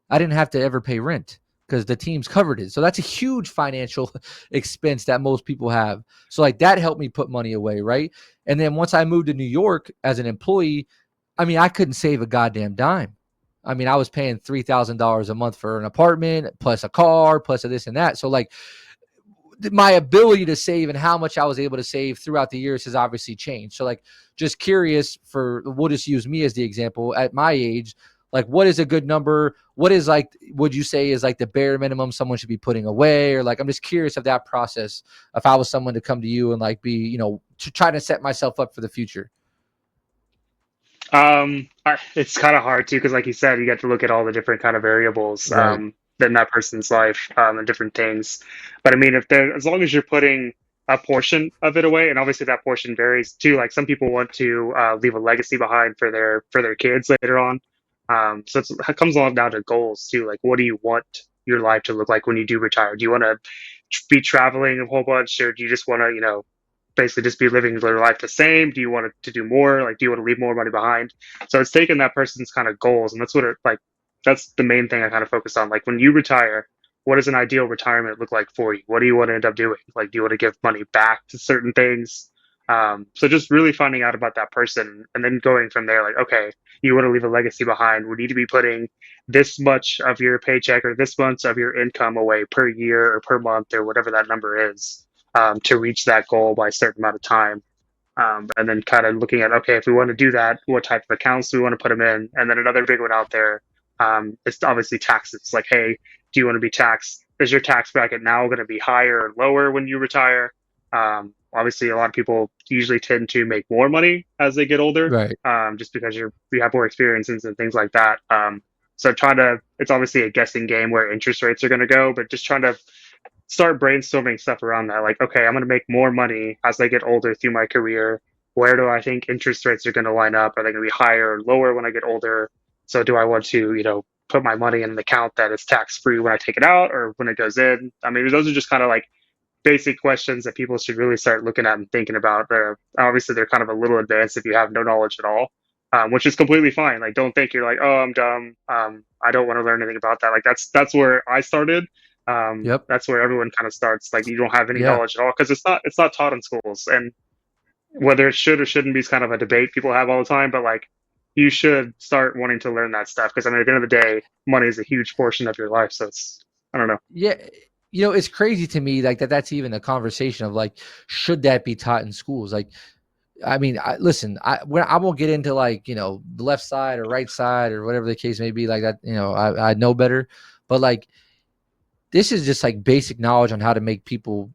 I didn't have to ever pay rent because the teams covered it. So that's a huge financial expense that most people have. So like that helped me put money away, right? And then once I moved to New York as an employee, I mean, I couldn't save a goddamn dime. I mean, I was paying $3,000 a month for an apartment, plus a car, plus a this and that. So like my ability to save and how much I was able to save throughout the years has obviously changed. So like, just curious, we'll just use me as the example at my age. Like, what is a good number? What is like, would you say is like the bare minimum someone should be putting away? Or like, I'm just curious of that process. If I was someone to come to you and like be, to try to set myself up for the future. It's kind of hard too, because like you said, you get to look at all the different kind of variables Right. in that person's life, and different things. But I mean, as long as you're putting a portion of it away, and obviously that portion varies too. Like some people want to leave a legacy behind for their kids later on. So it comes along down to goals too. Like, what do you want your life to look like when you do retire? Do you want to be traveling a whole bunch, or do you just want to, basically just be living their life the same? Do you want to do more? Like, do you want to leave more money behind? So it's taking that person's kind of goals, and that's what that's the main thing I kind of focus on. Like, when you retire, what does an ideal retirement look like for you? What do you want to end up doing? Like, do you want to give money back to certain things? So just really finding out about that person, and then going from there. Like, okay, you want to leave a legacy behind. We need to be putting this much of your paycheck or this much of your income away per year or per month or whatever that number is, to reach that goal by a certain amount of time. And then kind of looking at, okay, if we want to do that, what type of accounts do we want to put them in? And then another big one out there, is obviously taxes. Like, hey, do you want to be taxed? Is your tax bracket now going to be higher or lower when you retire? Obviously, a lot of people usually tend to make more money as they get older, Right. just because you have more experiences and things like that. So it's obviously a guessing game where interest rates are going to go, but just trying to start brainstorming stuff around that. Like, okay, I'm going to make more money as I get older through my career. Where do I think interest rates are going to line up? Are they going to be higher or lower when I get older? So do I want to, put my money in an account that is tax free when I take it out or when it goes in? I mean, those are just kind of like basic questions that people should really start looking at and thinking about. Obviously, they're kind of a little advanced if you have no knowledge at all, which is completely fine. Like, don't think you're like, oh, I'm dumb. I don't want to learn anything about that. Like, that's where I started. Yep. That's where everyone kind of starts. Like, you don't have any Yeah. knowledge at all because it's not taught in schools, and whether it should or shouldn't be is kind of a debate people have all the time. But like, you should start wanting to learn that stuff because I mean, at the end of the day, money is a huge portion of your life. So I don't know. Yeah. It's crazy to me like that's even a conversation of like, should that be taught in schools? Like, I mean, listen, I won't get into like, the left side or right side or whatever the case may be like that. I know better, but like, this is just like basic knowledge on how to make people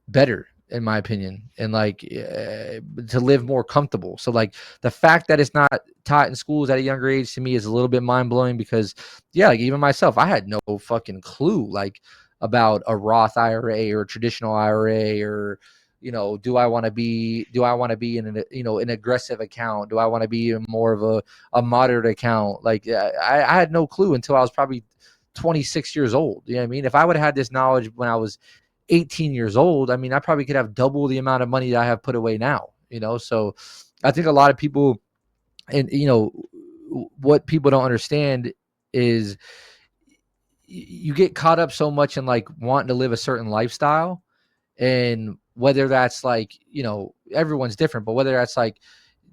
better, in my opinion, and like to live more comfortable. So like the fact that it's not taught in schools at a younger age to me is a little bit mind blowing because yeah, like even myself, I had no fucking clue like about a Roth IRA or a traditional IRA or do I want to be in an aggressive account? Do I want to be in more of a moderate account? Like I had no clue until I was probably 26 years old. You know what I mean? If I would have had this knowledge when I was 18 years old, I mean, I probably could have double the amount of money that I have put away now, So I think a lot of people, and, what people don't understand is you get caught up so much in like wanting to live a certain lifestyle. And whether that's like, everyone's different, but whether that's like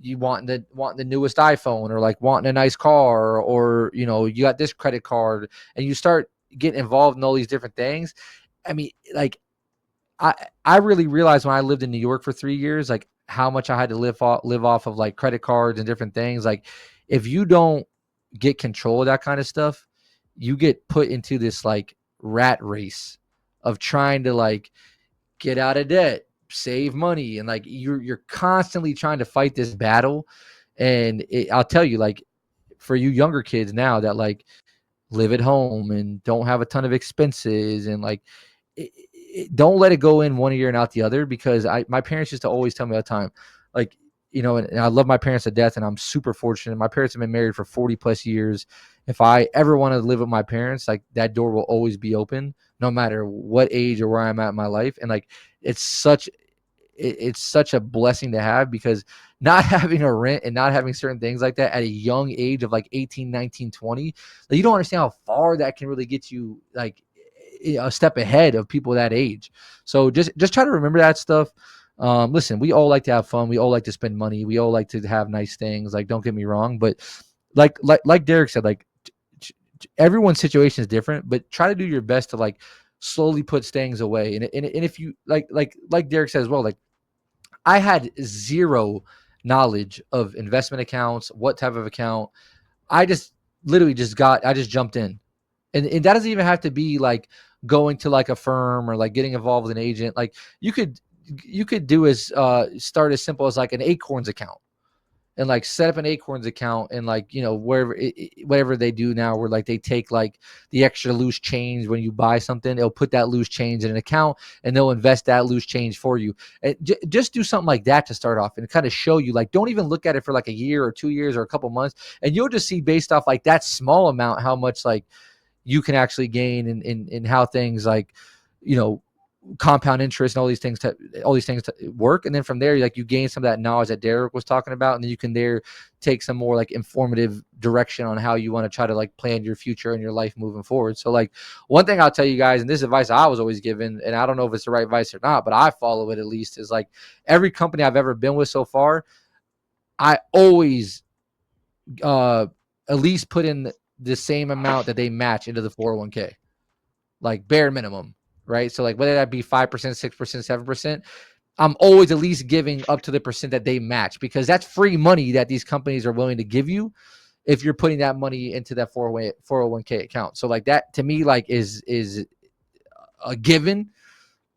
you want the newest iPhone or like wanting a nice car or, you got this credit card and you start getting involved in all these different things. I mean, like, I really realized when I lived in New York for 3 years, like how much I had to live off of like credit cards and different things. Like if you don't get control of that kind of stuff, you get put into this like rat race of trying to like get out of debt, save money, and like you're constantly trying to fight this battle. And I'll tell you, like, for you younger kids now that like live at home and don't have a ton of expenses, and like don't let it go in one ear and out the other, because my parents used to always tell me all the time, like, and I love my parents to death, and I'm super fortunate. My parents have been married for 40 plus years. If I ever want to live with my parents, like, that door will always be open, no matter what age or where I'm at in my life. And like, it's such it's such a blessing to have, because not having a rent and not having certain things like that at a young age of like 18, 19, 20, like, you don't understand how far that can really get you, like, a step ahead of people that age. So just try to remember that stuff. Listen, we all like to have fun. We all like to spend money. We all like to have nice things. Like, don't get me wrong, but like Derek said, like, everyone's situation is different, but try to do your best to like slowly put things away. And if you like Derek said as well, like, I had zero knowledge of investment accounts, what type of account. I just literally I just jumped in. And that doesn't even have to be like going to like a firm or like getting involved with an agent. Like, you could do as start as simple as like an Acorns account, and like set up an Acorns account, and like, wherever whatever they do now, where like they take like the extra loose change when you buy something, they'll put that loose change in an account, and they'll invest that loose change for you. And just do something like that to start off, and kind of show you, like, don't even look at it for like a year or 2 years or a couple months, and you'll just see based off like that small amount how much like you can actually gain, in how things like, you know compound interest and all these things work. And then from there, like, you gain some of that knowledge that Derek was talking about, and then you can there take some more like informative direction on how you want to try to like plan your future and your life moving forward. So like, one thing I'll tell you guys, and this advice I was always given, and I don't know if it's the right advice or not, but I follow it at least, is like, every company I've ever been with so far, I always uh at least put in the same amount that they match into the 401k, like, bare minimum, right? So like, whether that be 5%, 6%, 7%, I'm always at least giving up to the percent that they match, because that's free money that these companies are willing to give you if you're putting that money into that 401k account. So like, that to me, like, is a given.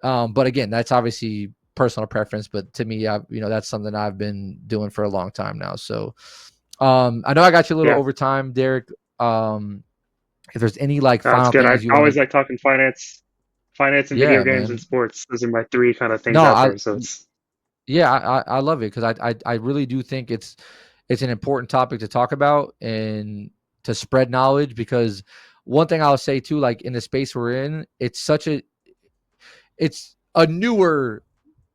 But again, that's obviously personal preference, but to me, that's something I've been doing for a long time now. So I know I got you a little Yeah, overtime, Derek. If there's any like that's final good. I things you want always to, like talking finance and video yeah, games and man. sports. Those are my three kind of No, things out there. So it's I love it, because I really do think it's an important topic to talk about and to spread knowledge. Because one thing I'll say too, like, in the space we're in, it's a newer,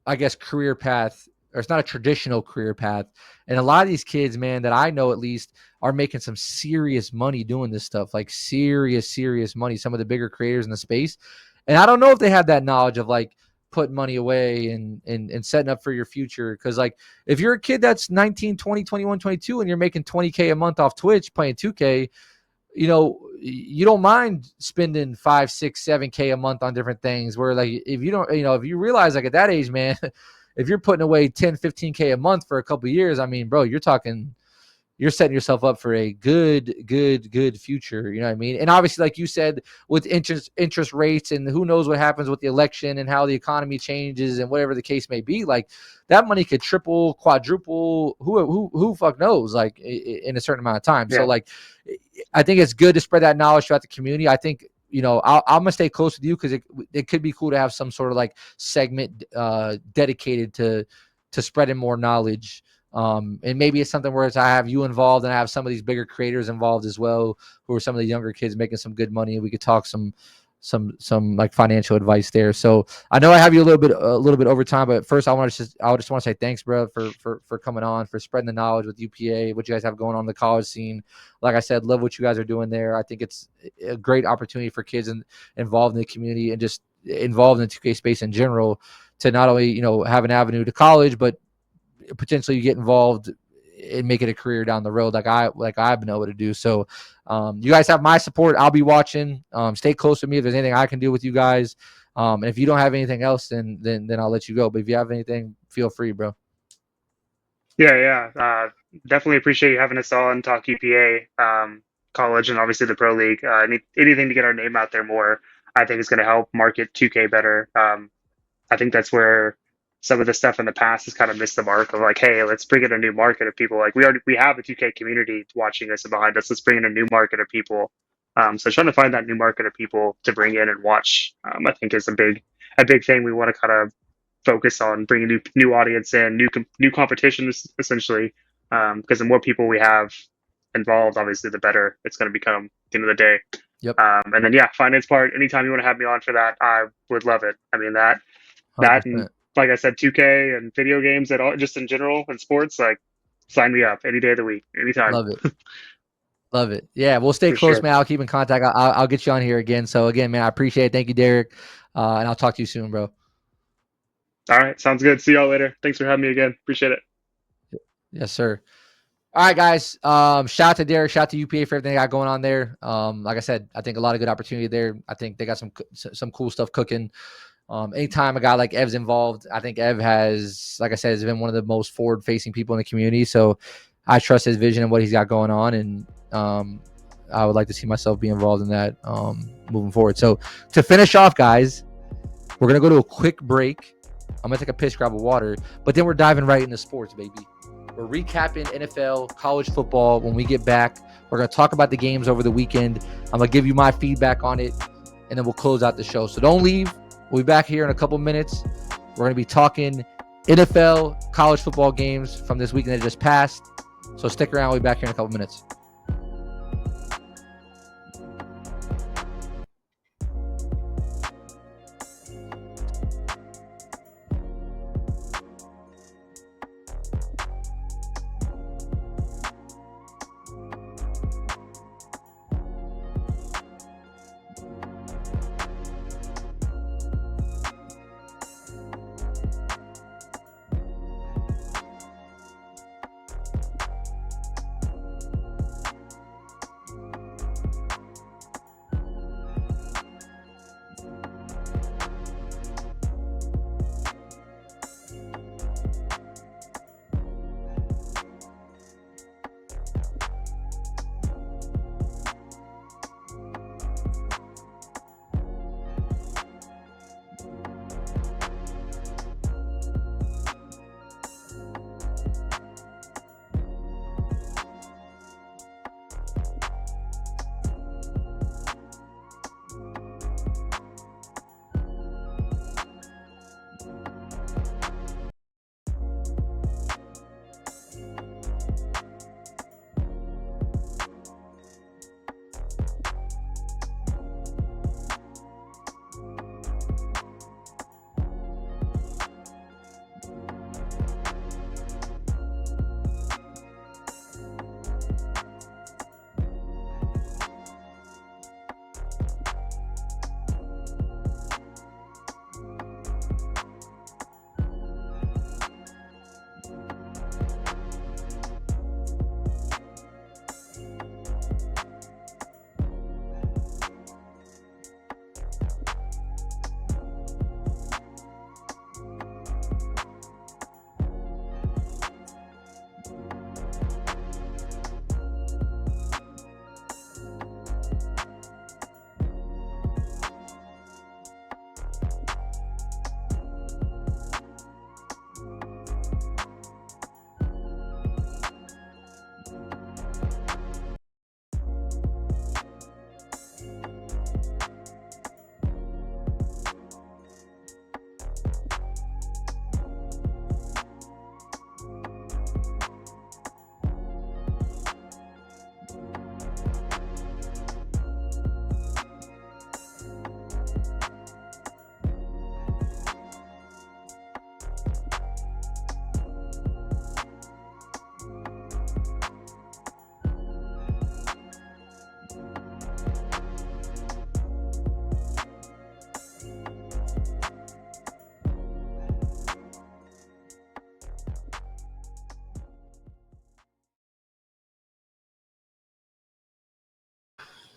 I guess, career path, or it's not a traditional career path. And a lot of these kids, man, that I know at least, are making some serious money doing this stuff, like serious money. Some of the bigger creators in the space. And I don't know if they have that knowledge of like putting money away and setting up for your future. Cause like, if you're a kid that's 19, 20, 21, 22, and you're making 20K a month off Twitch playing 2K, you don't mind spending 5, 6, 7K a month on different things, where like, if you don't, if you realize, like, at that age, man, if you're putting away 10, 15K a month for a couple of years, I mean, bro, you're setting yourself up for a good future. You know what I mean? And obviously, like you said, with interest rates, and who knows what happens with the election and how the economy changes and whatever the case may be, like, that money could triple, quadruple, who fuck knows, like, in a certain amount of time. So yeah, like, I think it's good to spread that knowledge throughout the community. I think, I'm gonna stay close with you, because it could be cool to have some sort of like segment dedicated to spreading more knowledge. And maybe it's something where I have you involved, and I have some of these bigger creators involved as well, who are some of the younger kids making some good money. We could talk some like financial advice there. So I know I have you a little bit over time, but first I just want to say thanks, bro, for coming on, for spreading the knowledge with UPA, what you guys have going on in the college scene. Like I said, love what you guys are doing there. I think it's a great opportunity for kids involved in the community, and just involved in the 2K space in general, to not only have an avenue to college, but potentially get involved and make it a career down the road, like I've been able to do. So you guys have my support. I'll be watching. Stay close with me if there's anything I can do with you guys. And if you don't have anything else, then I'll let you go. But if you have anything, feel free, bro. yeah. Definitely appreciate you having us on talk UPA, college, and obviously the pro league. Anything to get our name out there more, I think is going to help market 2K better. I think that's where some of the stuff in the past has kind of missed the mark of like, hey, let's bring in a new market of people. Like we have a 2K community watching us and behind us. Let's bring in a new market of people. So trying to find that new market of people to bring in and watch, I think is a big thing we want to kind of focus on bringing new audience in, new competitions essentially. Because the more people we have involved, obviously, the better it's going to become at the end of the day. Yep. And then finance part. Anytime you want to have me on for that, I would love it. I mean that 100%. and like I said, 2K and video games at all, just in general and sports, like sign me up any day of the week, anytime. Love it. Love it. Yeah, we'll stay For close, sure. man. I'll keep in contact. I'll get you on here again. So again, man, I appreciate it. Thank you, Derek. And I'll talk to you soon, bro. All right, sounds good. See y'all later. Thanks for having me again. Appreciate it. Yes, sir. All right, guys. Shout out to Derek. Shout out to UPA for everything they got going on there. Like I said, I think a lot of good opportunity there. I think they got some cool stuff cooking. Anytime a guy like Ev's involved, I think Ev has, like I said, has been one of the most forward-facing people in the community. So I trust his vision and what he's got going on, and I would like to see myself be involved in that moving forward. So to finish off, guys, we're gonna go to a quick break. I'm gonna take a piss, grab a water, but then we're diving right into sports, baby. We're recapping NFL, college football. When we get back, we're gonna talk about the games over the weekend. I'm gonna give you my feedback on it, and then we'll close out the show. So don't leave. We'll be back here in a couple minutes. We're going to be talking NFL, college football games from this weekend that just passed. So stick around. We'll be back here in a couple minutes.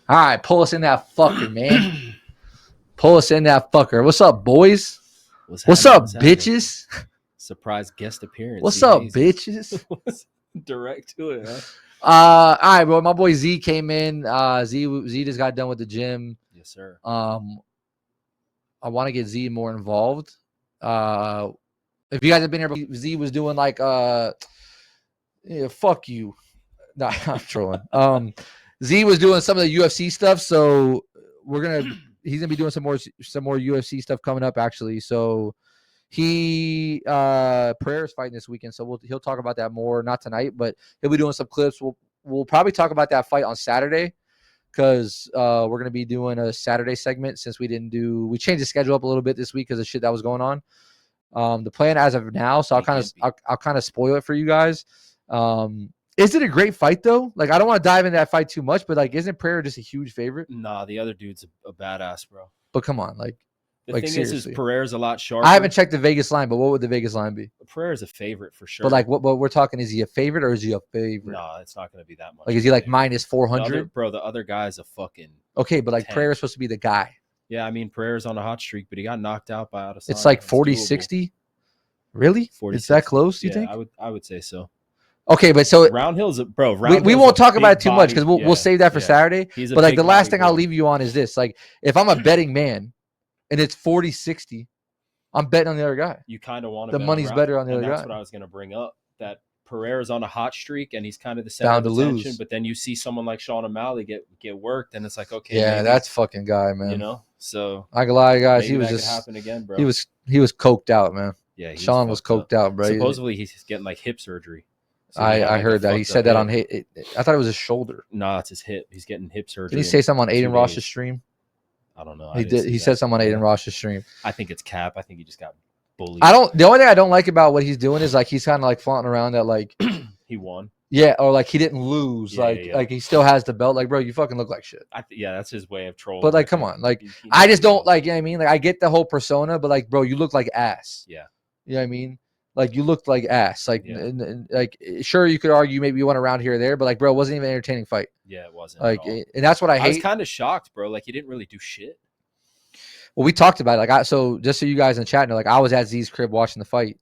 All right, pull us in that fucker, man. Pull us in that fucker. What's up, boys? What's up, bitches? Surprise guest appearance. What's up, bitches? Direct to it, huh? All right, bro. My boy Z came in. Z just got done with the gym. Yes, sir. I want to get Z more involved. And If you guys have been here, Z was doing like yeah, fuck you. No, I'm trolling. Z was doing some of the UFC stuff, so he's gonna be doing some more UFC stuff coming up actually. So he Pereira's fighting this weekend, so he'll talk about that more, not tonight, but he'll be doing some clips. We'll probably talk about that fight on Saturday, because we're gonna be doing a Saturday segment since we changed the schedule up a little bit this week because of shit that was going on. The plan as of now, so I'll kind of spoil it for you guys. Is it a great fight though? Like, I don't want to dive into that fight too much, but like, isn't Pereira just a huge favorite? Nah, the other dude's a badass, bro. But come on, like, The like thing seriously. is Pereira's a lot sharper. I haven't checked the Vegas line, but what would the Vegas line be? Pereira's a favorite for sure. But like, what we're talking, is he a favorite or is he a favorite? No, it's not going to be that much. Like, is he like minus 400? Bro, the other guy's a fucking okay, but like 10. Pereira's supposed to be the guy. Yeah, I mean, Pereira's on a hot streak, but he got knocked out by Adesanya. It's like 40, doable. 60. Really? 40, it's that 60. close, you Yeah, think? I would say so. Okay, but so Roundhill's bro. we won't talk about it too much because we'll save that for Saturday. But like, the last thing I'll leave you on is this: like, if I'm a betting man and it's 40-60, I'm betting on the other guy. You kind of want to. The money's better on the other guy. That's what I was going to bring up. That Pereira's on a hot streak and he's kind of the Down center to of attention. lose. But then you see someone like Sean O'Malley get worked, and it's like, okay, Yeah, maybe, that's fucking guy, man. you know. So I can lie, guys. maybe He was that just could happen again, bro. he was coked out, man. Yeah, Sean was coked out, bro. Supposedly he's getting like hip surgery. So he had, I like, heard a that. He fucked said up that on hip. I thought it was his shoulder. No, it's his hip. He's getting hip surgery. Did he say something on 2 Aiden Ross's days. stream? I don't know. He did. He said something on Aiden Ross's stream. I think it's cap. I think he just got bullied. The only thing I don't like about what he's doing is like he's kind of like flaunting around that like he won. Yeah, or like he didn't lose. Yeah, like he still has the belt. Like, bro, you fucking look like shit. Yeah, that's his way of trolling. But like, come on, like I just don't like. You know what I mean? Like, I get the whole persona, but like, bro, you look like ass. Yeah. You know what I mean? Like, you looked like ass. Like, Yeah. and like, sure, you could argue maybe you went around here or there, but like, bro, it wasn't even an entertaining fight. Yeah, it wasn't. Like, at all. and that's what I hate. I was kind of shocked, bro. Like, he didn't really do shit. Well, we talked about it. Like, so just so you guys in the chat know, like, I was at Z's crib watching the fight.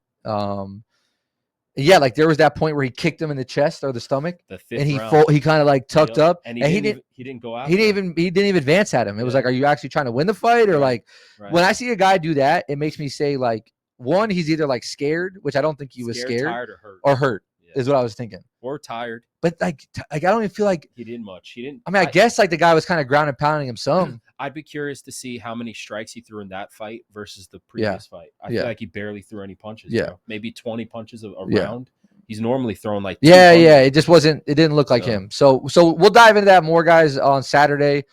Yeah, like there was that point where he kicked him in the chest or the stomach, The fifth and round. he kind of like tucked up, and he didn't go out. he didn't even advance at him. It was Yeah. like, are you actually trying to win the fight, or like Right. when I see a guy do that, it makes me say like, one, he's either like scared, which I don't think he was scared, tired, or hurt. is what I was thinking. Or tired. But like I don't even feel like. He didn't much. He didn't. I mean, I guess like the guy was kind of ground and pounding him some. I'd be curious to see how many strikes he threw in that fight versus the previous fight. I feel like he barely threw any punches. Yeah. Bro. Maybe 20 punches a Yeah. round. He's normally throwing like Yeah. 200. It just wasn't. It didn't look like him. So we'll dive into that more, guys, on Saturday.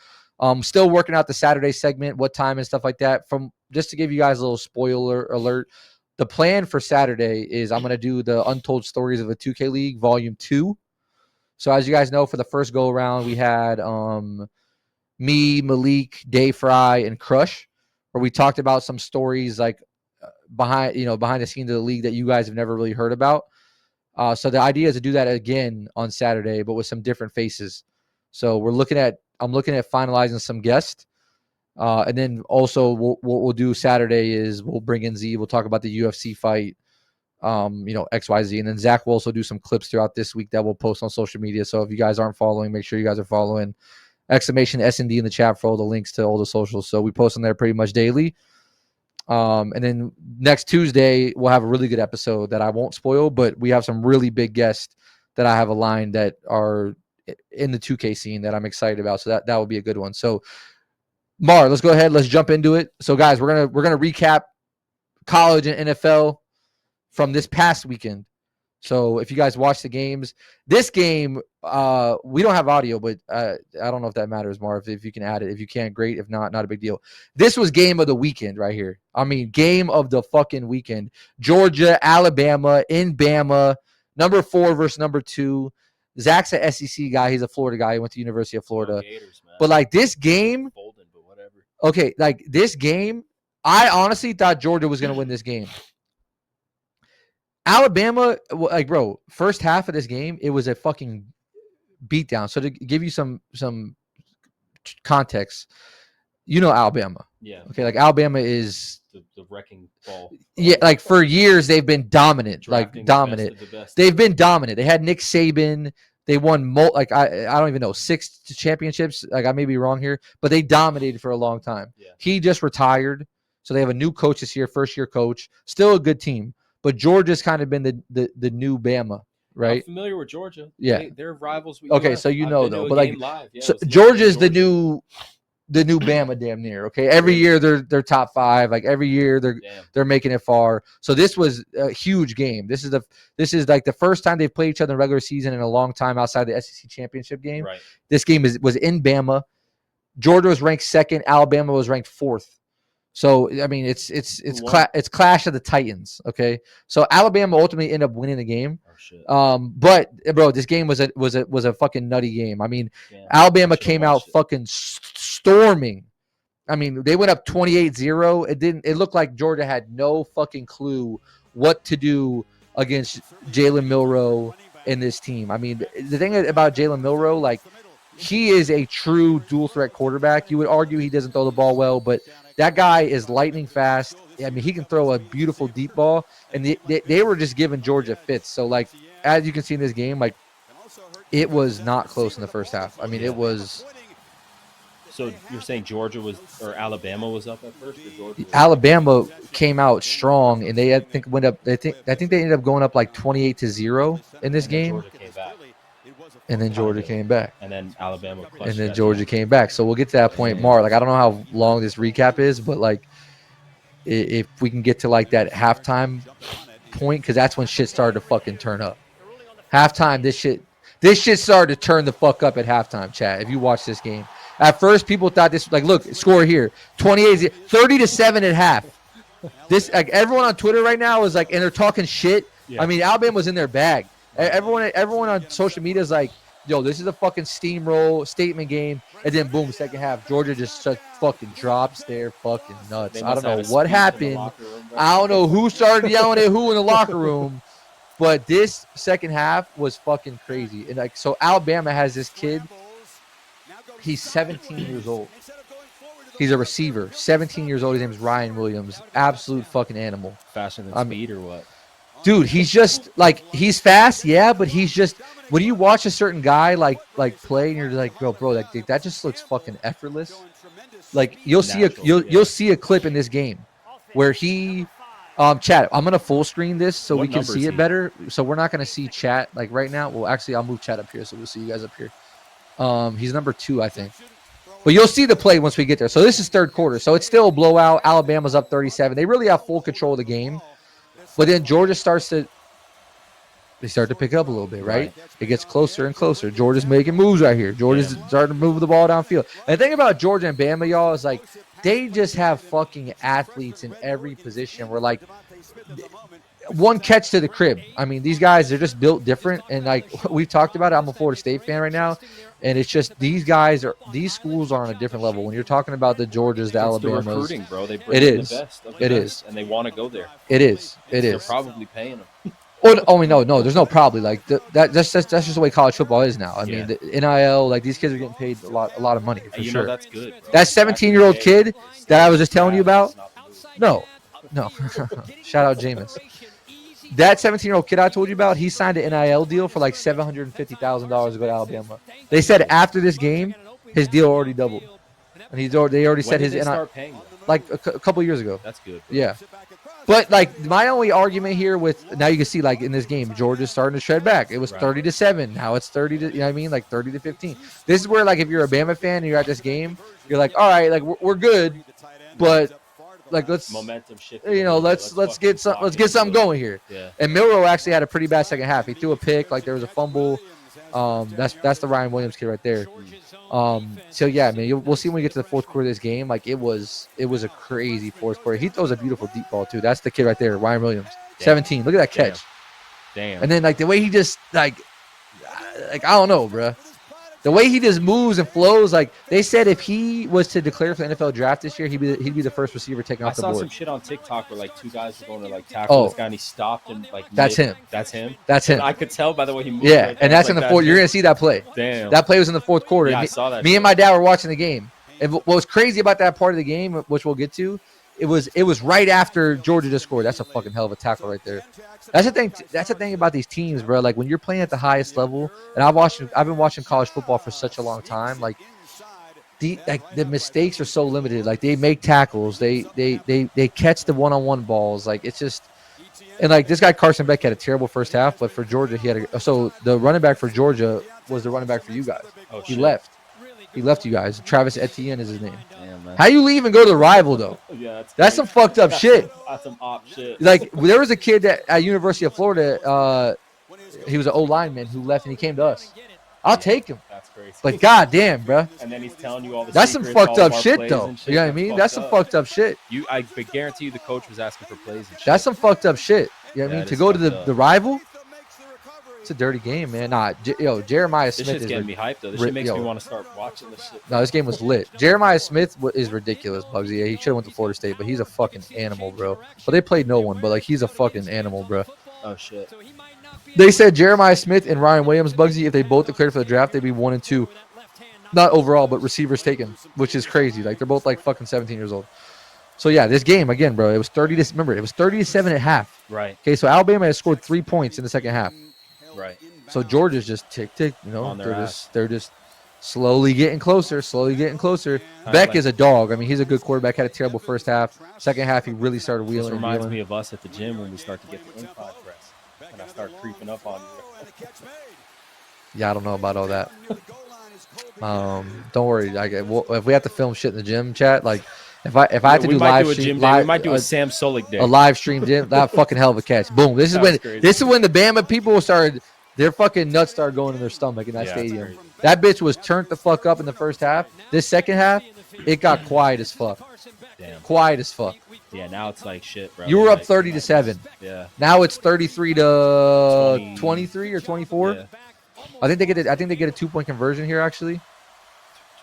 Still working out the Saturday segment, what time and stuff like that. From just to give you guys a little spoiler alert, the plan for Saturday is I'm going to do the Untold Stories of a 2K League Volume 2. So as you guys know, for the first go around, we had me, Malik, Day Fry, and Crush, where we talked about some stories like behind the scenes of the league that you guys have never really heard about. So the idea is to do that again on Saturday, but with some different faces. So I'm looking at finalizing some guests. And then also what we'll do Saturday is we'll bring in Z. We'll talk about the UFC fight, XYZ. And then Zach will also do some clips throughout this week that we'll post on social media. So if you guys aren't following, make sure you guys are following. Exclamation S&D in the chat for all the links to all the socials. So we post on there pretty much daily. And then next Tuesday, we'll have a really good episode that I won't spoil, but we have some really big guests that I have aligned that are in the 2K scene that I'm excited about. So that will be a good one. So Mar, let's go ahead. Let's jump into it. So guys, we're gonna recap college and NFL from this past weekend. So if you guys watch the games, this game, we don't have audio, but I don't know if that matters, Marv, if you can add it. If you can, great. If not, not a big deal. This was game of the weekend right here. I mean, game of the fucking weekend. Georgia, Alabama, in Bama, number 4 versus number 2. Zach's an SEC guy. He's a Florida guy. He went to University of Florida. Gators, man. But like this game, Bolden, but whatever. okay, like this game, I honestly thought Georgia was going to win this game. Alabama, like, bro, first half of this game, it was a fucking beatdown. So to give you some context, Alabama. Yeah. Okay, like Alabama is the wrecking ball. Yeah, like for years they've been dominant, Drafting like dominant. the best of the best. They've been dominant. They had Nick Saban. They won I don't even know, 6 championships. Like I may be wrong here, but they dominated for a long time. Yeah. He just retired, so they have a new coach this year, first year coach. Still a good team. but Georgia's kind of been the new Bama, right? I'm familiar with Georgia. Yeah, they're rivals with okay, UF. so you I've know been to though, a but game like, live. Yeah, so it was Georgia's Georgia. the new Bama, damn near. Okay, every year they're top 5. Like every year they're making it far. So this was a huge game. This is like the first time they've played each other in the regular season in a long time outside the SEC championship game. Right. This game was in Bama. Georgia was ranked 2nd. Alabama was ranked 4th. So I mean, it's clash of the Titans. Okay, so Alabama ultimately ended up winning the game. Oh, shit. But bro, this game was a fucking nutty game. I mean, Damn, Alabama came out fucking storming. I mean, they went up 28-0. It looked like Georgia had no fucking clue what to do against Jalen Milroe and this team. I mean, the thing about Jalen Milroe, like, he is a true dual threat quarterback. You would argue he doesn't throw the ball well, but that guy is lightning fast. I mean, he can throw a beautiful deep ball, and they were just giving Georgia fits. So, like, as you can see in this game, like, it was not close in the first half. I mean, it was. So you're saying Georgia or Alabama was up at first, or Georgia? Alabama came out strong, and they I think they ended up going up like 28-0 in this game. Georgia came back. And then Georgia came back. And then Alabama. And then Georgia came back. So we'll get to that point, Mark. Like, I don't know how long this recap is, but like, if we can get to like that halftime point, because that's when shit started to fucking turn up. Halftime, this shit started to turn the fuck up at halftime, chat. If you watch this game, at first people thought this, like, look, score here, 30-7 at half. This, like, everyone on Twitter right now is like, and they're talking shit. Yeah. I mean, Alabama was in their bag. Everyone on social media is like, yo, this is a fucking steamroll statement game. And then boom, second half, Georgia just fucking drops their fucking nuts. I don't know what happened. I don't know who started yelling at who in the locker room, but this second half was fucking crazy. And like, so Alabama has this kid. He's 17 years old. He's a receiver, 17 years old. His name is Ryan Williams. Absolute fucking animal. Faster than speed or what? Dude, he's just like, he's fast, yeah, but he's just, when you watch a certain guy like play, and you're like, bro, like, that just looks fucking effortless. Like, you'll see a clip in this game where he, chat, I'm gonna full screen this so we can see it better. So we're not gonna see chat like right now. Well, actually, I'll move chat up here so we'll see you guys up here. He's number 2, I think. But you'll see the play once we get there. So this is third quarter. So it's still a blowout. Alabama's up 37. They really have full control of the game. But then Georgia start to pick up a little bit, right? It gets closer and closer. Georgia's making moves right here. Georgia's starting to move the ball downfield. And the thing about Georgia and Bama, y'all, is like, they just have fucking athletes in every position. Where, like, one catch to the crib. I mean, these guys, they're just built different. And like we've talked about it, I'm a Florida State fan right now. And it's just, these schools are on a different level. When you're talking about the Georgias, the Alabamas, the recruiting, bro. They bring in the best of the best, and they want to go there. It is. They're probably paying them. No, there's no probably. Like, that's just the way college football is now. I mean, the NIL, like, these kids are getting paid a lot of money for sure. That's good, bro. That 17-year-old kid that I was just telling you about. No. Shout out Jameis. That 17-year-old kid I told you about, he signed an NIL deal for like $750,000 to go to Alabama. They said after this game, his deal already doubled, and they already said his NIL like a couple years ago. That's good, bro. Yeah. But like, my only argument here with, now you can see, like, in this game, Georgia's starting to shred back. It was 30-7. Now it's 30 to, you know what I mean, like 30-15. This is where, like, if you're a Bama fan and you're at this game, you're like, all right, like, we're good, but like, let's momentum shift. You know, let's get something going here. Yeah. And Milroe actually had a pretty bad second half. He threw a pick, like, there was a fumble. That's the Ryan Williams kid right there. So yeah, man, we'll see when we get to the fourth quarter of this game. Like, it was a crazy fourth quarter. He throws a beautiful deep ball too. That's the kid right there, Ryan Williams, 17. Look at that catch. Damn. And then, like, the way he just like I don't know, bro. The way he just moves and flows, like, they said if he was to declare for the NFL draft this year, he'd be the first receiver taken off the board. I saw some shit on TikTok where, like, two guys were going to, like, tackle this guy, and he stopped and, like, that's him. I could tell by the way he moved. Yeah, right, and that's in the fourth. You're gonna see that play. Damn. That play was in the fourth quarter. Yeah, I saw that. Me and my dad were watching the game, and what was crazy about that part of the game, which we'll get to, it was right after Georgia just scored. That's a fucking hell of a tackle right there. That's the thing. That's the thing about these teams, bro. Like, when you're playing at the highest level, and I've been watching college football for such a long time. Like, the mistakes are so limited. Like, they make tackles. They catch the one-on-one balls. Like, it's just, And like this guy Carson Beck had a terrible first half, but for Georgia he had so the running back for Georgia was the running back for you guys. Oh, He shit. left. He left you guys. Travis Etienne is his name. Damn, man. How you leave and go to the rival though? Yeah, that's some fucked up shit. That's some op shit. Like there was a kid at University of Florida. He was an O lineman who left and he came to us. I'll take him. That's crazy. But goddamn, bro. And then he's telling you all the That's some secrets, fucked all up of our shit plays though. and shit. You know what I mean? That's some fucked up shit. I guarantee you the coach was asking for plays and shit. That's some fucked up shit. You know what I Yeah, mean? it To is go to fucked up. the rival, it's a dirty game, man. Nah, Jeremiah This Smith shit's is getting me hyped though. This shit makes me want to start watching this shit. No, this game was lit. Jeremiah Smith is ridiculous, Bugsy. Yeah, he should have went to Florida State, but he's a fucking animal, bro. But they played no one, but like he's a fucking animal, bro. Oh shit. They said Jeremiah Smith and Ryan Williams, Bugsy, if they both declared for the draft, they'd be 1 and 2. Not overall, but receivers taken, which is crazy. Like they're both like fucking 17 years old. So yeah, this game again, bro. It was 30-7 at half. Right. Okay, so Alabama has scored 3 points in the second half. Right. So Georgia's just tick. You know, On their they're just slowly getting closer. Kinda Beck like- is a dog. I mean, he's a good quarterback. Had a terrible first half. Second half, he really started This wheeling. reminds me of us at the gym when we start to get the incline press, and I start creeping up on you. Yeah, I don't know about all that. Don't worry. If we have to film shit in the gym, chat, like if I had to we do might live do a stream, gym day. We might do a Sam Solik day. a live stream gym, that fucking hell of a catch. Boom. This is That when was crazy. the Bama people started. Their fucking nuts started going in their stomach in that Yeah, that's stadium. crazy. That bitch was turned the fuck up in the first half. This second half, it got quiet as fuck. Damn. Quiet as fuck. Yeah, now it's like shit, bro. You were up Like, 30-7. Yeah. Now it's 33 to 20. 23 or 24. Yeah. I think they get a 2-point conversion here actually.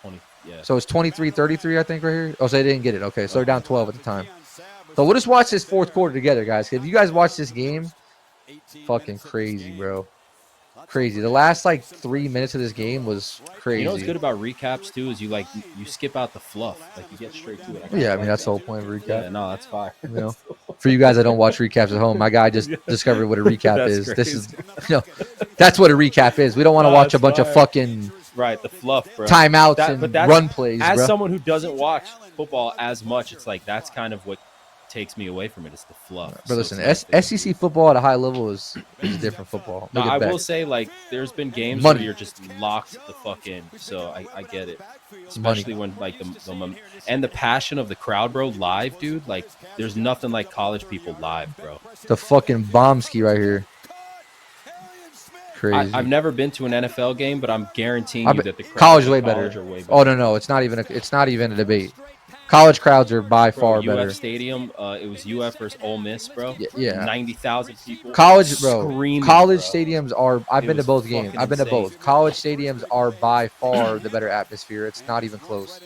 20. Yeah. So it's 23-33 I think right here. Oh, so they didn't get it. Okay, so they're down 12 at the time. So we'll just watch this fourth quarter together, guys. If you guys watch this game, fucking crazy, bro. Crazy. The last like 3 minutes of this game was crazy. You know what's good about recaps too is you skip out the fluff, like you get straight to it. Yeah, I mean that's the whole point of a recap. Yeah, no, that's fire. You know, for you guys that don't watch recaps at home, my guy just discovered what a recap That's is. This is, crazy. that's what a recap is. We don't want to No, watch a that's bunch of fire. fucking Right, the fluff, bro. timeouts But and that's- run plays, As bro. someone who doesn't watch football as much, it's like that's kind of what takes me away from it. It's the fluff. But So listen, it's like SEC football at a high level is different football. No, Look at I Beck. will say, like, there's been games Money. where you're just locked the fuck in. So I get it. Especially when, like, and the passion of the crowd, bro, live, dude. Like, there's nothing like college people live, bro. The fucking Bombski right here. Crazy. I've never been to an NFL game, but I'm guaranteeing you that the crowds college at way college better. are way better. Oh no, it's not even a debate. College crowds are by Bro, far UF better. Stadium, it was UF versus Ole Miss, bro. Yeah. 90,000 people. College, bro. Screaming, College bro. stadiums are. I've It been to was both games. fucking I've been to insane. both. College stadiums are by far the better atmosphere. It's not even close.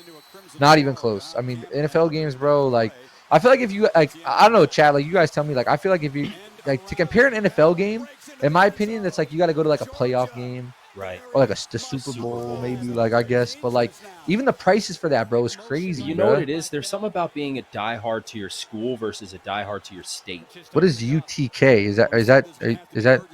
Not even close. I mean, NFL games, bro. Like, I feel like if you like, I don't know, Chad. Like, you guys tell me. Like, I feel like if you like to compare an NFL game, in my opinion, that's like you got to go to like a playoff game. Right. Or like the Super Bowl, maybe, like, I guess. But like even the prices for that, bro, is crazy. You know bro. what it is? There's something about being a diehard to your school versus a diehard to your state. What is UTK? Is that UT?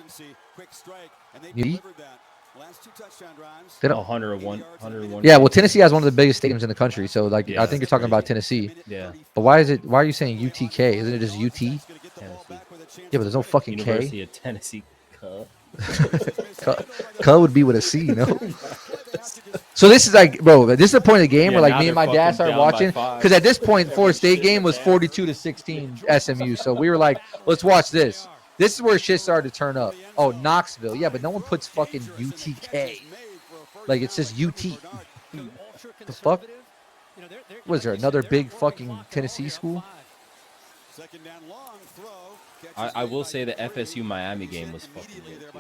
They don't- 101. Yeah, well, Tennessee has one of the biggest stadiums in the country, so like Yeah, I think you're that's talking about crazy. Tennessee. Yeah. But why are you saying UTK? Isn't it just UT? Yeah, Tennessee. but there's no fucking University of Tennessee. K. K would be with a C, you know. So this is like, bro, this is the point of the game Yeah, where like now me and they're my dad fucking started down by watching 5. because at this point Florida State game was 42-16 SMU. So we were like, let's watch this. This is where shit started to turn up. Oh, Knoxville, yeah, but no one puts fucking UTK. Like it says UT. The fuck? Was there another big fucking Tennessee school? I will say the FSU Miami game was fucking good too.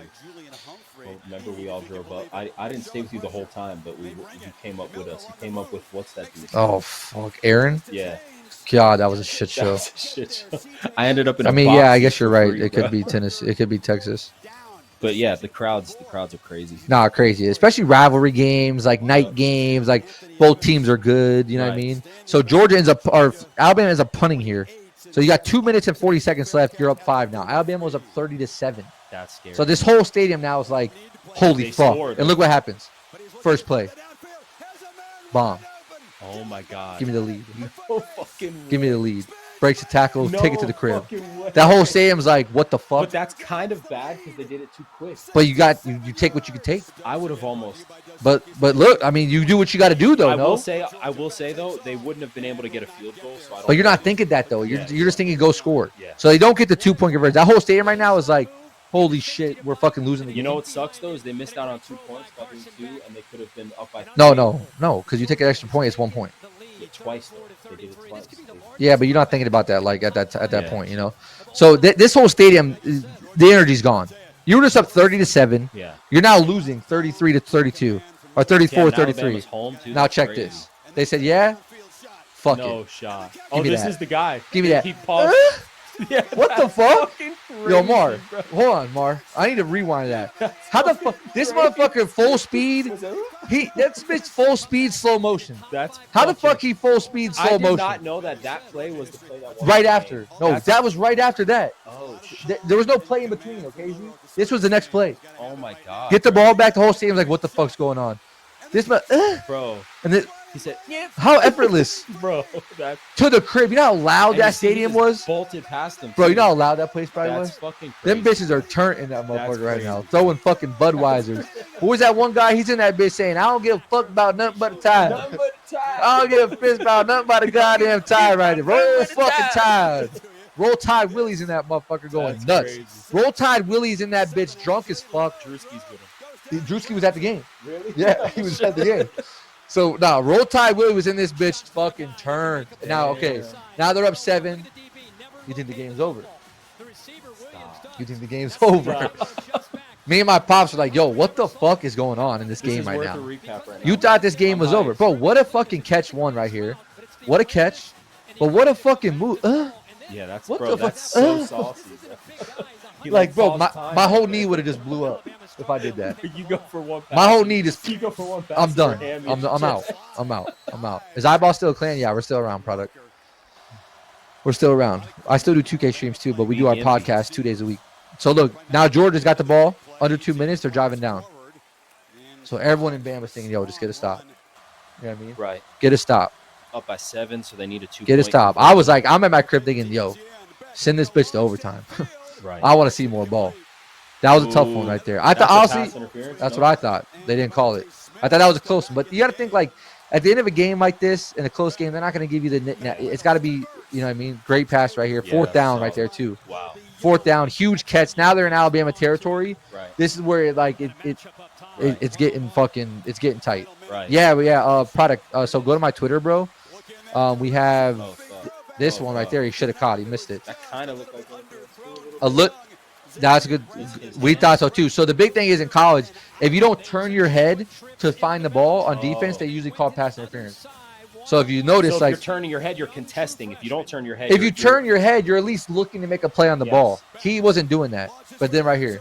Well, remember we all drove up. I didn't stay with you the whole time, but you came up with us. You came up with what's that dude? Oh fuck, Aaron. Yeah. God, that was a shit That show. was a shit show. I ended up in. I a mean, box yeah, I guess you're for right. free, It bro. could be Tennessee. It could be Texas. But yeah, the crowds are crazy. Nah, crazy. Especially rivalry games, like night games, like both teams are good. You know what I Right. mean? So Georgia ends up, or Alabama ends up punting here. So you got 2 minutes and 40 seconds left. You're up 5 now. Alabama was up 30-7. That's scary. So this whole stadium now is like, holy They fuck! scored, And look what happens. First play, bomb. Oh my god. Give me the lead. No fucking Give me the lead. breaks the tackle, No take it to the crib. fucking way. That whole stadium's like, what the fuck? But that's kind of bad because they did it too quick. But you take what you can take. I would have almost. But look, I mean, you do what you got to do though. I will say though, they wouldn't have been able to get a field goal. So I don't but you're not thinking that though. You're just thinking go score. Yeah. So they don't get the 2-point conversion. That whole stadium right now is like, holy shit, we're fucking losing the game. You know what sucks though is they missed out on 2 points, by doing 2, and they could have been up by 3. No, because you take an extra point, it's 1 point. Yeah, twice though. They did it twice. Yeah, but you're not thinking about that like at that Yeah. point, you know. So this whole stadium, the energy's gone. You were just up 30-7. Yeah. You're now losing 33-32 or 34-33. Alabama's home too. Now That's check crazy. this. They said, yeah, fuck No it. shot. Give Oh, me this that. is the guy. Give me that. He paused. Yeah, What the that's fuck? fucking Yo, crazy, Mar, bro. hold on, Mar. I need to rewind that. How the fuck? This motherfucker full speed. That's bitch full speed slow motion. That's How the fucking- fuck he full speed I slow did motion? not know that play was the play that won Right the after. game. No, That's- that was right after that. Oh shit. There was no play in between. Okay, Z? This was the next play. Oh my god. Get the ball back. The whole stadium's like, what the fuck's going on? This, Bro. and then He said, "Yeah, how effortless bro." That to the crib. You know how loud and you that see he stadium just was, bolted past him. bro. You too. know how loud that place probably That's was. fucking crazy. Them bitches are turning that That's motherfucker right crazy. now, throwing fucking Budweisers. Who was that one guy? He's in that bitch saying, "I don't give a fuck about nothing but a tie. Nothing but time. I don't give a piss about nothing but a goddamn tie right there. Roll Nothing but a fucking Tide. Roll Tide Willie's in that motherfucker going That's nuts. crazy. Roll Tide Willie's in that bitch drunk as fuck. Drewski's with him. Drewski was at the game. Really? Yeah, he was at the game. So now Roll Tide Willie was in this bitch fucking turned. Now okay, now they're up 7. You think the game's over? Stop. You think the game's over? Me and my pops are like, yo, what the fuck is going on in this This game is right worth now? a recap right now. You thought this game I'm was hyped. over, bro. What a fucking catch one right here. What a catch. But what a fucking move. Yeah, that's What bro. the That's fuck? so saucy. Bro. He, Like, bro, paused time. my whole knee would have just blew up if I did that. You go for one. My pass. whole knee just. You go for one. Pass I'm to done. your hammy. I'm out. I'm out. I'm out. Is Eyeball still a clan? Yeah, we're still around, product. We're still around. I still do 2K streams too, but we do our podcast 2 days a week. So look, now Georgia's got the ball. Under 2 minutes, they're driving down. So everyone in Bama's thinking, yo, just get a stop. You know what I mean? Right. Get a stop. Up by 7, so they need a 2. Get a stop. I was like, I'm at my crib thinking, yo, send this bitch to overtime. Right. I want to see more ball. That was a tough one Ooh, right there. I thought That's a honestly, pass interference, that's no? what I thought. They didn't call it. I thought that was a close one. But you got to think like at the end of a game like this, in a close game, they're not going to give you the net. It's got to be, you know what I mean? Great pass right here. Yeah, Fourth down solid. right there too. Wow. Fourth down, huge catch. Now they're in Alabama territory. Right. This is where it's getting tight. Right. Yeah. Product. So go to my Twitter, bro. We have Oh, fuck. this Oh, one right fuck. there. He should have caught. He missed it. That kind of looked like A look. That's a good. We thought so too. So the big thing is in college, if you don't turn your head to find the ball on defense, they usually call pass interference. So if you notice, So if like you're turning your head, you're contesting. If you don't turn your head, if you you're- turn your head, you're at least looking to make a play on the Yes. ball. He wasn't doing that. But then right here,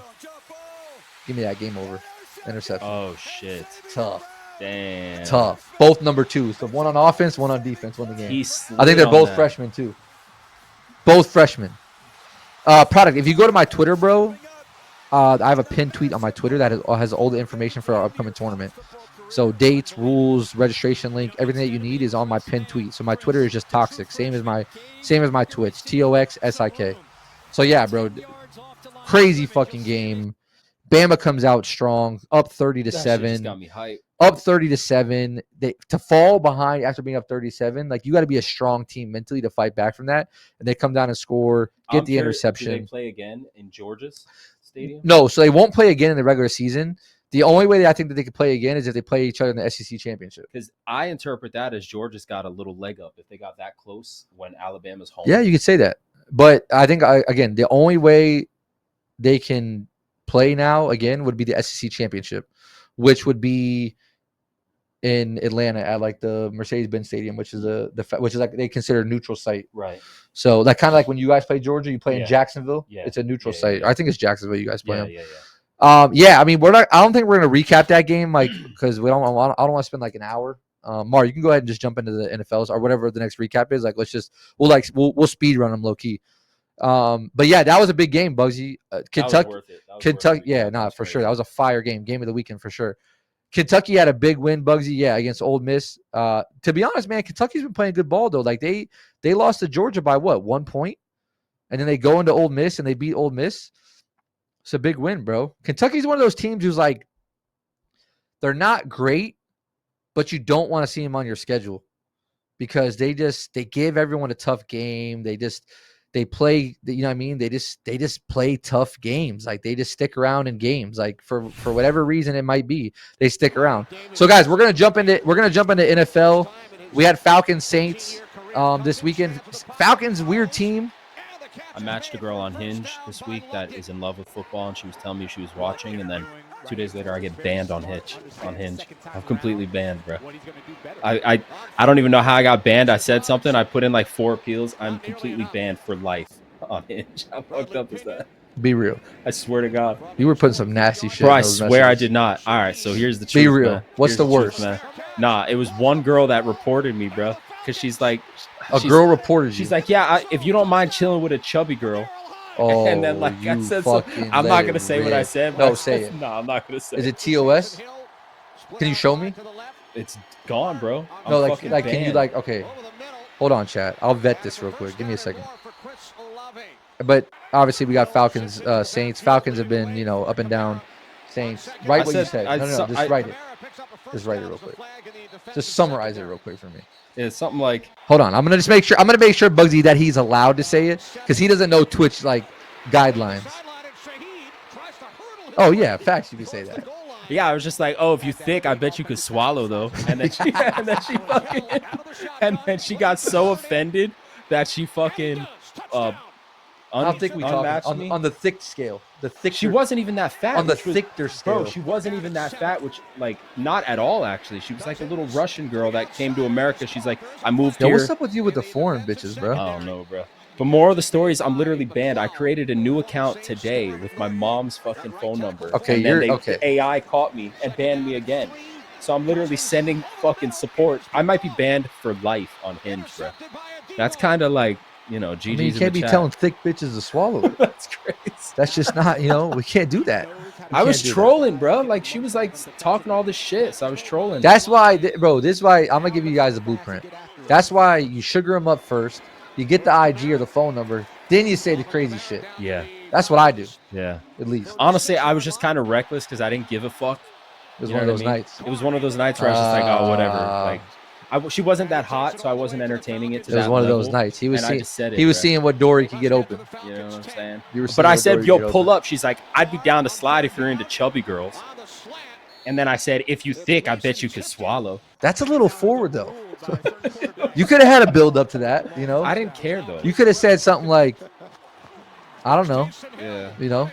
give me that game over. Interception. Oh shit! Tough. Damn. Tough. Both number 2s. So one on offense, one on defense, won the game. He I think slid they're on both that. freshmen too. Both freshmen. Product. If you go to my Twitter, bro, I have a pinned tweet on my Twitter that has all the information for our upcoming tournament. So dates, rules, registration link, everything that you need is on my pinned tweet. So my Twitter is just ToXsiK, same as my Twitch, ToXsiK. So yeah, bro, crazy fucking game. Bama comes out strong, up 30 to That shit 7. just got me hyped. Up 30 to 7. To fall behind after being up 37, like you got to be a strong team mentally to fight back from that. And they come down and score, get I'm the curious, do interception. they play again in Georgia's stadium? No, so they won't play again in the regular season. The only way that I think that they could play again is if they play each other in the SEC championship. Because I interpret that as Georgia's got a little leg up if they got that close when Alabama's home. Yeah, you could say that. But I think, again, the only way they can play now again would be the SEC championship, which would be in Atlanta at like the Mercedes-Benz Stadium, which is which is like they consider a neutral site. Right. So like kind of like when you guys play Georgia, you play in Yeah. Jacksonville. Yeah. It's a neutral Yeah, site. yeah. I think it's Jacksonville. You guys play Yeah, them. yeah, yeah. Yeah, I mean, I don't think we're gonna recap that game, like, because I don't want to spend like an hour. Mar, you can go ahead and just jump into the NFLs or whatever the next recap is. Like, we'll speed run them low key. But yeah, that was a big game, Bugsy. That was Kentucky, worth it. That was worth Kentucky, it. yeah, That nah, was for great. sure. That was a fire game of the weekend for sure. Kentucky had a big win, Bugsy, yeah, against Ole Miss. To be honest, man, Kentucky's been playing good ball though. Like they lost to Georgia by what, 1 point, and then they go into Ole Miss and they beat Ole Miss. It's a big win, bro. Kentucky's one of those teams who's like, they're not great, but you don't want to see them on your schedule because they give everyone a tough game. They play, you know what I mean? They just play tough games. Like they just stick around in games. Like for whatever reason it might be, they stick around. So guys, we're gonna jump into NFL. We had Falcons Saints this weekend. Falcons, weird team. I matched a girl on Hinge this week that is in love with football, and she was telling me she was watching, and then 2 days later I get banned on Hinge. I'm completely banned, bro. I don't even know how I got banned. I said something. I put in like 4 appeals. I'm completely banned for life on Hinge. How fucked up is that? Be real. I swear to God. You were putting some nasty shit. Bro, I swear I did not. All right, so here's the truth. Be real. Man. What's the worst? Truth, man. Nah, it was one girl that reported me, bro, because she's like, girl reported you. She's like, yeah, if you don't mind chilling with a chubby girl. Oh, and then like I said, so I'm not gonna say what I said. No, say it. No, I'm not gonna say. Is it TOS? Can you show me? It's gone, bro. No, like can you like okay? Hold on, chat. I'll vet this real quick. Give me a second. But obviously we got Falcons, Saints. Falcons have been, you know, up and down. Saints. Write what you said. No, just write it. Just write it real quick. Just summarize it real quick for me. Yeah, something like. Hold on. I'm gonna make sure Bugsy that he's allowed to say it because he doesn't know Twitch like guidelines. Oh yeah, facts. You can say that. Yeah, I was just like, oh, if you thick, I bet you could swallow though. And then she got so offended that she fucking How thick we talking on the thick scale? The thick. She wasn't even that fat. On the thicker scale. Bro, she wasn't even that fat, which like not at all actually. She was like a little Russian girl that came to America. She's like, I moved here. What's up with you with the foreign bitches, bro? I don't know, bro. But more of the stories, I'm literally banned. I created a new account today with my mom's fucking phone number. Okay, The AI caught me and banned me again. So I'm literally sending fucking support. I might be banned for life on Hinge, bro. That's kind of like, you know, GG's. I mean, you can't be telling thick bitches to swallow. That's crazy. That's just not, you know, we can't do that. I was trolling, bro. Like she was like talking all this shit, so I was trolling. That's why, bro. This is why I'm gonna give you guys a blueprint. That's why you sugar them up first. You get the IG or the phone number, then you say the crazy shit. Yeah, that's what I do. Yeah, at least. Honestly, I was just kind of reckless because I didn't give a fuck. It was one of those nights. It was one of those nights where I was just like, oh, whatever. Like, she wasn't that hot, so I wasn't entertaining it. It was one of those nights. He was seeing what door he could get open. You know what I'm saying? But I said, yo, pull up. She's like, I'd be down to slide if you're into chubby girls. And then I said, if you thick, I bet you could swallow. That's a little forward, though. You could have had a build up to that, you know? I didn't care, though. You could have said something like, I don't know. Yeah. You know?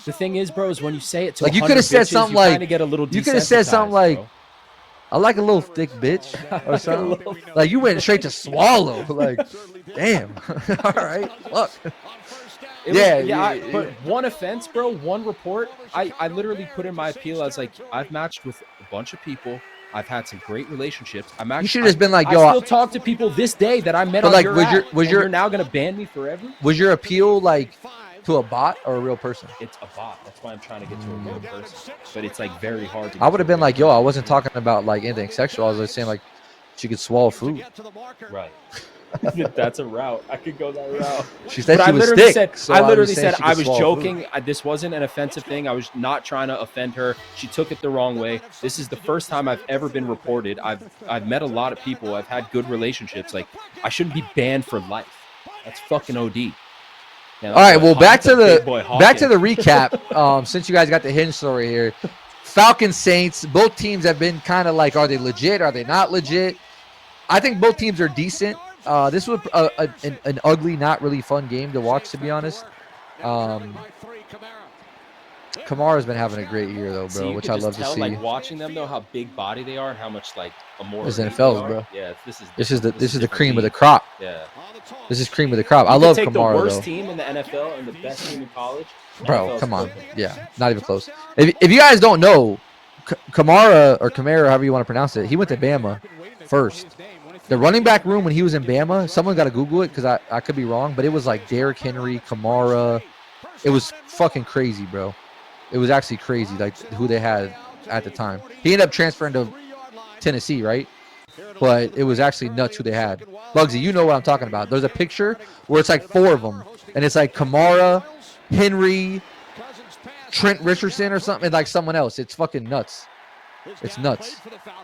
The thing is, bro, is when you say it to like you could have said something like, get a little you could have said something like, I like a little thick bitch or something. Like you went straight to swallow. Like, damn. All right. Look. But one offense, bro, one report. I literally put in my appeal as like, I've matched with a bunch of people. I've had some great relationships. You should have just been like, yo, I still talk to people this day that I met on your app. You're now gonna ban me forever? Was your appeal like to a bot or a real person? It's a bot. That's why I'm trying to get to a real person. But it's like very hard to. I would have been like, yo, I wasn't talking about like anything sexual. I was just saying like she could swallow food. Right. That's a route. I could go that route. She said she was thick. I literally said I was joking. This wasn't an offensive thing. I was not trying to offend her. She took it the wrong way. This is the first time I've ever been reported. I've met a lot of people. I've had good relationships. Like I shouldn't be banned for life. That's fucking OD. Yeah, all right. Well, back to the recap. Since you guys got the Hinge story here, Falcons Saints. Both teams have been kind of like, are they legit? Are they not legit? I think both teams are decent. This was an ugly, not really fun game to watch, to be honest. Kamara's been having a great year, though, bro, which I love to see. Like watching them, though, how big body they are and how much like a more. This is NFL's, bro. Yeah, this is the cream of the crop. Yeah, this is cream of the crop. I love Kamara, though. The worst team in the NFL and the best team in college. Bro, come on. Yeah, not even close. If you guys don't know, Kamara, however you want to pronounce it, he went to Bama first. The running back room when he was in Bama, someone got to Google it because I could be wrong, but it was like Derrick Henry, Kamara. It was fucking crazy, bro. It was actually crazy, like who they had at the time. He ended up transferring to Tennessee, right? But it was actually nuts who they had. Bugsy, you know what I'm talking about. There's a picture where it's like 4 of them, and it's like Kamara, Henry, Trent Richardson or something, and like someone else. It's fucking nuts. It's nuts.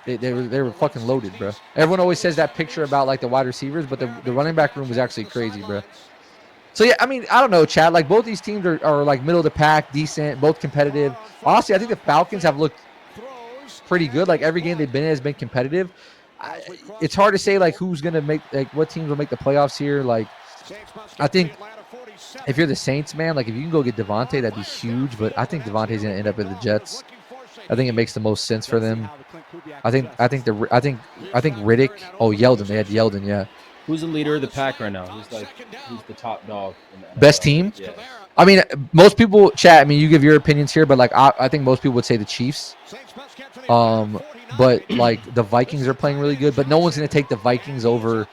They were fucking loaded, bro. Everyone always says that picture about like the wide receivers, but the running back room was actually crazy, bro. So yeah, I mean, I don't know, Chad. Like both these teams are like middle of the pack, decent, both competitive. Honestly, I think the Falcons have looked pretty good. Like every game they've been in has been competitive. It's hard to say like who's gonna make like what teams will make the playoffs here. Like I think if you're the Saints, man, like if you can go get Devontae, that'd be huge. But I think Devontae's gonna end up at the Jets. I think it makes the most sense for them. I think Riddick. Oh, Yeldon. They had Yeldon. Yeah. Who's the leader of the pack right now? Who's the top dog in the NFL? Best team? Yeah. I mean, most people, chat. I mean, you give your opinions here, but like I think most people would say the Chiefs. But like the Vikings are playing really good, but no one's gonna take the Vikings over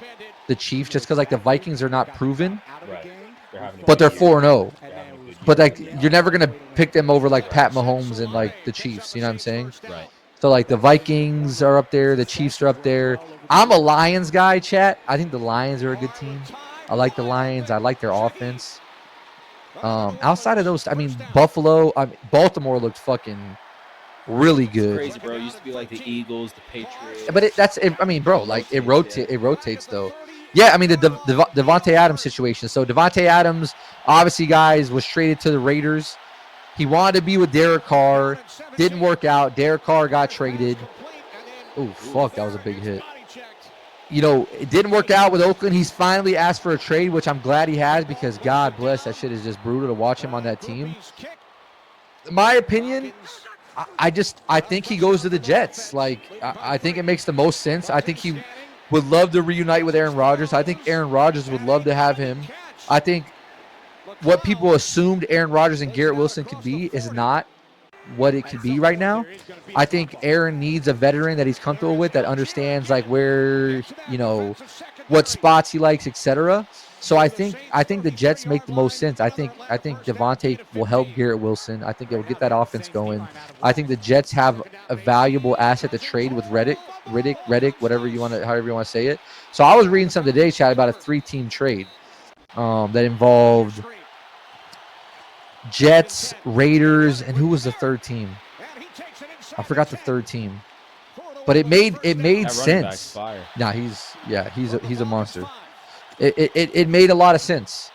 the Chiefs just because like the Vikings are not proven. Right. But they're 4-0. They're But like you're never gonna pick them over like Pat Mahomes and like the Chiefs. You know what I'm saying? Right. So like the Vikings are up there, the Chiefs are up there. I'm a Lions guy, chat. I think the Lions are a good team. I like the Lions. I like their offense. Outside of those, I mean Baltimore looked fucking really good. It's crazy, bro. It used to be like the Eagles, the Patriots. But I mean, bro, like it rotates though. Yeah, I mean the Devontae Adams situation. So Devontae Adams, obviously, guys, was traded to the Raiders. He wanted to be with Derek Carr. Didn't work out. Derek Carr got traded. Oh, fuck, that was a big hit. You know, it didn't work out with Oakland. He's finally asked for a trade, which I'm glad he has because God bless, that shit is just brutal to watch him on that team. My opinion, I think he goes to the Jets. Like, I think it makes the most sense. I think he would love to reunite with Aaron Rodgers. I think Aaron Rodgers would love to have him. I think what people assumed Aaron Rodgers and Garrett Wilson could be is not what it could be right now. I think Aaron needs a veteran that he's comfortable with, that understands like where, you know, what spots he likes, etc. So I think the Jets make the most sense. I think Devontae will help Garrett Wilson. I think it will get that offense going. I think the Jets have a valuable asset to trade with Riddick, however you want to say it. So I was reading something today, Chad, about a 3-team trade that involved Jets, Raiders, and who was the third team? I forgot the third team. But it made sense. Nah, he's a monster. It made a lot of sense.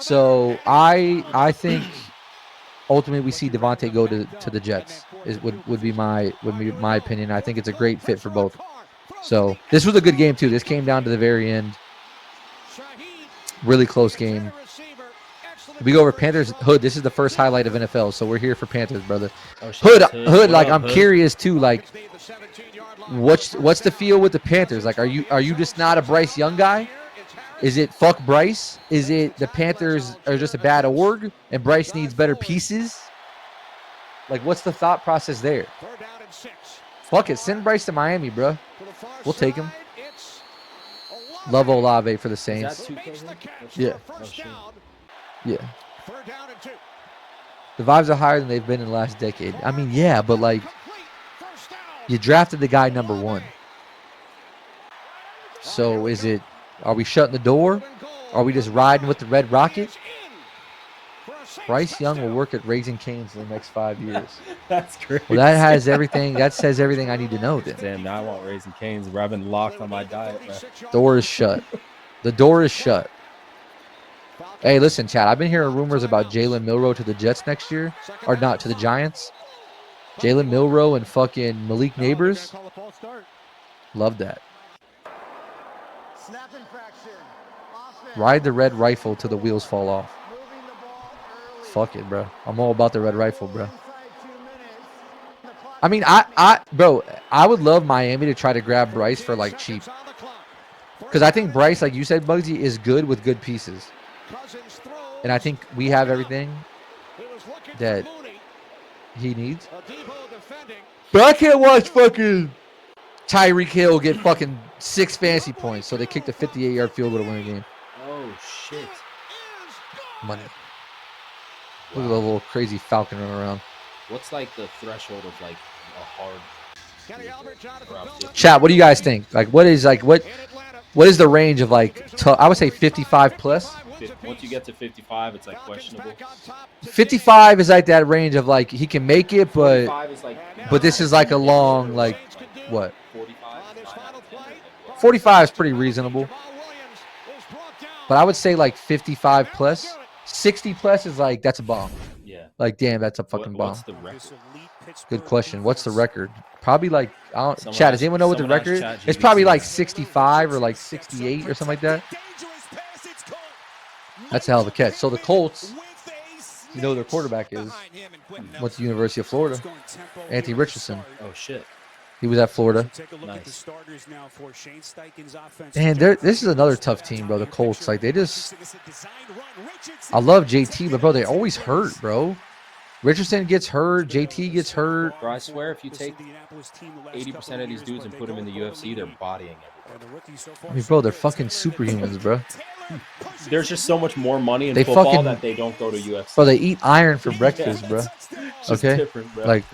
So I think ultimately we see Devontae go to the Jets. Would be my opinion. I think it's a great fit for both. So this was a good game too. This came down to the very end. Really close game. We go over Panthers. Hood, this is the first highlight of NFL, so we're here for Panthers, brother. Oh, shit, Hood, like I'm curious too, like what's the feel with the Panthers? Like are you just not a Bryce Young guy? Is it fuck Bryce? Is it the Panthers are just a bad org and Bryce needs better pieces? Like what's the thought process there? Fuck it, send Bryce to Miami, bro. We'll take him. Love Olave for the Saints. Yeah. Oh, shit. Yeah. The vibes are higher than they've been in the last decade. I mean, yeah, but like you drafted the guy number 1. So are we shutting the door? Are we just riding with the Red Rocket? Bryce Young will work at Raising Cane's in the next 5 years. That's crazy. Well, that has everything. That says everything I need to know then. Damn, now I want Raising Cane's, bro. I've been locked on my diet, bro. Door is shut. The door is shut. Hey, listen, Chad. I've been hearing rumors about Jalen Milroe to the Jets next year. Or not, to the Giants. Jalen Milroe and fucking Malik Neighbors. Love that. Ride the red rifle till the wheels fall off. Fuck it, bro. I'm all about the red rifle, bro. I mean, bro, I would love Miami to try to grab Bryce for like cheap. Because I think Bryce, like you said, Bugsy, is good with good pieces. And I think we have everything that he needs. But I can't watch fucking Tyreek Hill get fucking 6 fantasy points. So they kicked a 58-yard field goal to win a game. Oh, shit. Money. Look at the little crazy Falcon running around. What's like the threshold of like hard. Chat, what do you guys think? Like, what is the range of like? I would say 55 plus. Once you get to 55, it's like questionable. 55 is like that range of like he can make it, but 45 is like, this is like a long like what? 45. 45 is pretty reasonable. But I would say like 55 plus. 60 plus is like that's a bomb. Yeah. Like damn, that's a fucking bomb. What's the record? Good question. What's the record? Probably like I don't. Someone Chat. ask- Does anyone know what the someone ask record? ChatGPT. It's probably like 65 or like 68 or something like that. That's a hell of a catch. So the Colts, you know who their quarterback is. Went to the University of Florida. Anthony Richardson. Oh shit. He was at Florida. Nice. And this is another tough team, bro. The Colts, like they just. I love JT, but bro, they always hurt, bro. Richardson gets hurt. JT gets hurt. Bro, I swear if you take 80% of these dudes and put them in the UFC, they're bodying everybody. I mean, bro, they're fucking superhumans, bro. There's just so much more money in They football fucking- that they don't go to UFC. Bro, they eat iron for breakfast, bro. It's just Okay? different, bro. Like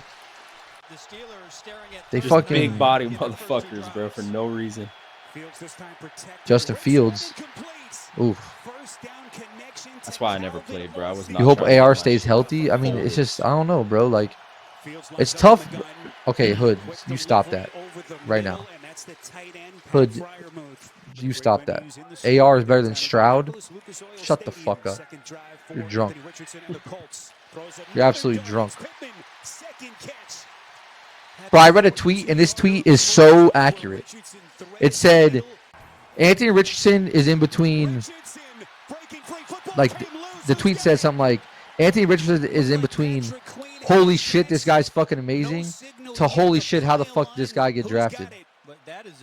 they just fucking big body motherfuckers, bro, for no reason. Justin Fields. Oof. That's why I never played, bro. I was not. You hope trying to AR get stays my- healthy. I mean, it's just I don't know, bro. Like it's tough. Okay, Hood, you stop that right now. Hood, you stop that. AR is better than Stroud. Shut the fuck up. You're drunk. You're absolutely drunk. Bro, I read a tweet, and this tweet is so accurate. It said, Anthony Richardson is in between, like, the tweet said something like, Anthony Richardson is in between, holy shit, this guy's fucking amazing, to holy shit, how the fuck did this guy get drafted?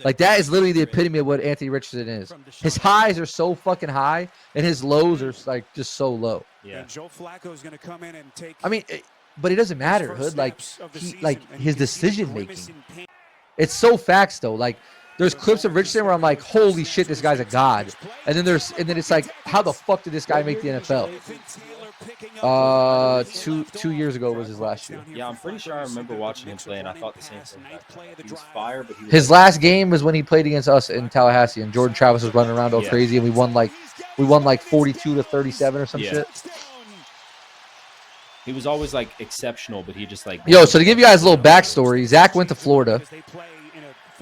Like, that is literally the epitome of what Anthony Richardson is. His highs are so fucking high, and his lows are, like, just so low. Yeah. I mean, but it doesn't matter, Hood. Like, his decision making. It's so facts, though. Like, there's clips of Richardson where I'm like, holy shit, this guy's a god. And then it's like, how the fuck did this guy make the NFL? 2 years ago was his last year. Yeah, I'm pretty sure I remember watching him play, and I thought the same thing. He was fire, but he was His last game was when he played against us in Tallahassee, and Jordan Travis was running around all crazy, and we won like 42-37 or some shit. He was always like exceptional, but he just like. Yo, so to give you guys a little backstory, Zach went to Florida.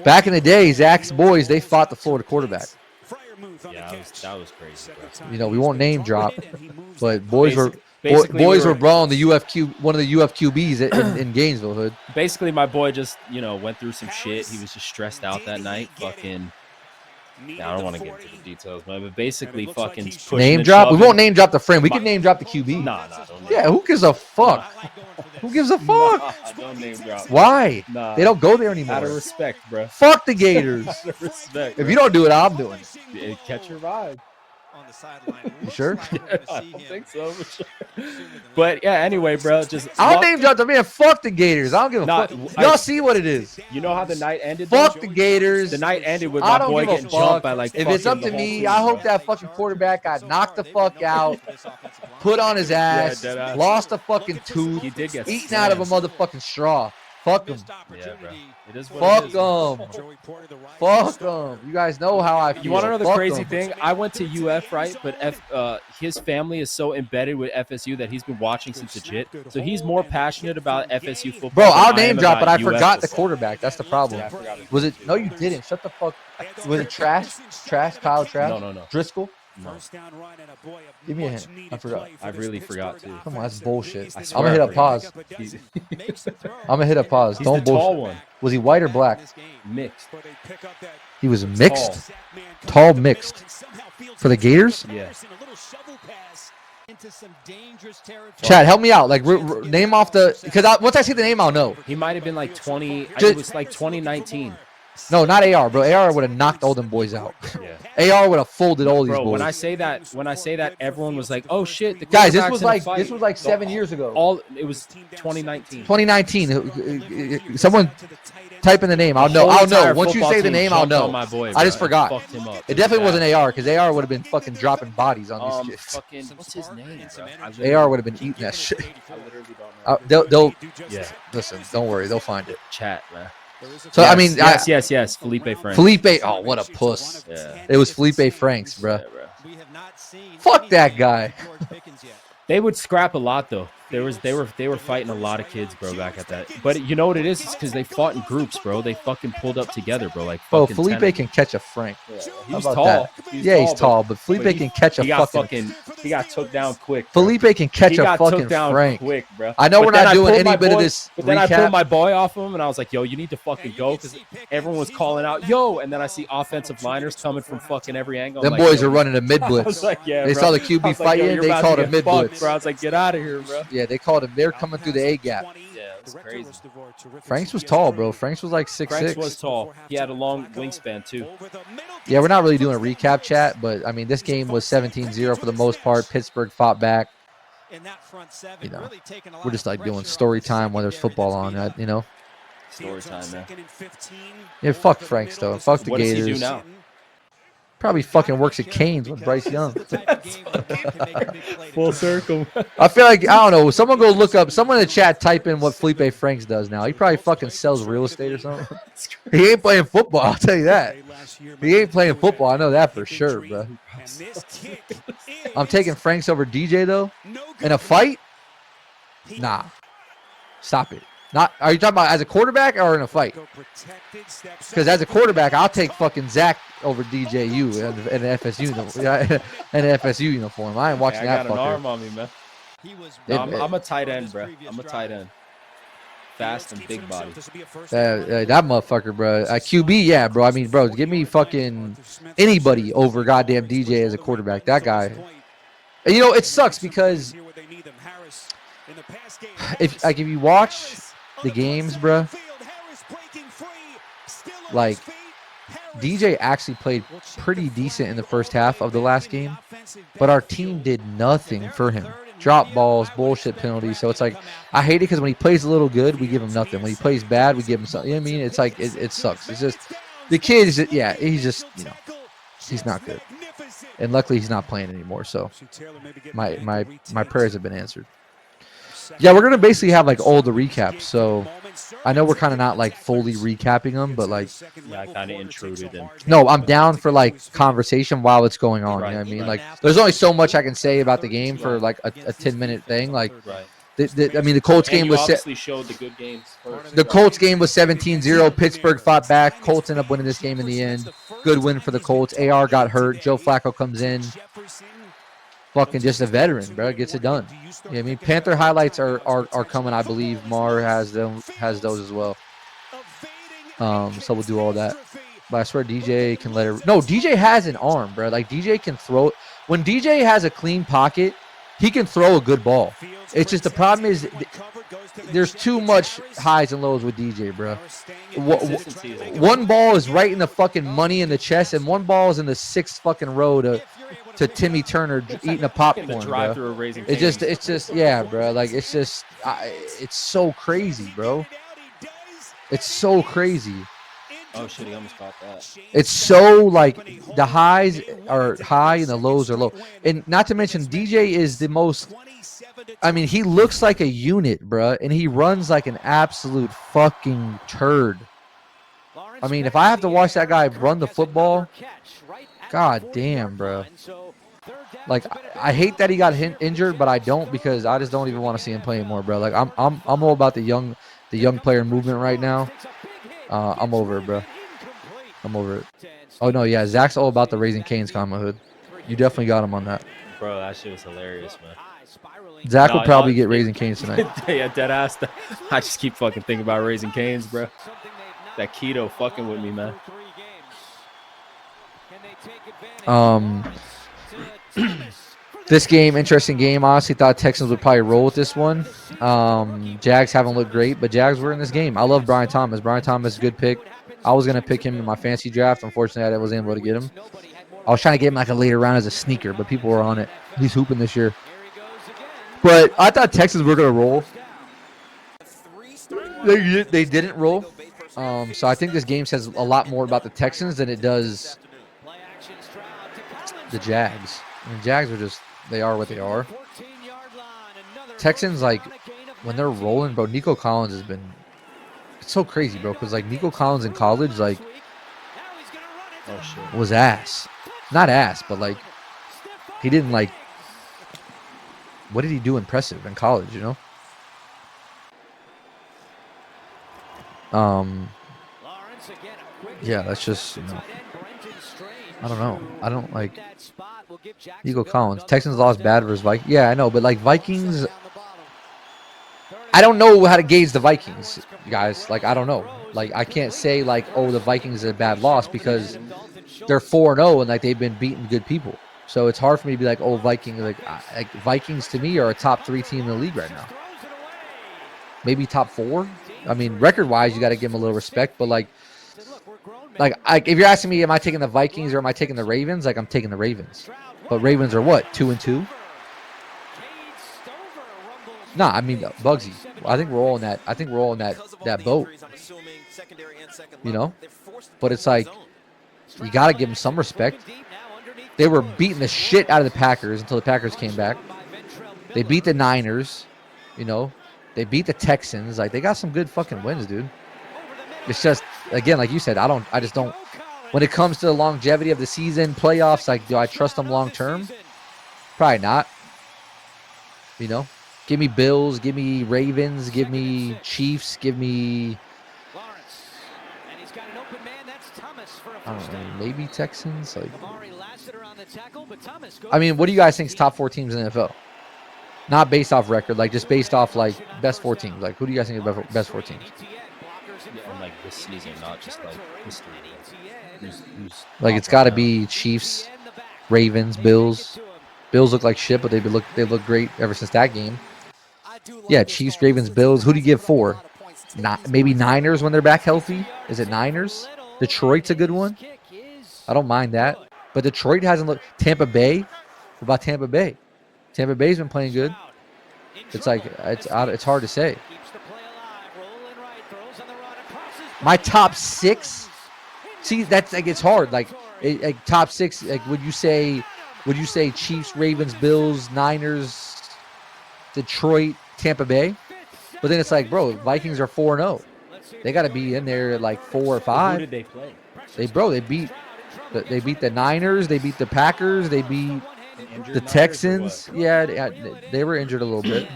Back in the day, Zach's boys, they fought the Florida quarterback. Yeah, that was crazy, bro. You know, we won't name drop, but boys Basically, were brawling the one of the UFQBs in Gainesville, Hood. Basically, my boy just went through some shit. He was just stressed out that night. Fucking. I don't want to get into the details, man, but basically, fucking pushing Name and drop. We shoving. won't name drop the friend. We can name drop the QB. Nah, don't name Yeah, who gives a fuck? Who gives a fuck? Nah, don't name drop. Why? Nah. They don't go there anymore. Out of respect, bro. Fuck the Gators. Out of respect. If you don't do it, I'm doing it. Yeah, catch your vibe. You sure? I don't think so. But yeah, anyway, bro, just I'll name drop the man. Fuck the Gators. I don't give a Nah, fuck. Y'all see what it is. You know how the night ended? Fuck though? the Gators. The night ended with I my don't boy give a getting jumped fuck. by like. If it's up fucking to the whole me, team, I hope bro. that fucking quarterback got knocked the fuck out, put on his ass, dead ass. lost a fucking tooth, He did get eaten out of a slammed. motherfucking straw. Fuck him. Yeah, bro. It is what Fuck it is. them. Fuck them. You guys know how I feel. You want to know the Fuck crazy 'em. thing? I went to UF, right? But his family is so embedded with FSU that he's been watching since legit. So he's more passionate about FSU football. Bro, than I'll I name am drop, but I about UF forgot the football. quarterback. That's the problem. Yeah, I forgot his Was it? No, you didn't. Shut the fuck. Was it Trash? Kyle Trash? No. Driscoll? No, Give me a hint. I forgot. I really forgot too. Come on, that's bullshit. I I'm swear gonna hit I up pause. He's, I'm gonna hit up pause. he's Don't the tall bullshit. one, Was he white or black? mixed. He was mixed. Tall mixed. For the Gators? Yeah. Chad, help me out. Like, name off the. Because once I see the name, I'll know. He might have been like 20. Just- It was like 2019. No, not AR, bro. AR would have knocked all them boys out. Yeah. AR would have folded all these Bro, boys. when I say that, everyone was like, "Oh shit!" The Guys, this quarterback's was in a like fight. 7 years ago. All it was 2019. 2019. Someone Type in the name. I'll know. whole I'll know. entire Once you football say the team name, I'll jumped on know. my boy, I bro, just and forgot. fucked him up. It definitely wasn't AR because AR would have been fucking dropping bodies on these kids. Fucking, what's his name, bro? AR would have been eating that shit. I literally don't know. They'll Yeah, listen. Don't worry, they'll find it. chat, man. So yes, I mean, yes. Felipe Franks. Felipe. Oh, what a puss! Yeah. It was Felipe Franks, bro. Yeah, bro. Fuck that guy. They would scrap a lot though. They were fighting a lot of kids, bro, back at that. But you know what it is? It's because they fought in groups, bro. They fucking pulled up together, bro. Like Bro, fucking Felipe 10. can catch a Frank. Yeah, he How was about tall. that? He's tall, but Felipe but can catch a fucking. He got took down quick. Bro. Felipe can catch He a got fucking took down Frank. quick, bro. I know But we're then not I doing pulled any my bit of boy- this But then I pulled recap. my boy off him, and I was like, "Yo, you need to fucking go," because everyone was calling out, "Yo!" And then I see offensive liners coming from fucking every angle. Them I'm like, boys yo, are running a mid I was blitz. like, "Yeah." They bro. saw the I QB was like, fight yo, in. you're They about called to a get mid fucked, blitz. bro. I was like, "Get out of here, bro." Yeah, they called him. They're coming through the A gap. Yeah, it was crazy. Franks was tall, bro. Franks was like 6'6". Franks was tall. He had a long wingspan too. Yeah, we're not really doing a recap chat, but I mean, this game was 17-0 for the most part. Pittsburgh fought back. You know, we're just like doing story time when there's football on. You know. Story time, man. Yeah, fuck Franks though. Fuck the What does Gators. he do now? Probably fucking works at Canes with Bryce Young. Full circle. I feel like, I don't know. Someone go look up. Someone in the chat type in what Felipe Franks does now. He probably fucking sells real estate or something. He ain't playing football. I'll tell you that. He ain't playing football. I know that for sure, bro. I'm taking Franks over DJ though. In a fight? Nah. Stop it. Not. Are you talking about as a quarterback or in a fight? Because as a quarterback, I'll take fucking Zach over DJU in an FSU uniform. I ain't watching that I got fucker. an arm on me, man. No, I'm a tight end, bro. I'm a tight end. Fast and big body. That motherfucker, bro. QB, yeah, bro. I mean, bro, give me fucking anybody over goddamn DJ as a quarterback. That guy. And you know, it sucks because if you watch the games, bro, like DJ actually played pretty decent in the first half of the last game, but our team did nothing for him. Drop balls, bullshit penalties. So it's like, I hate it because when he plays a little good, we give him nothing. When he plays bad, we give him something. You know what I mean? It's like, it sucks. It's just, the kid is, yeah, he's just, you know, he's not good. And luckily he's not playing anymore. So my prayers have been answered. Yeah, we're going to basically have like all the recaps. So I know we're kind of not like fully recapping them, but like, yeah, I kind of intruded in. no, I'm down for like conversation while it's going on. You know what I mean? Like, there's only so much I can say about the game for like a 10-minute thing. Like, Right. I mean, the Colts And game you was obviously showed the good games first. the Colts game was 17-0. Pittsburgh fought back. Colts ended up winning this game in the end. Good win for the Colts. AR got hurt. Joe Flacco comes in. Fucking just a veteran, bro. Gets it done. You know what I mean? Panther highlights are coming, I believe. Mar has those as well. So we'll do all that. But I swear DJ can let it. No, DJ has an arm, bro. Like DJ can throw. When DJ has a clean pocket, he can throw a good ball. It's just the problem is there's too much highs and lows with DJ, bro. One ball is right in the fucking money in the chest, and one ball is in the sixth fucking row to Timmy Turner eating a popcorn, bro. It's just, yeah, bro. Like it's just, it's so crazy, bro. It's so crazy. Oh shit, he almost caught that. It's so like the highs are high and the lows are low, and not to mention DJ is the most. I mean, he looks like a unit, bro, and he runs like an absolute fucking turd. I mean, if I have to watch that guy run the football, god damn, bro. Like, I hate that he got injured, but I don't, because I just don't even want to see him play anymore, bro. Like, I'm all about the young player movement right now. I'm over it, bro. I'm over it. Oh no, yeah, Zach's all about the Raising Cane's comment hood. You definitely got him on that. Bro, that shit was hilarious, man. Zach will probably get Raising Cane's tonight. Yeah, dead ass. I just keep fucking thinking about Raising Cane's, bro. That keto fucking with me, man. This game, interesting game. Honestly, thought Texans would probably roll with this one. Jags haven't looked great, but Jags were in this game. I love Brian Thomas. Brian Thomas is a good pick. I was gonna pick him in my fantasy draft. Unfortunately, I wasn't able to get him. I was trying to get him like a later round as a sneaker, but people were on it. He's hooping this year. But I thought Texans were gonna roll. They didn't roll. So I think this game says a lot more about the Texans than it does the Jags. I mean, Jags are just, they are what they are. Texans, like, when they're rolling, bro, Nico Collins has been, it's so crazy, bro, because, like, Nico Collins in college, like, was ass. Not ass, but, like, he didn't, like, what did he do impressive in college, you know? Yeah, that's just, you know, I don't know. I don't like Nico Collins. Texans lost bad versus Vikings. Yeah, I know, but like Vikings, I don't know how to gauge the Vikings, guys. Like, I don't know. Like, I can't say like, oh, the Vikings is a bad loss because they're 4-0 and like they've been beating good people. So it's hard for me to be like, oh, Vikings. Like Vikings to me are a top 3 team in the league right now. Maybe top 4. I mean, record-wise, you got to give them a little respect. But like if you're asking me, am I taking the Vikings or am I taking the Ravens? Like, I'm taking the Ravens. But Ravens are what, 2-2? Nah, I mean, Bugsy. I think we're all in that. I think we're all in that boat. You know, but it's like you got to give them some respect. They were beating the shit out of the Packers until the Packers came back. They beat the Niners. You know, they beat the Texans. Like, they got some good fucking wins, dude. It's just, again, like you said, I just don't. When it comes to the longevity of the season, playoffs, like, do I trust them long term? Probably not. You know, give me Bills, give me Ravens, give me Chiefs, give me, I don't know, maybe Texans. Like, I mean, what do you guys think is top 4 teams in the NFL? Not based off record, like just based off like best 4 teams. Like, who do you guys think are best 4 teams? Yeah, and like this season, not just like history. Who's like, it's got to be Chiefs, Ravens, Bills. Bills look like shit, but they look great ever since that game. Yeah, Chiefs, Ravens, Bills. Who do you give 4? Maybe Niners when they're back healthy. Is it Niners? Detroit's a good one. I don't mind that. But Detroit hasn't looked. Tampa Bay. What about Tampa Bay? Tampa Bay's been playing good. It's like it's hard to say. My top 6. See, that's like, it's hard. Like top 6. Like, would you say Chiefs, Ravens, Bills, Niners, Detroit, Tampa Bay? But then it's like, bro, Vikings are 4-0. They got to be in there at like 4 or 5. Who did they play? They beat the Niners. They beat the Packers. They beat the Texans. Yeah, they were injured a little bit.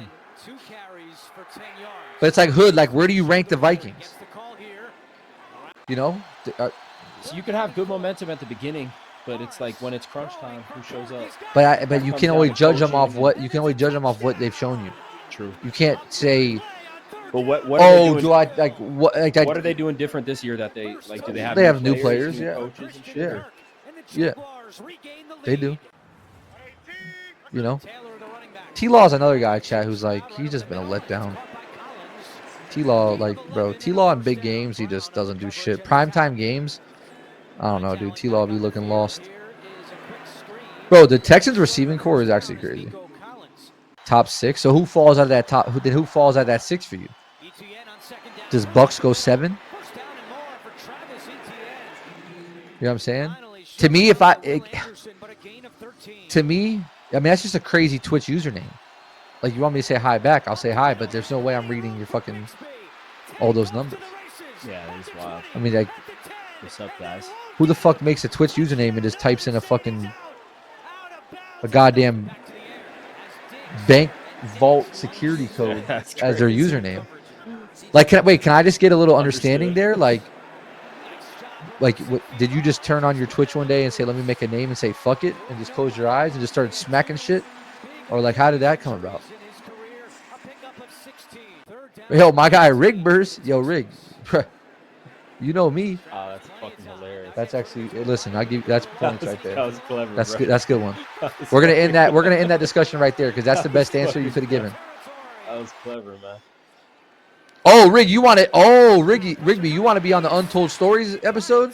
But it's like, Hood, like, where do you rank the Vikings? You know? So you could have good momentum at the beginning, but it's like when it's crunch time, who shows up? But you can only judge them off what they've shown you. True. You can't say, but what are they doing? do I like what? Like, what are they doing different this year that they like? Do they have? They have new players, new yeah, coaches and shit, yeah. They do. You know, T-Law's another guy, chat, who's like, he's just been a letdown. T-Law, like, bro, T-Law in big games, he just doesn't do shit. Primetime games, I don't know, dude. T-Law be looking lost. Bro, the Texans receiving core is actually crazy. Top 6. So who falls out of that top? Who falls out of that 6 for you? Does Bucks go 7? You know what I'm saying? To me, I mean, that's just a crazy Twitch username. Like, you want me to say hi back, I'll say hi, but there's no way I'm reading your fucking all those numbers. Yeah, that is wild. I mean, like, what's up, guys? Who the fuck makes a Twitch username and just types in a goddamn bank vault security code as their username? Like, can I just get a little understanding there? Like, did you just turn on your Twitch one day and say, let me make a name and say fuck it and just close your eyes and just start smacking shit? Or like, how did that come about? Yo, my guy Rigbers. Yo, Rig. You know me. Oh, that's fucking hilarious. That's actually, listen, that's points right there. That was clever. That's bro. good. That's a good one. We're gonna end that discussion right there because that's the best answer you could have given. That was clever, man. Oh, Rig, you want it? Oh, Rigby, you want to be on the Untold Stories episode?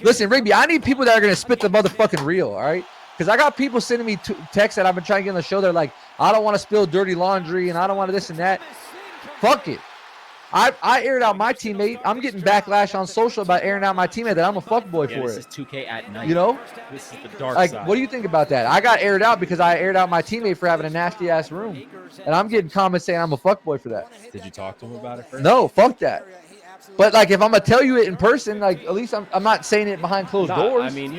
Listen, Rigby, I need people that are gonna spit the motherfucking real, all right? Because I got people sending me texts that I've been trying to get on the show. They're like, I don't want to spill dirty laundry and I don't want to this and that. Fuck it. I aired out my teammate. I'm getting backlash on social about airing out my teammate that I'm a fuckboy Yeah, for this it. is 2K at night. You know? This is the dark Like, side. what do you think about that? I got aired out because I aired out my teammate for having a nasty ass room, and I'm getting comments saying I'm a fuckboy for that. Did you talk to him about it first? No, fuck that. But like, if I'm gonna tell you it in person, like at least I'm not saying it behind closed doors. I mean,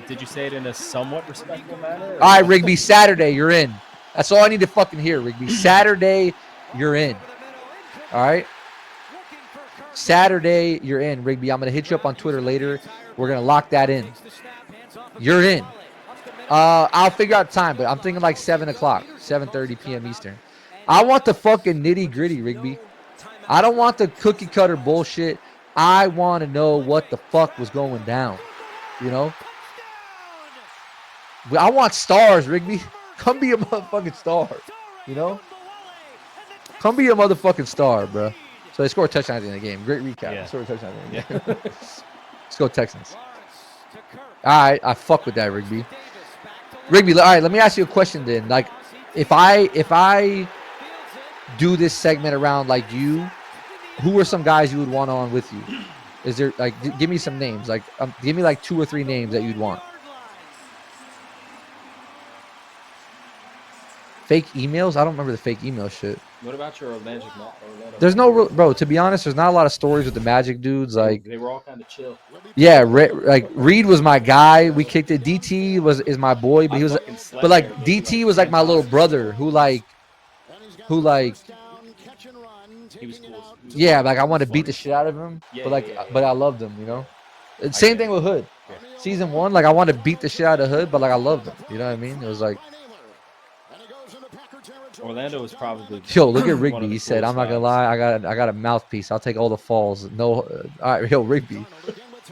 did you say it in a somewhat respectful manner? All right, Rigby, Saturday, you're in. That's all I need to fucking hear, Rigby. Saturday, you're in. All right? Saturday, you're in, Rigby. I'm going to hit you up on Twitter later. We're going to lock that in. You're in. I'll figure out time, but I'm thinking like 7 o'clock, 7:30 p.m. Eastern. I want the fucking nitty-gritty, Rigby. I don't want the cookie-cutter bullshit. I want to know what the fuck was going down, you know? I want stars, Rigby. Come be a motherfucking star, you know? Come be a motherfucking star, bro. So they scored a touchdown at the end of the game. Great recap. Yeah. They scored a touchdown at the end of the game. Let's go Texans. All right, I fuck with that, Rigby. Rigby, all right, let me ask you a question then. Like, if I do this segment around like you, who are some guys you would want on with you? Is there like, give me some names. Like, give me like 2 or 3 names that you'd want. Fake emails? I don't remember the fake email shit. What about your Magic? There's no bro. To be honest, there's not a lot of stories with the Magic dudes. Like, they were all kind of chill. Yeah, like Reed was my guy. We kicked it. DT is my boy, but he was, but like DT was like my little brother who like, he was cool. yeah, like I wanted to beat the shit out of him, Yeah, but like, yeah. but I loved him, you know. Same thing with Hood. Yeah. Season 1, like I wanted to beat the shit out of Hood, but like I loved him. You know what I mean? It was like, Orlando was probably. yo, look at one of Rigby. the He said, coolest "I'm not gonna guys. lie. I got a mouthpiece. I'll take all the falls. No, all right, yo, Rigby,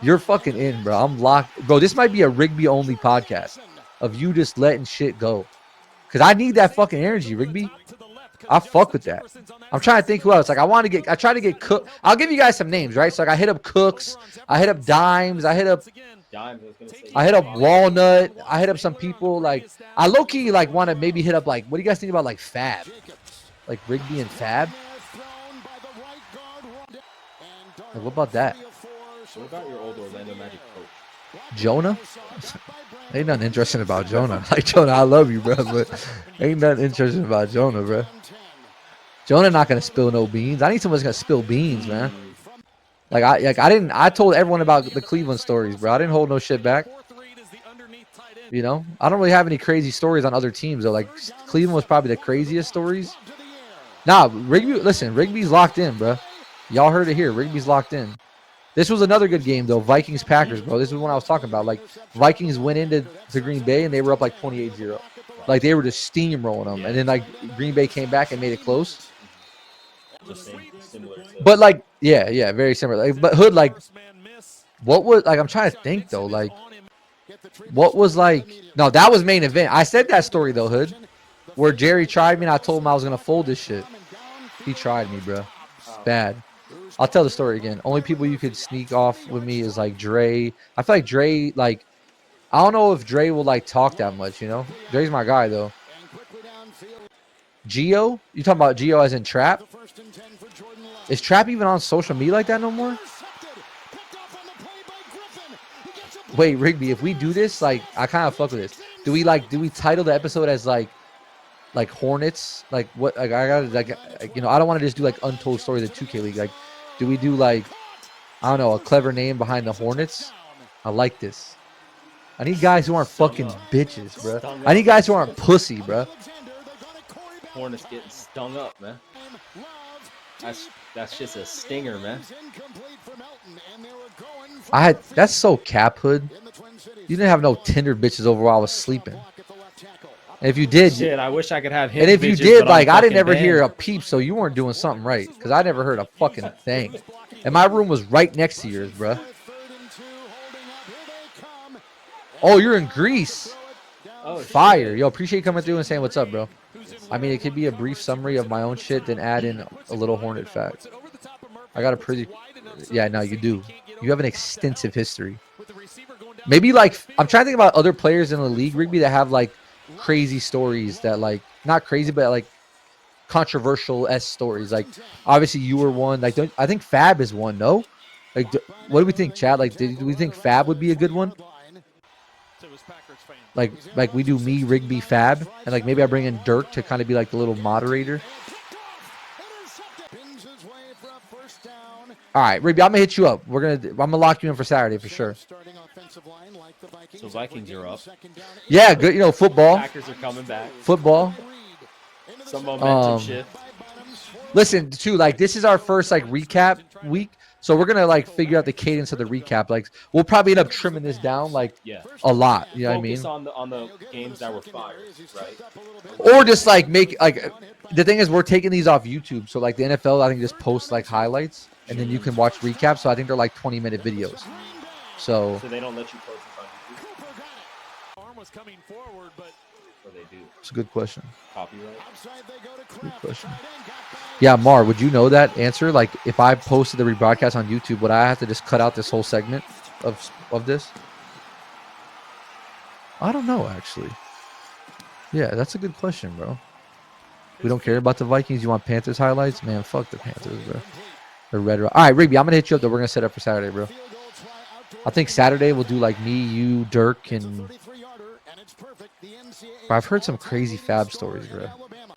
you're fucking in, bro. I'm locked, bro. This might be a Rigby only podcast of you just letting shit go, cause I need that fucking energy, Rigby. I fuck with that. I'm trying to think who else. Like I try to get Cook. I'll give you guys some names, right? So like I hit up Cooks, I hit up Dimes, I hit up Walnut, I hit up some people. Like I low key like want to maybe hit up like, what do you guys think about like Fab, like Rigby and Fab? Like, what about that? What about your old Orlando Magic coach? Jonah? Ain't nothing interesting about Jonah. Like Jonah, I love you, bro, but ain't nothing interesting about Jonah, bro. Jonah not gonna spill no beans. I need someone that's gonna spill beans, man. I told everyone about the Cleveland stories, bro. I didn't hold no shit back. You know, I don't really have any crazy stories on other teams though. Like Cleveland was probably the craziest stories. Nah, Rigby. Listen, Rigby's locked in, bro. Y'all heard it here. Rigby's locked in. This was another good game though. Vikings Packers, bro. This is what I was talking about. Like Vikings went into Green Bay and they were up like 28-0. Like they were just steamrolling them, and then like Green Bay came back and made it close. But like, yeah, very similar. Like, but Hood, like, what was like? I'm trying to think though. Like, what was like? No, that was main event. I said that story though, Hood, where Jerry tried me and I told him I was gonna fold this shit. He tried me, bro. Bad. I'll tell the story again. Only people you could sneak off with me is like Dre. I feel like Dre, like, I don't know if Dre will like talk that much, you know? Dre's my guy though. Geo? You talking about Geo as in Trap? Is Trap even on social media like that no more? Wait, Rigby, if we do this, like, I kind of fuck with this. Do we title the episode as like Hornets? Like what? Like I gotta like, you know, I don't want to just do like untold stories of 2K League. Like, do we do like, I don't know, a clever name behind the Hornets? I like this. I need guys who aren't fucking bitches, bro. I need guys who aren't pussy, bro. Hornets getting stung up, man. That's just a stinger, man. That's so cap, Hood. You didn't have no Tinder bitches over while I was sleeping. And if you did, shit, I wish I could have him. And if bitches, you did, but like, I didn't ever banned. hear a peep, so you weren't doing something right. Because I never heard a fucking thing. And my room was right next to yours, bro. Oh, you're in Greece. Oh, Fire. shit. Yo, appreciate you coming through and saying what's up, bro. I mean, it could be a brief summary of my own shit, then add in a little Hornet fact. I got a pretty... Yeah, no, you do. You have an extensive history. Maybe, like, I'm trying to think about other players in the league, Rigby, that have, like, crazy stories that, like, not crazy, but, like, controversial S stories. Like obviously you were one. Like I think Fab is one. No, like what do we think, Chad? Like do we think Fab would be a good one? Like we do me, Rigby, Fab, and like maybe I bring in Dirk to kind of be like the little moderator. All right, Rigby, I'm gonna hit you up. I'm gonna lock you in for Saturday for sure. So Vikings are up. Yeah, good. You know, football. Packers are coming back. Football. Some momentum shift. Listen, too, like this is our first like recap week, so we're gonna like figure out the cadence of the recap. Like we'll probably end up trimming this down like a lot. You know what I mean? Focus on the games that were fired, right? Or just like make like the thing is we're taking these off YouTube, so like the NFL I think just posts like highlights and then you can watch recaps. So I think they're like 20-minute videos. So they don't let you post it on YouTube. Or they do. It's a good question. Copyright. Good question. Yeah, Mar, would you know that answer? Like, if I posted the rebroadcast on YouTube, would I have to just cut out this whole segment of this? I don't know, actually. Yeah, that's a good question, bro. We don't care about the Vikings. You want Panthers highlights? Man, fuck the Panthers, bro. The Red Rock. All right, Rigby, I'm going to hit you up, though. We're going to set up for Saturday, bro. I think Saturday we'll do, like, me, you, Dirk, and... Bro, I've heard some crazy Fab stories, bro.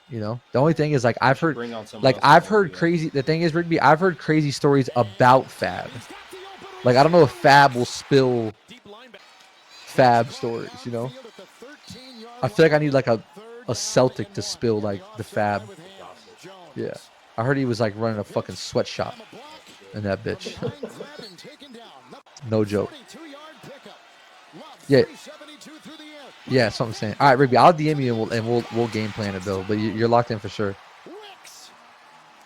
You know, the only thing is like I've heard crazy. The thing is, Rigby, I've heard crazy stories about Fab. Like I don't know if Fab will spill Fab stories. You know, I feel like I need like a Celtic to spill like the Fab. Yeah, I heard he was like running a fucking sweatshop in that bitch. No joke. Yeah. Yeah, that's what I'm saying. All right, Rigby, I'll DM you and we'll game plan it though. But you're locked in for sure.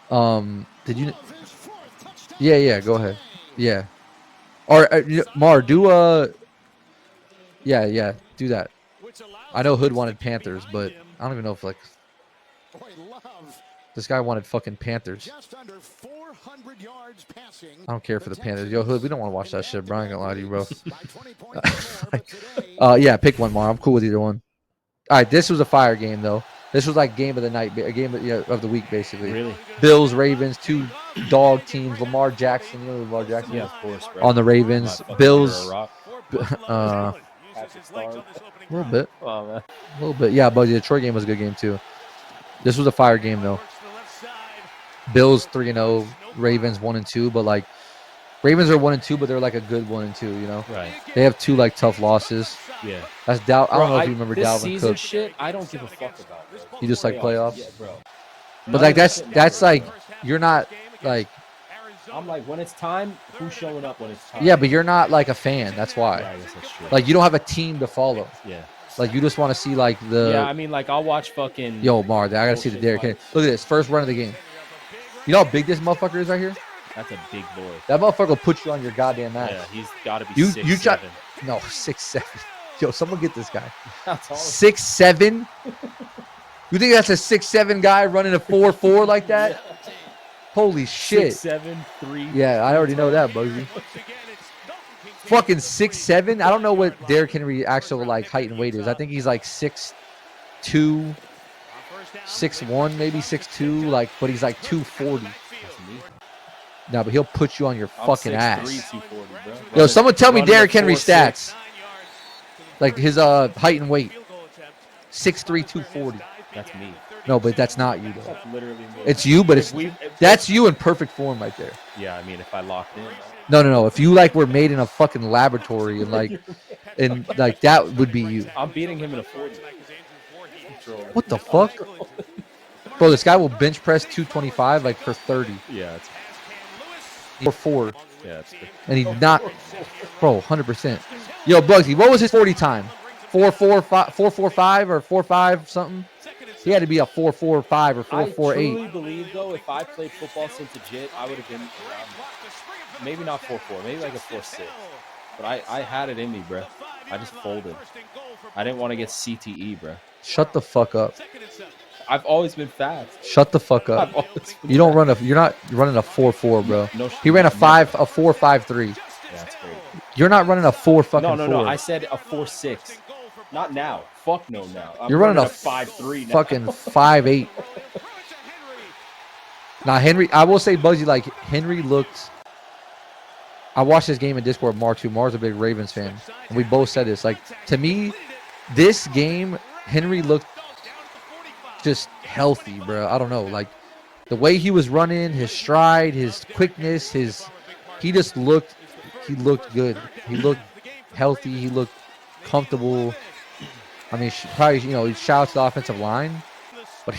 Did you? Yeah. Go ahead. Yeah. Or Mar, do Yeah, do that. I know Hood wanted Panthers, but I don't even know if like this guy wanted fucking Panthers. I don't care for the Panthers. Yo, Hood, we don't want to watch that shit, bro. I ain't gonna lie to you, bro. Yeah, pick one, Mar. I'm cool with either one. All right, this was a fire game, though. This was like game of the night, a game of the week, basically. Really? Bills, Ravens, two dog teams. Lamar Jackson, you know who Lamar Jackson? Yeah, of course, bro. On the Ravens. Bills. A little bit. Oh, man. A little bit. Yeah, but the Detroit game was a good game, too. This was a fire game, though. Bills 3-0, Ravens 1-2, but like Ravens are 1-2, but they're like a good 1-2, you know. Right. They have two like tough losses. Yeah. That's I don't know if you remember this Dalvin season Cook. shit, I don't give a fuck about. Bro. You just like playoffs. Yeah, bro. But like that's like you're not like. I'm like when it's time, who's showing up when it's time? Yeah, but you're not like a fan. That's why. Yeah, I guess that's true. Like you don't have a team to follow. Yeah. Like you just want to see like the. Yeah, I mean like I'll watch fucking. Yo, Mar, I gotta see the Derrick Henry. Look at this first run of the game. You know how big this motherfucker is right here? That's a big boy. That motherfucker will put you on your goddamn ass. Yeah, he's got to be 6'7". No, 6'7". Yo, someone get this guy. That's all. 6'7". You think that's a 6'7" guy running a 4.4 like that? Yeah. Holy shit. 6'7", 3. Yeah, I already know that, Bugsy. Fucking 6'7". I don't know what Derrick Henry actual like height and weight is. I think he's like 6'2". 6'1", maybe 6'2", like, but he's like 240. No, but he'll put you on your fucking ass. 240, bro. Yo, someone tell me Derrick Henry stats. Like his height and weight. 6'3", 240. That's me. No, but that's not you though. That's literally me. It's you, but that's you in perfect form right there. Yeah, I mean if I locked in. No. If you like were made in a fucking laboratory and like that would be you. I'm beating him in a 40. What the fuck? Bro, this guy will bench press 225 like for 30. Yeah, it's or 4. Yeah, that's good. And he not bro, 100%. Yo, Bugsy, what was his 40 time? 4.45 or 4.5 something? He had to be a 4.45 or 4.48. I truly believe though, if I played football since legit, I would have been around maybe not 4.4, maybe like a 4.6. But I had it in me, bro. I just folded. I didn't want to get CTE, bro. Shut the fuck up. I've always been fast. Shut the fuck up. You don't run you're not running a 4.4, bro. No, he ran a 4.53. Yeah, that's crazy. You're not running a 4 fucking No. I said a 4.6. Not now. Fuck no now. You're running a 5.3 now. Fucking 5.8. Now Henry, I will say, Buzzy, like Henry looked. I watched this game in Discord with Mar too. Mar's a big Ravens fan, and we both said this. Like to me, this game, Henry looked just healthy, bro. I don't know, like the way he was running, his stride, his quickness, he just looked. He looked good. He looked healthy. He looked comfortable. I mean, probably he shouts the offensive line, but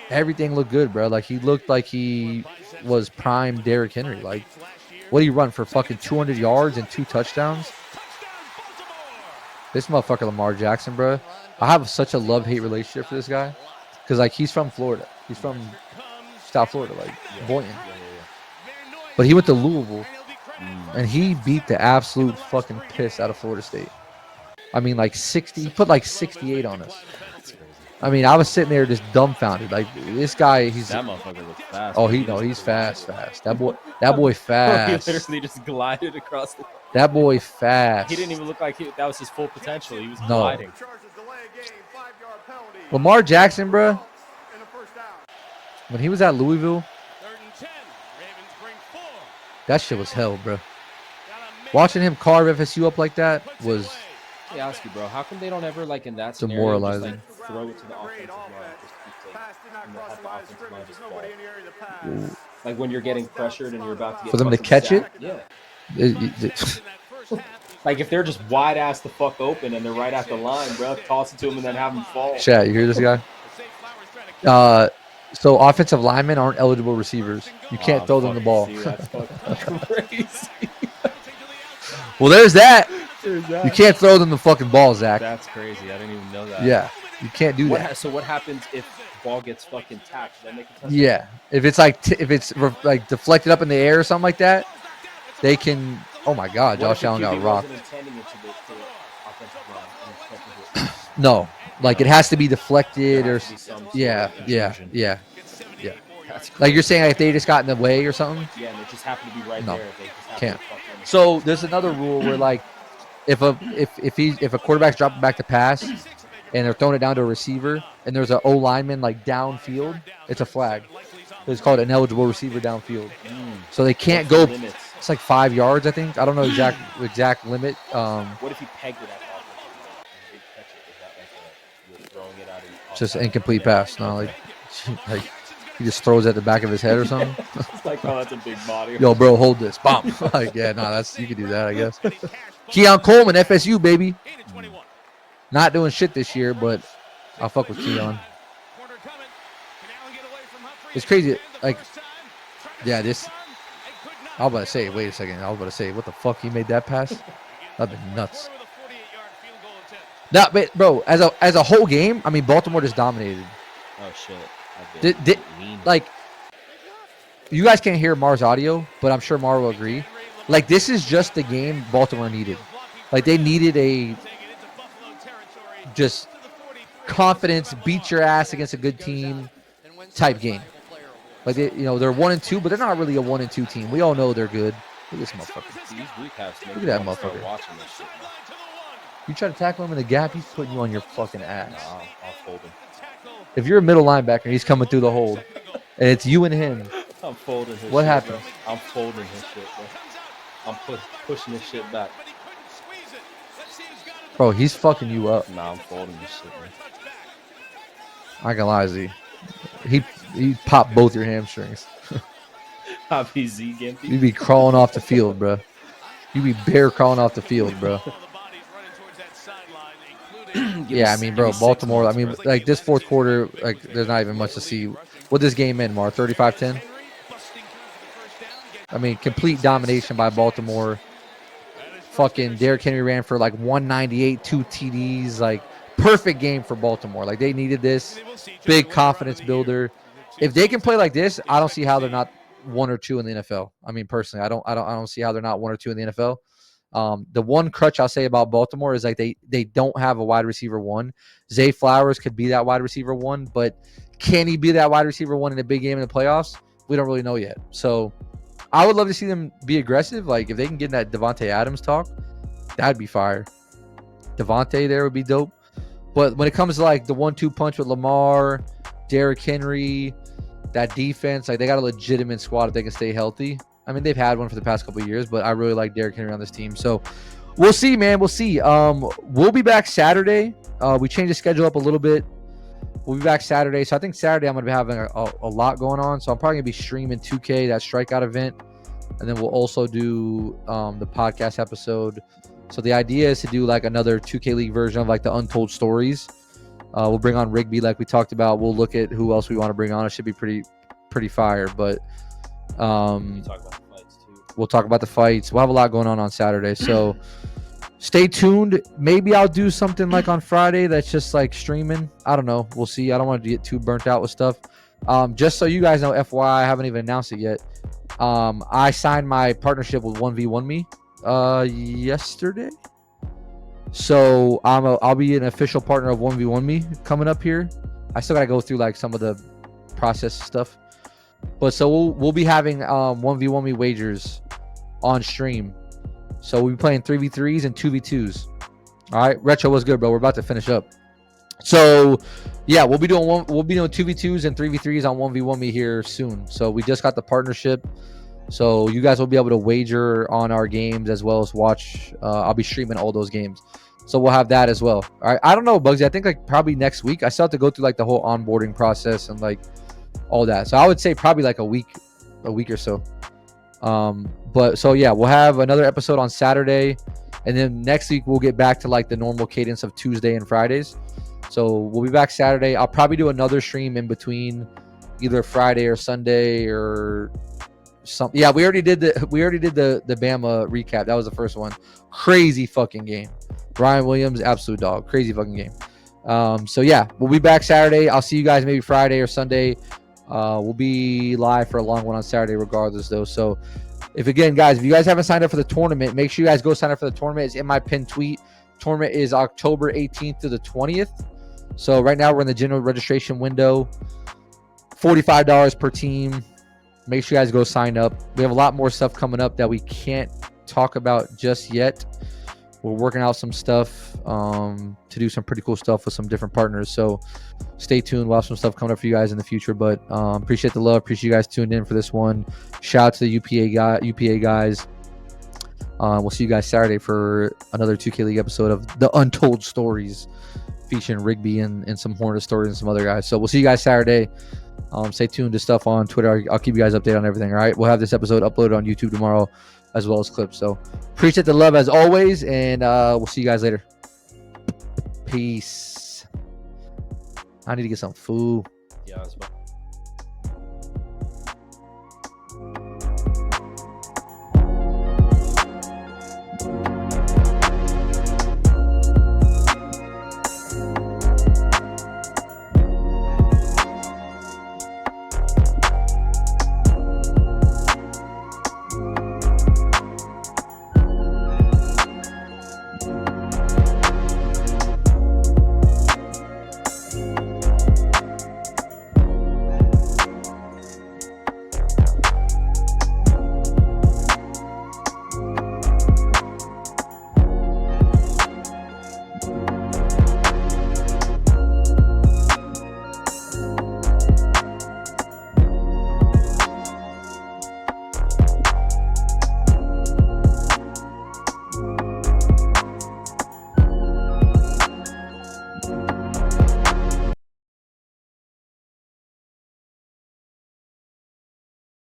everything looked good, bro. Like he looked like he was prime Derrick Henry. Like, what do you run for fucking 200 yards and 2 touchdowns? This motherfucker Lamar Jackson, bro. I have such a love-hate relationship for this guy because like he's from Florida. He's from South Florida, like Boynton. But he went to Louisville, and he beat the absolute fucking piss out of Florida State. I mean, like 60. He put like 68 on us. I mean, I was sitting there just dumbfounded. Like this guy, that motherfucker looks fast. Oh, he's fast. That boy fast. He literally just glided across the. That boy fast. He didn't even look like that was his full potential. He was gliding. Lamar Jackson, bro. When he was at Louisville, that shit was hell, bro. Watching him carve FSU up like that was. Let me ask you, bro. How come they don't ever like in that scenario demoralizing? Just, like, throw it to the offensive line, just have the offensive line just fall. Like when you're getting pressured and you're about to get for them to catch sacked. it. Yeah. Like if they're just wide ass the fuck open and they're right at the line, bro, toss it to them and then have them fall. Chat, you hear this guy? So offensive linemen aren't eligible receivers. You can't throw them the ball. See, that's fucking crazy. Well, there's that. You can't throw them the fucking ball, Zach. That's crazy. I didn't even know that. Yeah, you can't do that. So what happens if the ball gets fucking tapped? Then they can touch Yeah, if it's like like deflected up in the air or something like that, they can. Oh my God, Josh Allen got rocked. No, like it has to be deflected or yeah. Like you're saying, like, if they just got in the way or something. Yeah, and they just happen to be right there. They just can't. So there's another rule where like if a quarterback's dropping back to pass and they're throwing it down to a receiver and there's an O lineman like downfield, it's a flag. It's called an ineligible receiver downfield. So they can't go. It's like 5 yards, I think. I don't know exact limit. What if you pegged it at the just an incomplete pass? No, like he just throws at the back of his head or something. It's like, oh, that's a big body. Yo, bro, hold this. Bomb. Like, yeah, no, you could do that, I guess. Keon Coleman, FSU, baby. Not doing shit this year, but I'll fuck with Keon. It's crazy. Like, yeah, this. I was about to say, wait a second. I was about to say, what the fuck? He made that pass? That'd been nuts. No, but bro, as a whole game, I mean, Baltimore just dominated. Oh shit. Like, you guys can't hear Mar's audio, but I'm sure Mar will agree. Like, this is just the game Baltimore needed. Like, they needed a just confidence, beat your ass against a good team type game. Like, they're 1-2, but they're not really a 1-2 team. We all know they're good. Look at this motherfucker. Look at that motherfucker. You try to tackle him in the gap, he's putting you on your fucking ass. No, I'll fold him. If you're a middle linebacker and he's coming through the hold, and it's you and him, I'm folding his what shit, happens? Bro. I'm folding his shit, bro. I'm pushing this shit back. Bro, he's fucking you up. Nah, I'm folding this shit, man. I ain't gonna lie, Z. He popped both your hamstrings. I'll be Z Gimpy. You be crawling off the field, bro. You be bare crawling off the field, bro. Yeah, I mean, bro, Baltimore. I mean, like this fourth quarter, like there's not even much to see. What this game in, Mar? 35-10. I mean, complete domination by Baltimore. Fucking Derrick Henry ran for like 198, 2 TDs. Like perfect game for Baltimore. Like they needed this big confidence builder. If they can play like this, I don't see how they're not 1 or 2 in the NFL. I mean, personally, I don't see how they're not 1 or 2 in the NFL. The one crutch I'll say about Baltimore is like they don't have a wide receiver 1. Zay Flowers could be that wide receiver 1, but can he be that wide receiver 1 in a big game in the playoffs? We don't really know yet. So I would love to see them be aggressive. Like if they can get in that Devontae Adams talk, that'd be fire. Devontae there would be dope. But when it comes to like the 1-2 punch with Lamar, Derrick Henry, that defense, like they got a legitimate squad if they can stay healthy. I mean, they've had one for the past couple of years, but I really like Derrick Henry on this team. So we'll see, man. We'll see. We'll be back Saturday. We changed the schedule up a little bit. We'll be back Saturday. So I think Saturday I'm going to be having a lot going on. So I'm probably going to be streaming 2K, that strikeout event. And then we'll also do the podcast episode. So the idea is to do like another 2K League version of like the Untold Stories. We'll bring on Rigby like we talked about. We'll look at who else we want to bring on. It should be pretty fire. But We talk about the fights too. we'll talk about the fights. We'll have a lot going on Saturday. So stay tuned. Maybe I'll do something like on Friday that's just like streaming. I don't know. We'll see. I don't want to get too burnt out with stuff. Just so you guys know, FYI, I haven't even announced it yet. I signed my partnership with 1v1me yesterday. So I'll be an official partner of 1v1me coming up here. I still gotta go through like some of the process stuff. But so we'll be having 1v1me wagers on stream. So we'll be playing 3v3s and 2v2s. All right, Retro, what's good, bro? We're about to finish up. So yeah, we'll be doing 2v2s and 3v3s on 1v1me here soon. So we just got the partnership. So you guys will be able to wager on our games as well as watch. I'll be streaming all those games. So we'll have that as well. All right. I don't know, Bugsy. I think like probably next week. I still have to go through like the whole onboarding process and like all that. So I would say probably like a week or so. But so yeah, we'll have another episode on Saturday, and then next week we'll get back to like the normal cadence of Tuesday and Fridays. So we'll be back Saturday. I'll probably do another stream in between, either Friday or Sunday or something. Yeah, we already did the Bama recap. That was the first one. Crazy fucking game. Brian Williams, absolute dog. Crazy fucking game. So yeah, we'll be back Saturday. I'll see you guys maybe Friday or Sunday. We'll be live for a long one on Saturday regardless though. So if you guys haven't signed up for the tournament, make sure you guys go sign up for the tournament. It's in my pinned tweet. Tournament is October 18th to the 20th. So right now we're in the general registration window. $45 per team. Make sure you guys go sign up. We have a lot more stuff coming up that we can't talk about just yet. We're working out some stuff to do some pretty cool stuff with some different partners. So stay tuned. We'll have some stuff coming up for you guys in the future. But appreciate the love. Appreciate you guys tuning in for this one. Shout out to the UPA guys. We'll see you guys Saturday for another 2K League episode of The Untold Stories, featuring Rigby and some Hornet stories and some other guys. So we'll see you guys Saturday. Stay tuned to stuff on Twitter. I'll keep you guys updated on everything. All right. We'll have this episode uploaded on YouTube tomorrow, as well as clips. So appreciate the love as always, and we'll see you guys later. Peace. I need to get some food. Yeah, I was about